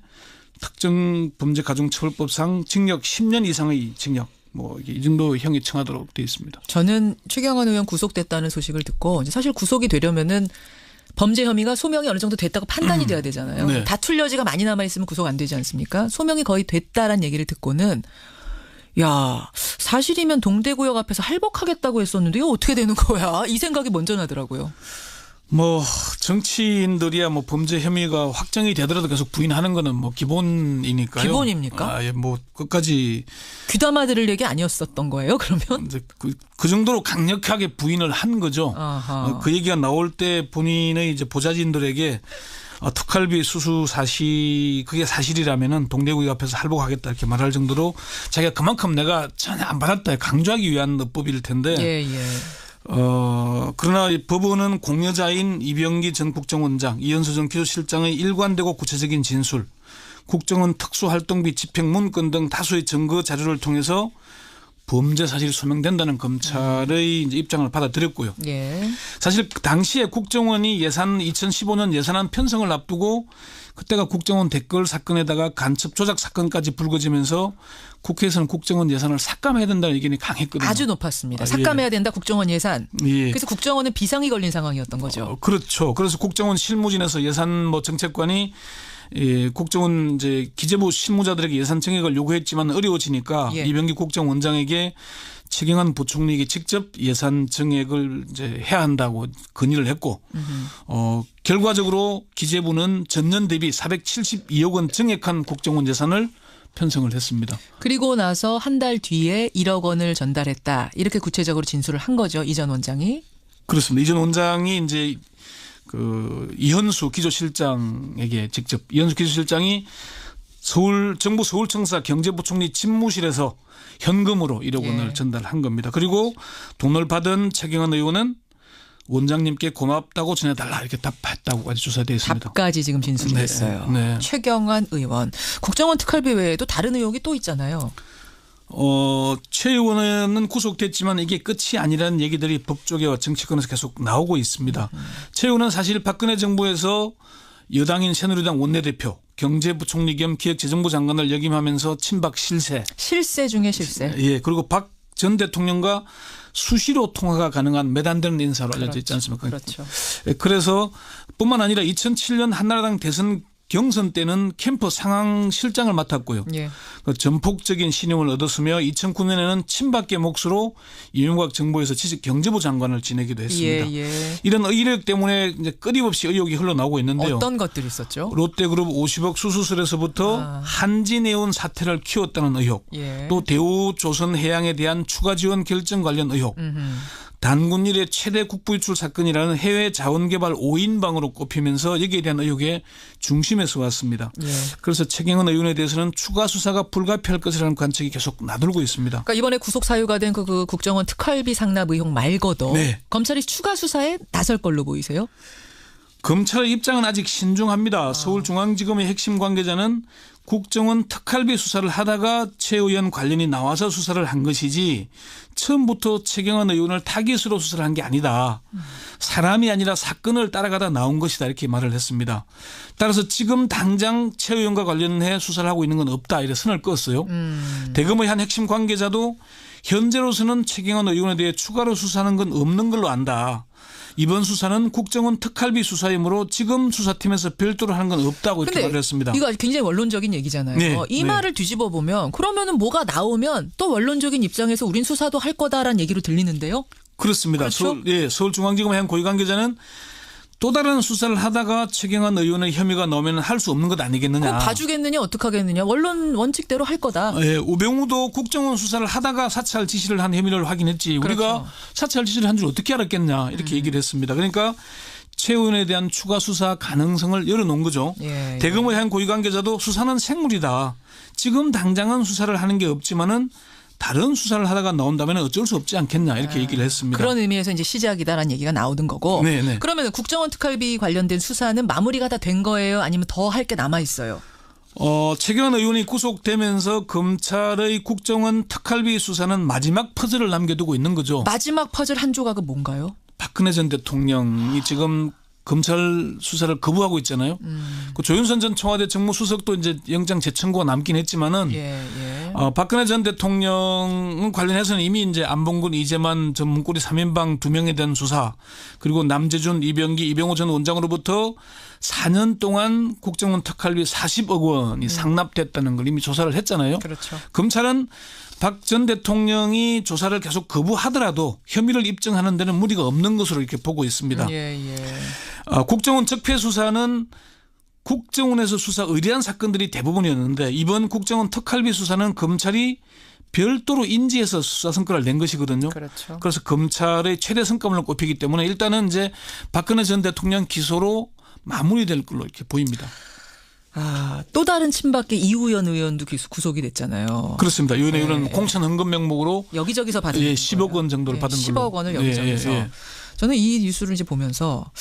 특정 범죄가중처벌법상 징역 10년 이상의 징역 뭐 이 정도 형이 청하도록 되어 있습니다. 저는 최경환 의원 구속됐다는 소식을 듣고 사실 구속이 되려면은 범죄 혐의가 소명이 어느 정도 됐다고 판단이 돼야 되잖아요. 네. 다툴 여지가 많이 남아있으면 구속 안 되지 않습니까? 소명이 거의 됐다라는 얘기를 듣고는 야 사실이면 동대구역 앞에서 할복하겠다고 했었는데 이거 어떻게 되는 거야? 이 생각이 먼저 나더라고요. 뭐 정치인들이야 뭐 범죄 혐의가 확정이 되더라도 계속 부인하는 거는 뭐 기본이니까요. 기본입니까? 뭐 끝까지 귀담아 들을 얘기 아니었었던 거예요? 그러면 이제 그 정도로 강력하게 부인을 한 거죠. 그 얘기가 나올 때 본인의 이제 보좌진들에게 특활비 수수 그게 사실이라면은 동대구역 앞에서 할복하겠다 이렇게 말할 정도로 자기가 그만큼 내가 전혀 안 받았다 강조하기 위한 어법일 텐데. 그러나 법원은 공여자인 이병기 전 국정원장, 이현수 전 기조실장의 일관되고 구체적인 진술, 국정원 특수활동비 집행 문건 등 다수의 증거 자료를 통해서 범죄 사실이 소명된다는 검찰의 이제 입장을 받아들였고요. 예. 사실 당시에 국정원이 2015년 예산안 편성을 앞두고 그때가 국정원 댓글 사건에다가 간첩 조작 사건까지 불거지면서 국회에서는 국정원 예산을 삭감해야 된다는 의견이 강했거든요. 아주 높았습니다. 삭감해야 된다 국정원 예산. 예. 그래서 국정원은 비상이 걸린 상황이었던 거죠. 그렇죠. 그래서 국정원 실무진에서 예산 정책관이 국정원 이제 기재부 실무자들에게 예산 증액을 요구했지만 어려워지니까 예. 이병기 국정원장에게 최경환 부총리에게 직접 예산 증액을 이제 해야 한다고 건의를 했고 결과적으로 기재부는 전년 대비 472억 원 증액한 국정원 예산을 편성을 했습니다. 그리고 나서 한 달 뒤에 1억 원을 전달했다. 이렇게 구체적으로 진술을 한 거죠. 이 전 원장이. 그렇습니다. 이 전 원장이 이제 이현수 기조실장에게 직접 이현수 기조실장이 정부 서울청사 경제부총리 집무실에서 현금으로 1억 원을 전달한 겁니다. 그리고 돈을 받은 최경환 의원은 원장님께 고맙다고 전해달라 이렇게 답했다고까지 조사되어 있습니다. 답까지 지금 진술이 됐어요. 네. 최경환 의원. 국정원 특활비 외에도 다른 의혹이 또 있잖아요. 최 의원은 구속됐지만 이게 끝이 아니라는 얘기들이 법조계와 정치권에서 계속 나오고 있습니다. 최 의원은 사실 박근혜 정부에서 여당인 새누리당 원내대표, 경제부총리 겸 기획재정부 장관을 역임하면서 친박 실세. 실세 중에 실세. 예. 그리고 박 전 대통령과 수시로 통화가 가능한 몇 안 되는 인사로 알려져 있지 않습니까? 그렇죠. 그래서 뿐만 아니라 2007년 한나라당 대선 경선 때는 캠프 상황실장을 맡았고요. 예. 전폭적인 신용을 얻었으며 2009년에는 친박계 몫으로 이명박 정부에서 지식 경제부 장관을 지내기도 했습니다. 예. 이런 이력 때문에 이제 끊임없이 의혹이 흘러나오고 있는데요. 어떤 것들이 있었죠? 롯데그룹 50억 수수설에서부터 한진해운 사태를 키웠다는 의혹, 예. 또 대우조선해양에 대한 추가 지원 결정 관련 의혹, 단군 일의 최대 국부 유출 사건이라는 해외 자원개발 5인방으로 꼽히면서 여기에 대한 의혹의 중심에서 왔습니다. 예. 그래서 최경환 의원에 대해서는 추가 수사가 불가피할 것이라는 관측이 계속 나돌고 있습니다. 그러니까 이번에 구속 사유가 된 그 국정원 특활비 상납 의혹 말고도 네. 검찰이 추가 수사에 나설 걸로 보이세요? 검찰의 입장은 아직 신중합니다. 서울중앙지검의 핵심 관계자는 국정원 특활비 수사를 하다가 최 의원 관련이 나와서 수사를 한 것이지 처음부터 최경환 의원을 타깃으로 수사를 한 게 아니다. 사람이 아니라 사건을 따라가다 나온 것이다 이렇게 말을 했습니다. 따라서 지금 당장 최 의원과 관련해 수사를 하고 있는 건 없다 이렇게 선을 그었어요. 대검의 한 핵심 관계자도 현재로서는 최경환 의원에 대해 추가로 수사하는 건 없는 걸로 안다. 이번 수사는 국정원 특활비 수사이므로 지금 수사팀에서 별도로 하는 건 없다고 이렇게 말을 했습니다. 이거 굉장히 원론적인 얘기잖아요. 네, 이 네. 말을 뒤집어 보면 그러면은 뭐가 나오면 또 원론적인 입장에서 우린 수사도 할 거다라는 얘기로 들리는데요. 그렇습니다. 그렇죠? 서울중앙지검의 한 고위 관계자는 또 다른 수사를 하다가 최경환 의원의 혐의가 나오면 할 수 없는 것 아니겠느냐. 그럼 봐주겠느냐 어떡하겠느냐. 원론 원칙대로 할 거다. 예, 우병우도 국정원 수사를 하다가 사찰 지시를 한 혐의를 확인했지. 그렇죠. 우리가 사찰 지시를 한 줄 어떻게 알았겠냐 이렇게 얘기를 했습니다. 그러니까 최 의원에 대한 추가 수사 가능성을 열어놓은 거죠. 예. 대검의 한 고위 관계자도 수사는 생물이다. 지금 당장은 수사를 하는 게 없지만은 다른 수사를 하다가 나온다면 어쩔 수 없지 않겠냐 이렇게 얘기를 했습니다. 그런 의미에서 이제 시작이다라는 얘기가 나오는 거고. 네네. 그러면 국정원 특활비 관련된 수사는 마무리가 다 된 거예요? 아니면 더 할 게 남아 있어요? 최경환 의원이 구속되면서 검찰의 국정원 특활비 수사는 마지막 퍼즐을 남겨두고 있는 거죠. 마지막 퍼즐 한 조각은 뭔가요? 박근혜 전 대통령이 지금 검찰 수사를 거부하고 있잖아요. 그 조윤선 전 청와대 정무수석도 이제 영장 재청구가 남긴 했지만은 박근혜 전 대통령 관련해서는 이미 이제 안봉근, 이재만 전 문고리 3인방 2명에 대한 수사 그리고 남재준, 이병기, 이병호 전 원장으로부터 4년 동안 국정원 특활비 40억 원이 상납됐다는 걸 이미 조사를 했잖아요. 그렇죠. 검찰은 박 전 대통령이 조사를 계속 거부하더라도 혐의를 입증하는 데는 무리가 없는 것으로 이렇게 보고 있습니다. 국정원 적폐 수사는 국정원에서 수사 의뢰한 사건들이 대부분이었는데 이번 국정원 특활비 수사는 검찰이 별도로 인지해서 수사 성과를 낸 것이거든요. 그렇죠. 그래서 검찰의 최대 성과물로 꼽히기 때문에 일단은 이제 박근혜 전 대통령 기소로 마무리될 걸로 이렇게 보입니다. 또 다른 친박계 이우연 의원도 구속이 됐잖아요. 그렇습니다. 이우연 의원은 공천 헌금 명목으로 여기저기서 받은 10억 원 정도를 받은 걸로. 10억 원을 여기저기서. 저는 이 뉴스를 이제 보면서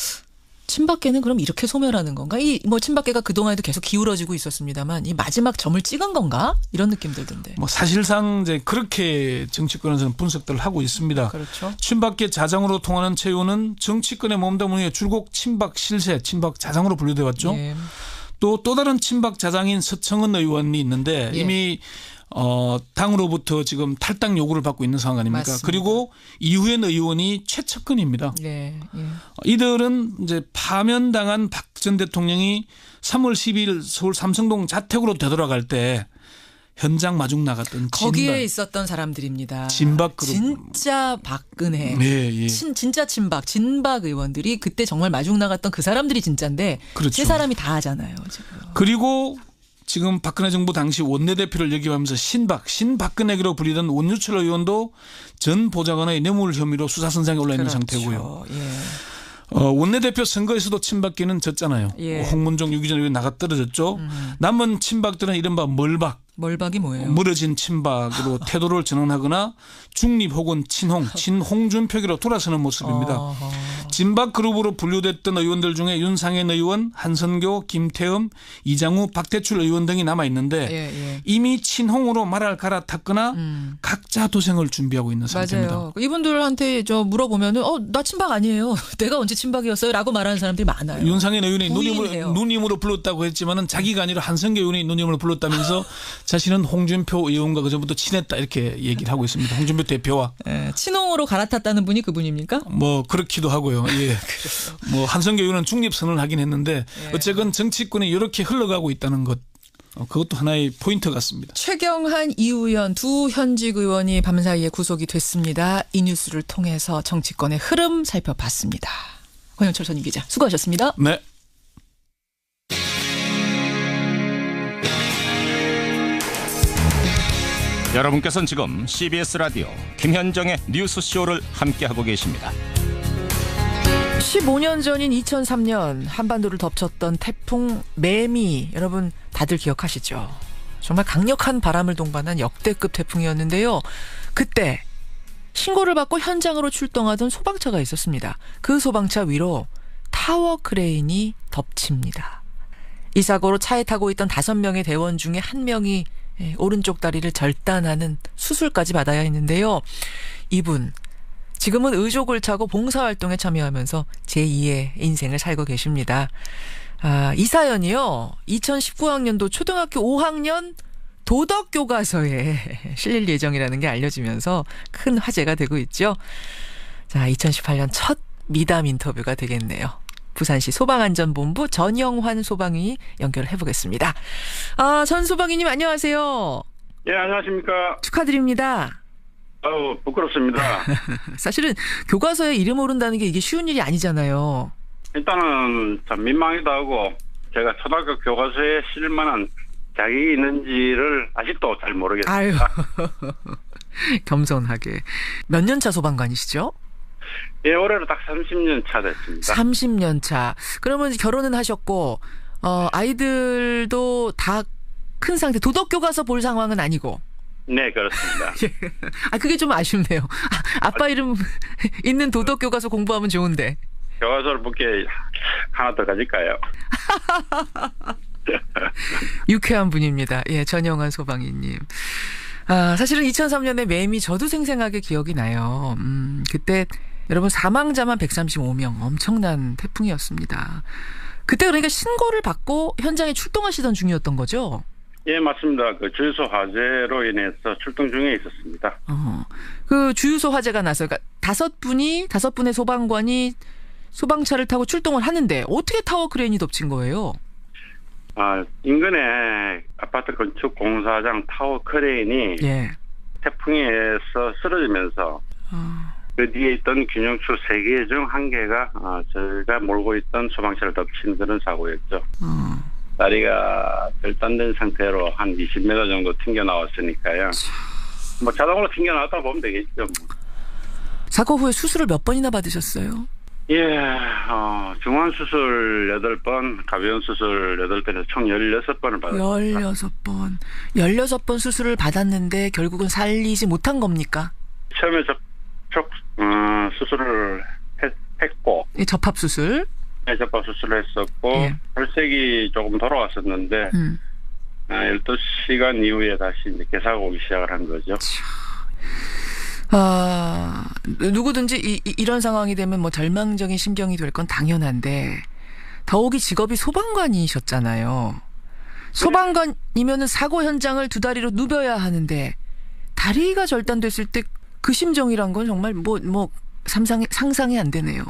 친박계는 그럼 이렇게 소멸하는 건가? 이 뭐 친박계가 그동안에도 계속 기울어지고 있었습니다만 이 마지막 점을 찍은 건가? 이런 느낌 들던데. 뭐 사실상 이제 그렇게 정치권에서는 분석들을 하고 있습니다. 그렇죠. 친박계 자장으로 통하는 최후는 정치권에 몸담은 후에 줄곧 친박 실세, 친박 자장으로 분류돼 왔죠. 예. 또 다른 친박 자장인 서청은 의원이 있는데 예. 이미 당으로부터 지금 탈당 요구를 받고 있는 상황 아닙니까? 맞습니다. 그리고 이후엔 의원이 최측근입니다. 네. 예. 이들은 이제 파면당한 박 전 대통령이 3월 12일 서울 삼성동 자택으로 되돌아갈 때 현장 마중 나갔던 거기에 있었던 사람들입니다. 진박 그룹. 진짜 박근혜. 네, 예. 진짜 진박 의원들이 그때 정말 마중 나갔던 그 사람들이 진짜인데 그렇죠. 세 사람이 다 하잖아요. 지금. 그리고 지금 박근혜 정부 당시 원내대표를 역임하면서 신박근혜기로 불리던 원유철 의원도 전 보좌관의 뇌물 혐의로 수사선상에 올라 있는 상태고요. 예. 원내대표 선거에서도 친박계는 졌잖아요. 예. 홍문종 유기전 의원 나가 떨어졌죠. 남은 친박들은 이른바 멀박이 뭐예요? 멀어진 친박으로 태도를 전환하거나 중립 혹은 친홍준표기로 돌아서는 모습입니다. 진박 그룹으로 분류됐던 의원들 중에 윤상현 의원, 한선교, 김태흠, 이장우, 박대출 의원 등이 남아 있는데 이미 친홍으로 말을 갈아탔거나 각자 도생을 준비하고 있는 상태입니다. 맞아요. 이분들한테 물어보면은 나 친박 아니에요. 내가 언제 친박이었어요라고 말하는 사람들이 많아요. 윤상현 의원이 누님으로 불렀다고 했지만은 자기가 아니라 한선교 의원이 누님으로 불렀다면서 자신은 홍준표 의원과 그전부터 친했다 이렇게 얘기를 하고 있습니다. 홍준표 대표와. 친홍으로 갈아탔다는 분이 그분입니까? 뭐 그렇기도 하고요. 예. 뭐 한성교 의원은 중립선을 하긴 했는데 어쨌건 정치권이 이렇게 흘러가고 있다는 것. 그것도 하나의 포인트 같습니다. 최경환, 이우연 두 현직 의원이 밤사이에 구속이 됐습니다. 이 뉴스를 통해서 정치권의 흐름 살펴봤습니다. 권영철 선임 기자 수고하셨습니다. 네. 여러분께서는 지금 CBS 라디오 김현정의 뉴스쇼를 함께하고 계십니다. 15년 전인 2003년 한반도를 덮쳤던 태풍 매미 여러분 다들 기억하시죠? 정말 강력한 바람을 동반한 역대급 태풍이었는데요. 그때 신고를 받고 현장으로 출동하던 소방차가 있었습니다. 그 소방차 위로 타워 크레인이 덮칩니다. 이 사고로 차에 타고 있던 5명의 대원 중에 1명이 오른쪽 다리를 절단하는 수술까지 받아야 했는데요. 이분 지금은 의족을 차고 봉사활동에 참여하면서 제2의 인생을 살고 계십니다. 이 사연이요. 2019학년도 초등학교 5학년 도덕교과서에 실릴 예정이라는 게 알려지면서 큰 화제가 되고 있죠. 자, 2018년 첫 미담 인터뷰가 되겠네요. 부산시 소방안전본부 전영환 소방이 연결을 해보겠습니다. 전 소방이님 안녕하세요. 예, 안녕하십니까. 축하드립니다. 부끄럽습니다. 사실은 교과서에 이름 오른다는 게 이게 쉬운 일이 아니잖아요. 일단은 참 민망하기도 하고 제가 초등학교 교과서에 실을 만한 자격이 있는지를 아직도 잘 모르겠습니다. 아유, 겸손하게. 몇 년 차 소방관이시죠? 예, 올해로 딱 30년 차 됐습니다. 30년 차. 그러면 결혼은 하셨고 아이들도 다 큰 상태. 도덕교과서 볼 상황은 아니고. 네, 그렇습니다. 그게 좀 아쉽네요. 아빠 이름 있는 도덕교과서 공부하면 좋은데. 교과서를 볼게 하나 더 가질까요? 유쾌한 분입니다. 예, 전영환 소방이님. 사실은 2003년에 매미 저도 생생하게 기억이 나요. 그때 여러분 사망자만 135명 엄청난 태풍이었습니다. 그때 그러니까 신고를 받고 현장에 출동하시던 중이었던 거죠? 예, 맞습니다. 그 주유소 화재로 인해서 출동 중에 있었습니다. 그 주유소 화재가 나서 그러니까 5분의 소방관이 소방차를 타고 출동을 하는데 어떻게 타워 크레인이 덮친 거예요? 인근에 아파트 건축 공사장 타워 크레인이 태풍에 의해서 쓰러지면서 그 뒤에 있던 균형출 3개 중 1개가 저희가 몰고 있던 소방차를 덮친 그런 사고였죠. 다리가 절단된 상태로 한 20m 정도 튕겨 나왔으니까요. 뭐 자동으로 튕겨 나왔다 보면 되겠죠. 사고 후에 수술을 몇 번이나 받으셨어요? 예, 중환 수술 8번, 가벼운 수술 8번에서 총 16번을 받았습니다. 16번. 16번 수술을 받았는데 결국은 살리지 못한 겁니까? 처음에 수술을 했고. 접합 수술? 뇌세포 수술을 했었고 혈색이 조금 돌아왔었는데 12시간 이후에 다시 이제 괴사가 오기 시작을 한 거죠. 누구든지 이런 상황이 되면 뭐 절망적인 심경이 될 건 당연한데 더욱이 직업이 소방관이셨잖아요. 소방관이면은 사고 현장을 두 다리로 누벼야 하는데 다리가 절단됐을 때 그 심정이란 건 정말 상상이 안 되네요.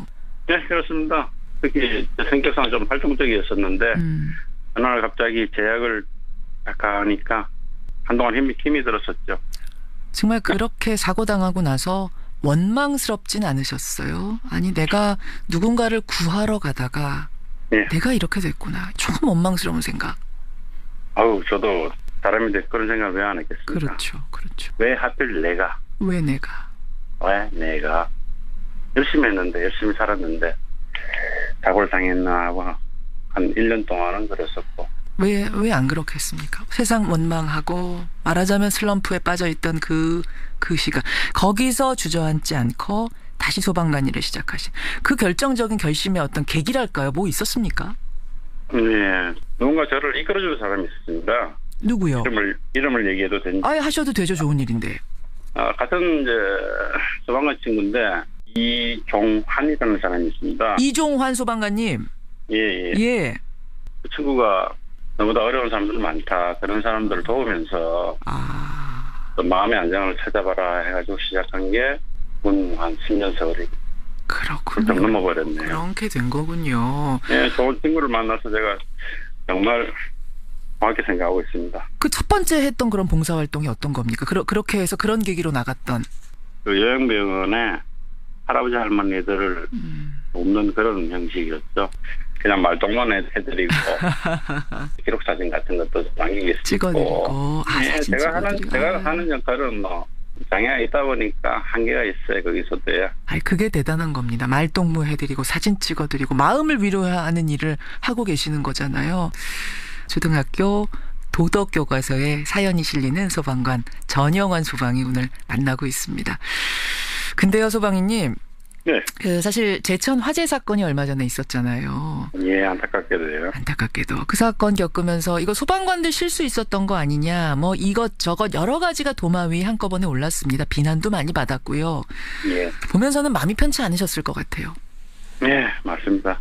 네, 그렇습니다. 특히 성격상 좀 활동적이었었는데 어느 날 갑자기 제약을 하니까 한동안 힘이 들었었죠. 정말 그렇게 사고당하고 나서 원망스럽진 않으셨어요? 아니 내가 누군가를 구하러 가다가 내가 이렇게 됐구나. 조금 원망스러운 생각. 저도 사람인데 그런 생각 왜 안 했겠습니까? 그렇죠. 왜 하필 내가? 왜 내가? 열심히 했는데 열심히 살았는데 사고를 당했나 하고 한 1년 동안은 그랬었고. 왜 안 그렇게 했습니까? 세상 원망하고 말하자면 슬럼프에 빠져있던 그 시간. 거기서 주저앉지 않고 다시 소방관 일을 시작하신 그 결정적인 결심의 어떤 계기랄까요? 뭐 있었습니까? 네. 누군가 저를 이끌어주는 사람이 있었습니다. 누구요? 이름을 얘기해도 되는지. 하셔도 되죠. 좋은 일인데. 같은 이제 소방관 친구인데 이종환이라는 사람이 있습니다. 이종환 소방관님. 예. 그 친구가 너무나 어려운 사람들 많다. 그런 사람들을 도우면서 또 마음의 안정을 찾아봐라 해가지고 시작한 게 한 10년 세월이 그렇군요. 좀 넘어버렸네요. 그렇게 된 거군요. 네, 좋은 친구를 만나서 제가 정말 정확히 생각하고 있습니다. 그 첫 번째 했던 그런 봉사활동이 어떤 겁니까? 그렇게 해서 그런 계기로 나갔던. 그 요양병원에 할아버지 할머니들을 돕는 그런 형식이었죠. 그냥 말동만 해드리고 기록사진 같은 것도 남기겠습니다. 찍어드리고. 제가 하는 역할은 장애가 있다 보니까 한계가 있어요. 거기서도요. 그게 대단한 겁니다. 말동무 해드리고 사진 찍어드리고 마음을 위로하는 일을 하고 계시는 거잖아요. 초등학교 도덕교과서에 사연이 실리는 소방관 전영환 소방이 오늘 만나고 있습니다. 근데요, 소방이님. 네. 사실 제천 화재 사건이 얼마 전에 있었잖아요. 예, 안타깝게도요. 안타깝게도 그 사건 겪으면서 이거 소방관들 실수 있었던 거 아니냐, 뭐 이것저것 여러 가지가 도마 위에 한꺼번에 올랐습니다. 비난도 많이 받았고요. 예. 보면서는 마음이 편치 않으셨을 것 같아요. 네, 맞습니다.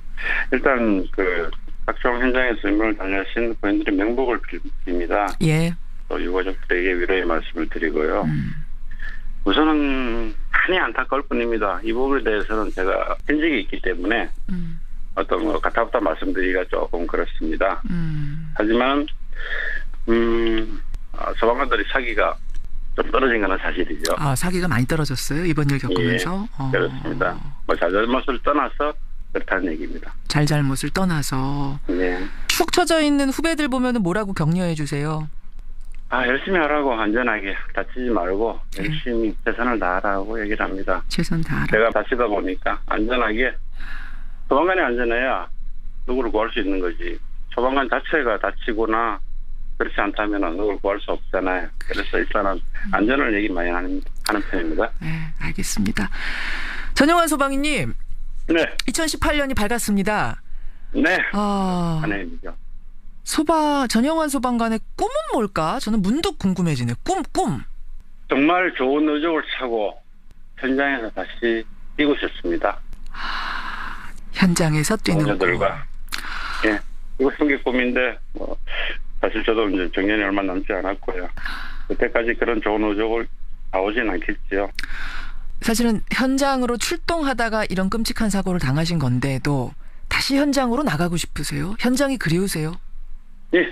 일단 그 각종 현장에서 임무를 다녀신 고인들의 명복을 빕니다. 예. 또 유가족들에게 위로의 말씀을 드리고요. 우선은 많이 안타까울 뿐입니다. 이 부분에 대해서는 제가 현직이 있기 때문에 어떤 가타부타 말씀드리기가 조금 그렇습니다. 하지만 소방관들이 사기가 좀 떨어진 건 사실이죠. 사기가 많이 떨어졌어요? 이번 일 겪으면서? 예, 그렇습니다. 잘잘못을 떠나서 그렇다는 얘기입니다. 잘잘못을 떠나서. 네. 축 처져 있는 후배들 보면은 뭐라고 격려해 주세요? 열심히 하라고, 안전하게 다치지 말고 열심히 최선을 다하라고 얘기를 합니다. 최선 다하라. 제가 다치다 보니까 안전하게, 소방관이 안전해야 누구를 구할 수 있는 거지. 소방관 자체가 다치거나 그렇지 않다면 누구를 구할 수 없잖아요. 그래서 일단은 안전을 얘기 많이 하는 편입니다. 네, 알겠습니다. 전영환 소방이님. 네. 2018년이 밝았습니다. 네. 한 해입니다. 전영환 소방관의 꿈은 뭘까? 저는 문득 궁금해지네요. 꿈. 정말 좋은 의족을 차고 현장에서 다시 뛰고 싶습니다. 현장에서 뛰는 꿈. 예, 이거 싶은 게 꿈인데 사실 저도 이제 정년이 얼마 남지 않았고요. 그때까지 그런 좋은 의족을 다 오진 않겠지요. 사실은 현장으로 출동하다가 이런 끔찍한 사고를 당하신 건데도 다시 현장으로 나가고 싶으세요? 현장이 그리우세요? 예.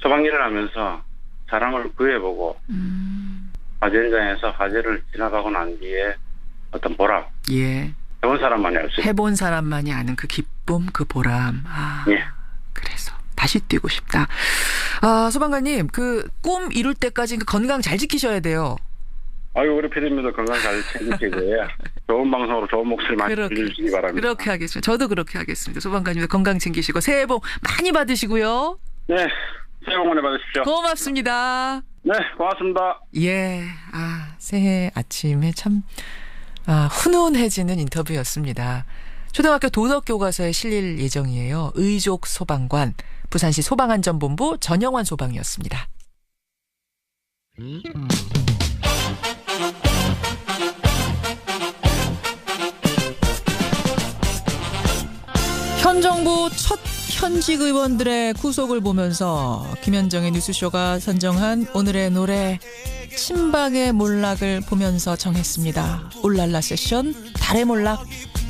소방일을 하면서 사람을 구해보고 화재 현장에서 화재를 지나가고 난 뒤에 어떤 보람. 예. 해본 사람만이 알 수 있어요. 해본 사람만이 아는 그 기쁨, 그 보람. 예. 그래서 다시 뛰고 싶다. 소방관님, 그 꿈 이룰 때까지 그 건강 잘 지키셔야 돼요. 우리 PD님도 건강 잘 챙기시고요. 좋은 방송으로 좋은 목소리 많이 들려주시기 바랍니다. 그렇게 하겠습니다. 저도 그렇게 하겠습니다. 소방관님도 건강 챙기시고 새해 복 많이 받으시고요. 네, 새해 복 많이 받으십시오. 고맙습니다. 네, 고맙습니다. 예, 새해 아침에 참 훈훈해지는 인터뷰였습니다. 초등학교 도덕교과서에 실릴 예정이에요. 의족 소방관, 부산시 소방안전본부 전영환 소방이었습니다. 현 정부 첫 현직 의원들의 구속을 보면서 김현정의 뉴스쇼가 선정한 오늘의 노래 친박의 몰락을 보면서 정했습니다. 울랄라 세션 달의 몰락.